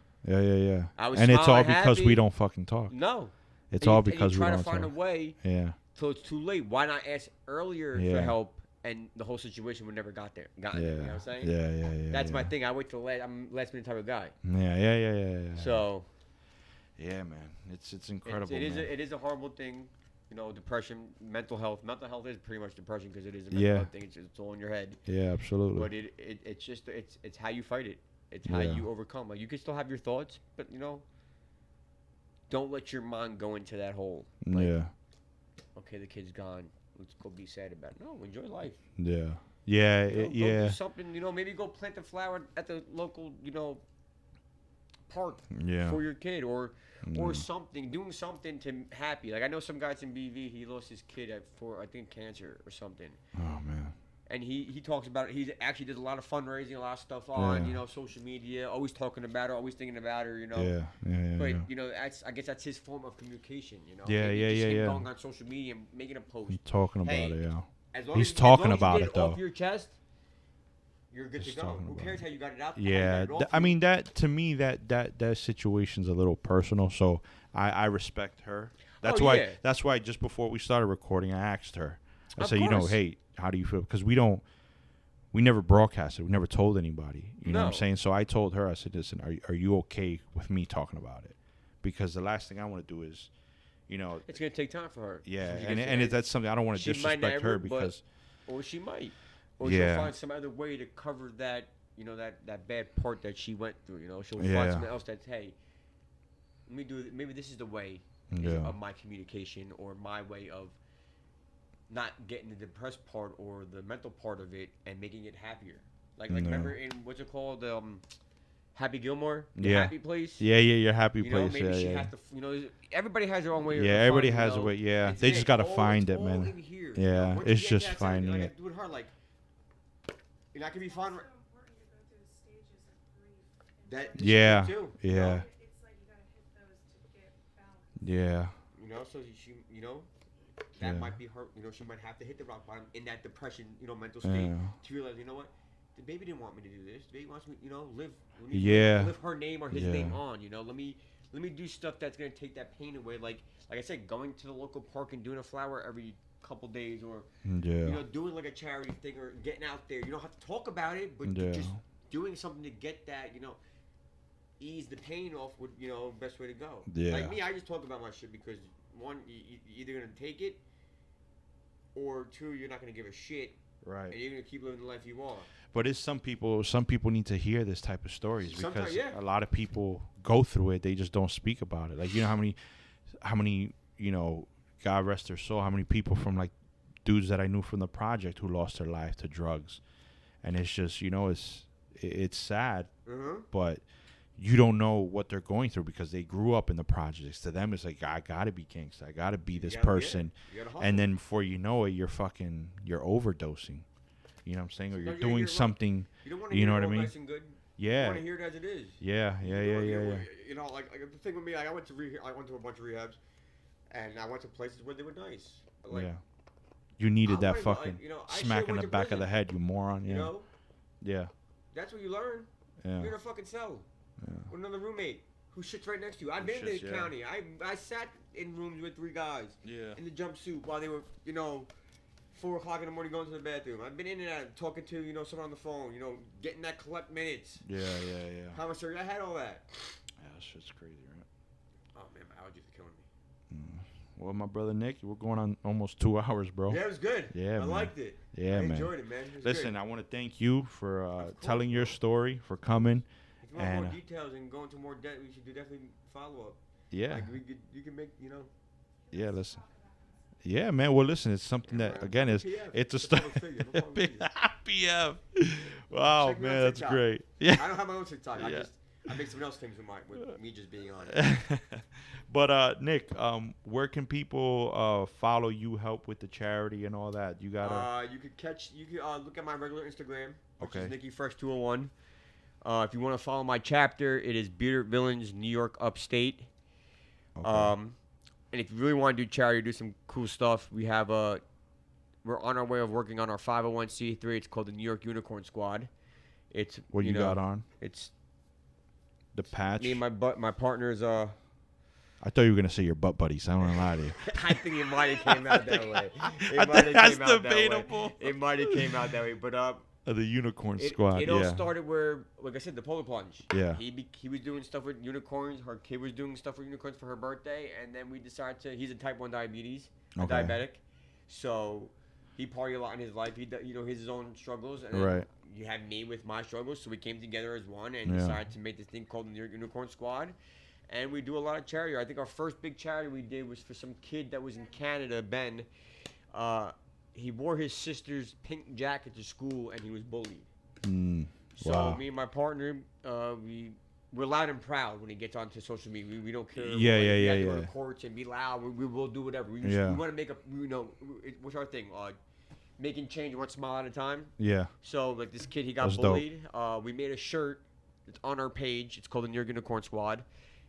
I was and it's all because happy. we don't fucking talk. No. It's all because we don't talk. Try to find a way. Yeah. Till it's too late. Why not ask earlier for help? And the whole situation would never gotten there. You know what I'm saying? Yeah. That's my thing. I wait till I'm last minute type of guy. Yeah. So. Yeah, man, it's incredible. It is a horrible thing, depression, mental health. Mental health is pretty much depression because it is a mental health thing. It's all in your head. Yeah, absolutely. But it's just it's how you fight it. It's how you overcome. Like, you can still have your thoughts, but don't let your mind go into that hole. Like, okay, the kid's gone. Let's go be sad about it. No, enjoy life. Yeah. Go do something, maybe go plant a flower at the local, park for your kid or something, doing something to happy. Like, I know some guys in BV, he lost his kid for, I think, cancer or something. Oh, man. And he talks about it. He actually did a lot of fundraising, a lot of stuff on, social media, always talking about her, always thinking about her, But, I guess that's his form of communication, Yeah. Going on social media and making a post. He's talking about it, He's talking about it, though. Off your chest, you're good to go. Who cares how you got it out? Yeah. I mean, to me, that situation's a little personal, so I respect her. That's why just before we started recording, I asked her. I said, hey, how do you feel? Because we never broadcasted. We never told anybody. You know what I'm saying? So I told her, I said, listen, are you okay with me talking about it? Because the last thing I want to do is, it's going to take time for her. Yeah, and that's something I don't want to disrespect her because. Or she might. Or she'll find some other way to cover that, that bad part that she went through. She'll find something else that's, hey, let me do it. Maybe this is the way of my communication or my way of not getting the depressed part or the mental part of it and making it happier. Like remember in what's it called, Happy Gilmore, Happy Place. Yeah, your happy place. Maybe she has to. Everybody has their own way. Yeah, everybody has a way. Yeah, they just gotta find it, man. Yeah, it's just finding it. Do it hard, like I can be fun. That yeah. Too, yeah. You know? It's like you gotta hit those to get balance. Yeah. So she, that might be her. She might have to hit the rock bottom in that depression, mental state to realize, what, the baby didn't want me to do this. The baby wants me, live. Live her name or his name on. Let me do stuff that's gonna take that pain away. Like I said, going to the local park and doing a flower every couple days, or doing like a charity thing, or getting out there. You don't have to talk about it, but just doing something to get that, ease the pain off would, best way to go. Yeah. Like me, I just talk about my shit because one, you're either gonna take it, or two, you're not gonna give a shit. Right. And you're gonna keep living the life you want. But it's some people need to hear this type of stories because a lot of people go through it. They just don't speak about it. Like, how many, God rest their soul, how many people from like dudes that I knew from the project who lost their life to drugs. And it's just, it's sad, but you don't know what they're going through because they grew up in the projects. To them, it's like, I gotta be gangsta. I gotta be this person. And then before you know it, you're overdosing. You know what I'm saying? Or you're doing something. You don't want to hear what I mean? Nice and good. Yeah. You want to hear it as it is. Yeah. Like the thing with me, like I went to a bunch of rehabs, and I went to places where they were nice. Like, you needed that fucking smack in the back of the head, you moron. Yeah. Yeah. That's what you learn. Yeah. You're in a fucking cell with another roommate who shits right next to you. I've been in the county. I sat in rooms with 3 guys in the jumpsuit while they were, 4 o'clock in the morning going to the bathroom. I've been in and out talking to, someone on the phone, getting that collect minutes. Yeah. Commissary, I had all that. Yeah, that shit's crazy, right? Oh, man, my allergies are killing me. Well, my brother Nick, we're going on almost 2 hours, bro. Yeah, it was good. Yeah, I man. liked it. Yeah, I man. enjoyed it, man. It was Listen, good. I want to thank you for course, telling your bro. story, for coming. If you want and more details and go into more depth, we should do definitely follow up. Yeah. Like, you can make, Yeah, listen. Yeah, man. Well, listen, it's something that, again, it's a stuff. PF. Wow, Check me on man, that's TikTok. great. Yeah. I don't have my own TikTok. Yeah. I make someone else things with me just being on it. But Nick, where can people follow you, help with the charity and all that? You gotta. You could look at my regular Instagram, which Okay. is NickyFresh201. If you want to follow my chapter, it is Bearded Villains, New York Upstate. Okay. And if you really want to do charity, do some cool stuff, we have we're on our way of working on our 501c3. It's called the New York Unicorn Squad. It's What you got on? It's The patch. me and my partners. I thought you were gonna say your butt buddies. I don't want to lie to you. I think it might have came out that way. That's debatable. It might have came out that way, but The Unicorn Squad. It yeah. all started where, like I said, the polar plunge. Yeah. He was doing stuff with unicorns. Her kid was doing stuff with unicorns for her birthday, and then we decided to. He's a type 1 diabetes, Okay. diabetic, so he partied a lot in his life. He his own struggles, and Right. then you had me with my struggles, so we came together as one and Yeah. decided to make this thing called the New York Unicorn Squad. And we do a lot of charity. I think our first big charity we did was for some kid that was in Canada, Ben. He wore his sister's pink jacket to school, and he was bullied. So Wow. me and my partner, we're loud and proud when it gets onto social media. We don't care. Yeah, we yeah, have to yeah, go to yeah. courts and be loud. We will do whatever. We Yeah. want to make what's our thing? Making change one smile at a time. Yeah. So like this kid, he got That's dope. bullied. We made a shirt. It's on our page. It's called the New York Unicorn Squad.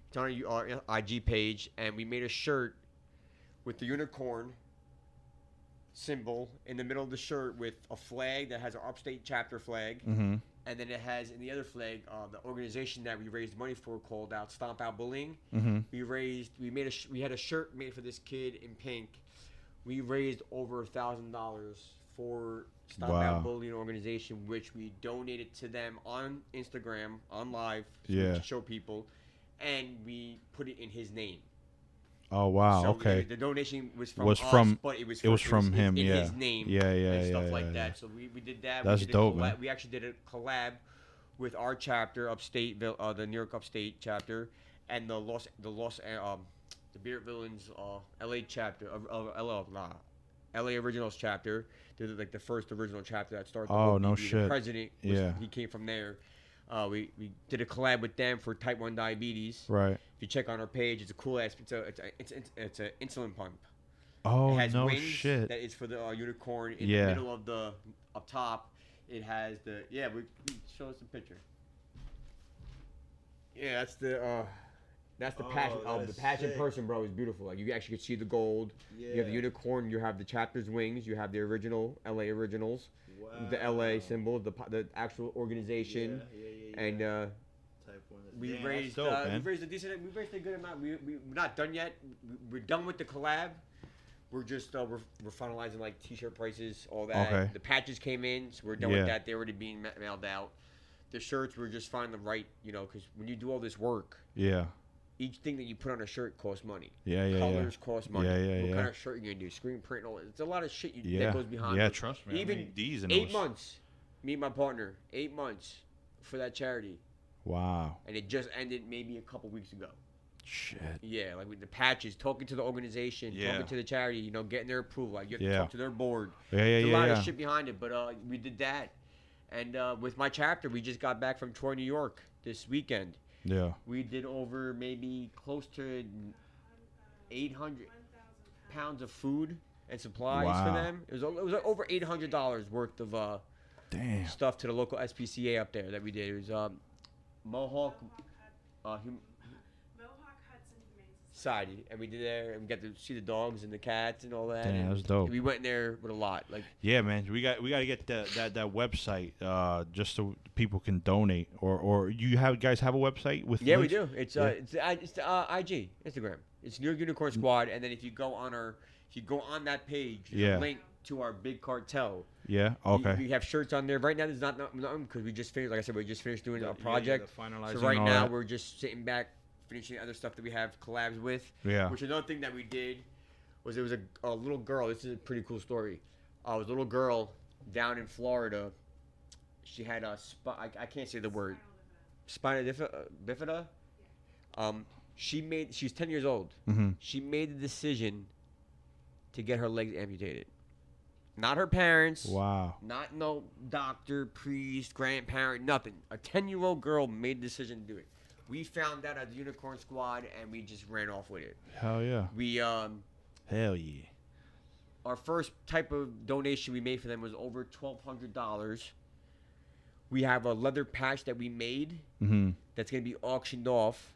It's on our IG page, and we made a shirt with the unicorn symbol in the middle of the shirt with a flag that has our upstate chapter flag, Mm-hmm. and then it has in the other flag the organization that we raised money for called out Stomp Out Bullying. Mm-hmm. We had a shirt made for this kid in pink. We raised over $1,000 for Stop Wow. Out Bullying organization, which we donated to them on Instagram, on live, so Yeah. to show people, and we put it in his name. Oh wow. So Okay. The donation was from Was us, from- but it was from him, in yeah. his name, Yeah, yeah, and stuff yeah, like yeah, that. yeah. So we did that. That's we did dope, a collab, man. We actually did a collab with our chapter, upstate, the New York Upstate chapter, and the Bearded Villains LA chapter of LA Originals chapter. They're like the first original chapter that started. Oh, the no the shit. president. Yeah. He came from there. We did a collab with them for type 1 diabetes. Right. If you check on our page, it's a cool ass. It's an insulin pump. Oh It has no wings shit. that is for the unicorn in Yeah. the middle of the up top. It has the show us the picture. Yeah, that's the passion. that The is passion sick. person, bro, is beautiful. Like you actually can see the gold. You have the unicorn. You have the chapter's wings. You have the original LA originals. The LA symbol, the actual organization, and we raised a good amount. We're not done yet. We're done with the collab. We're just we're finalizing like t-shirt prices, all that. Okay. The patches came in, so we're done Yeah. with that. They're already being mailed out. The shirts, we're just finding the right, because when you do all this work, Yeah. each thing that you put on a shirt costs money. Yeah. Yeah. Colors cost money. Yeah. What Yeah. kind of shirt you gonna do? Screen print, all that. It's a lot of shit Yeah. that goes behind. Yeah. it. Trust me. Even I mean, these and 8 those. months, me and my partner, 8 months for that charity, Wow. and it just ended maybe a couple weeks ago. Shit. Yeah, like with the patches, talking to the organization, Yeah. talking to the charity, getting their approval. Like you have to Yeah. talk to their board. Yeah. There's a Yeah. lot Yeah. of shit behind it, but we did that. And with my chapter, we just got back from Troy, New York this weekend. Yeah. We did over maybe close to 800 pounds of food and supplies for Wow. them. It was over $800 worth of Damn. stuff to the local SPCA up there that we did. It was Mohawk Mohawk Hudson Humane Society, and we did there, and we got to see the dogs and the cats and all that. Damn, and that's dope. We went in there with a lot. Like Yeah, man. We got to get that website just so people can donate. Or you guys have a website with yeah, links? we do. It's Yeah. it's IG, Instagram. It's New York Unicorn Squad, and then if you go on that page, there's a link to our Big Cartel. Yeah. Okay. We have shirts on there. Right now, there's not because we just finished. Like I said, we just finished doing a project. So right now, we're just sitting back, finishing other stuff that we have collabs with. Yeah. Which another thing that we did was there was a little girl. This is a pretty cool story. It was a little girl down in Florida. She had a I can't say the word. Spina bifida. She's 10 years old. Mm-hmm. She made the decision to get her legs amputated. Not her parents. Wow. Not no doctor, priest, grandparent, nothing. A 10-year-old girl made the decision to do it. We found that at the Unicorn Squad, and we just ran off with it. Hell yeah. We Hell yeah. Our first type of donation we made for them was over $1,200. We have a leather patch that we made that's gonna be auctioned off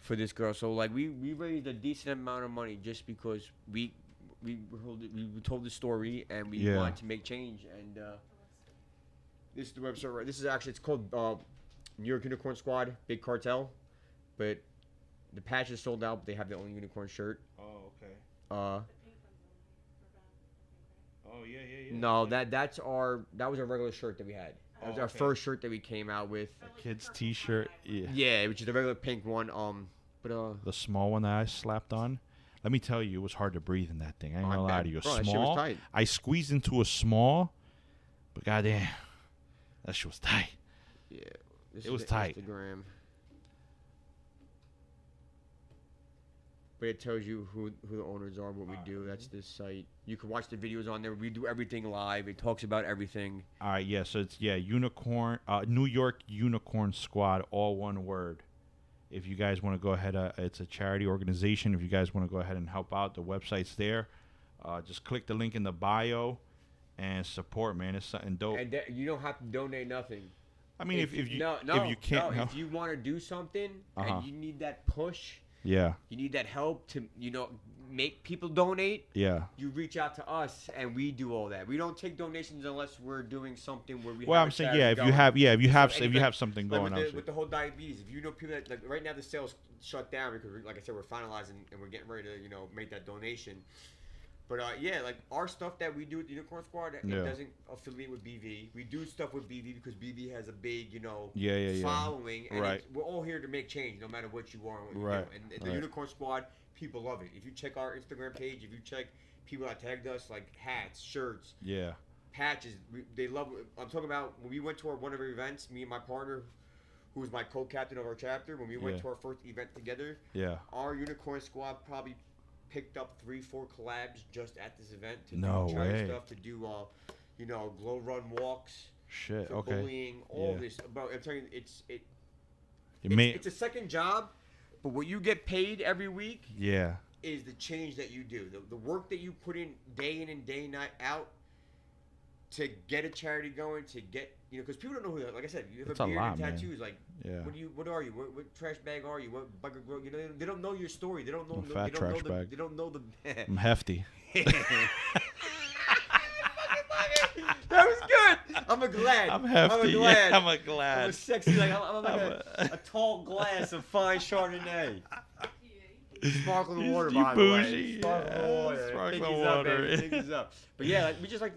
for this girl. So like we raised a decent amount of money just because we told the story and we wanted to make change. And this is the website. Right? This is actually, it's called New York Unicorn Squad Big Cartel, but the patch is sold out. But they have their own unicorn shirt. Oh, okay. Uh. Oh yeah. No, that was our regular shirt that we had. That was our first shirt that we came out with. A kid's T-shirt. Yeah. Yeah, which is the regular pink one. But the small one that I slapped on. Let me tell you, it was hard to breathe in that thing. I ain't gonna lie to you. Bro, that shit Small. was tight. I squeezed into a small, but goddamn, that shit was tight. Yeah, it was tight. Instagram. But it tells you who the owners are, what we do. That's this site. You can watch the videos on there. We do everything live. It talks about everything. All right, yeah. So it's New York Unicorn Squad, all one word. If you guys want to go ahead, it's a charity organization. If you guys want to go ahead and help out, the website's there. Just click the link in the bio and support, man. It's something dope. And you don't have to donate nothing. I mean, if you can't, if you want to do something and you need that push. Yeah. You need that help to, make people donate. Yeah. You reach out to us and we do all that. We don't take donations unless we're doing something where we. Well, I'm saying, if you have something going on. With the whole diabetes, if you know people that right now the sales shut down because, like I said, we're finalizing and we're getting ready to make that donation. But like our stuff that we do at the Unicorn Squad, it doesn't affiliate with BV. We do stuff with BV because BV has a big, following, and we're all here to make change, no matter what you are. And the Unicorn Squad, people love it. If you check our Instagram page, if you check people that tagged us, like hats, shirts, patches, they love. I'm talking about when we went to one of our events. Me and my partner, who was my co-captain of our chapter, when we went to our first event together, our Unicorn Squad probably picked up 3-4 collabs just at this event to do charity stuff, to do glow run walks, for bullying, all this. But I'm telling you, it's a second job, but what you get paid every week is the change that you do, the work that you put in and day out to get a charity going, to get because people don't know who. Like I said, you have a beard and tattoos. Man. Like, what are you? What trash bag are you? What bugger girl? They don't know your story. They don't know. Fat trash bag. They don't know the. I'm hefty. That was good. I'm hefty. I'm a glad. I'm a sexy. Like I'm like a tall glass of fine Chardonnay. Sparkling water, by the way. Sparkling water. Pick up. But we just like.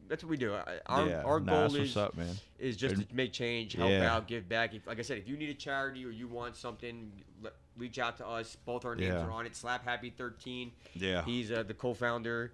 That's what we do. Our goal is just to make change, help out, give back. Like I said, if you need a charity or you want something, reach out to us. Both our names are on it. Slap Happy 13. Yeah. He's the co-founder.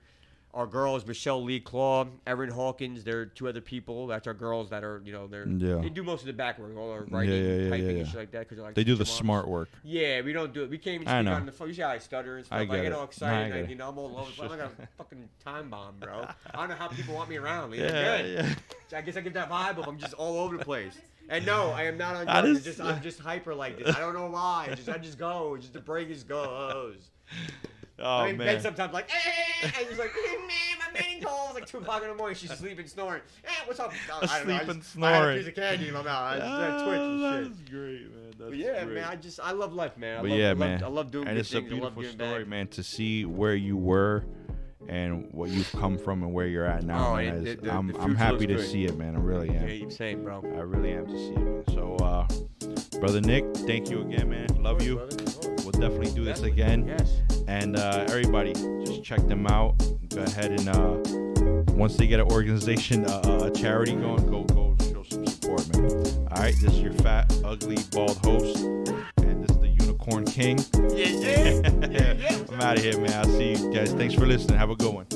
Our girls, Michelle Lee Claw, Erin Hawkins. There are 2 other people. That's our girls that are, they do most of the back work, all our writing, typing, and shit like that. Cause they do the smart work. Yeah, we don't do it. We can't even speak on the phone. You see how I stutter and stuff. I get all excited. I'm all over. I'm like a fucking time bomb, bro. I don't know how people want me around. Good. I guess I give that vibe of I'm just all over the place. And no, I am not on drugs. I'm just hyper like this. I don't know why. I just go. Just the break is goes. Oh, man. Ben sometimes like, hey, and he's like, hey, man, my main call. It's like 2 o'clock in the morning. She's sleeping, snoring. Hey, what's up? I don't know. Snoring. I had a piece of candy in my mouth. I twitch and shit. That's great, man. That's great. Man, I love life, man. I love doing and good it's things. a beautiful story, back. Man, to see where you were and what you've come from and where you're at now. Man. I'm happy to see it, man. I really am. Yeah, same, bro. I really am to see it, man. So, Brother Nick, thank you again, man. Love you. Brother. definitely do this again. Yes. And everybody, just check them out. Go ahead and once they get an organization, a charity going, go show some support, man. All right, this is your fat, ugly, bald host, and this is the Unicorn King. Yeah. I'm out of here, man. I'll see you guys. Thanks for listening. Have a good one.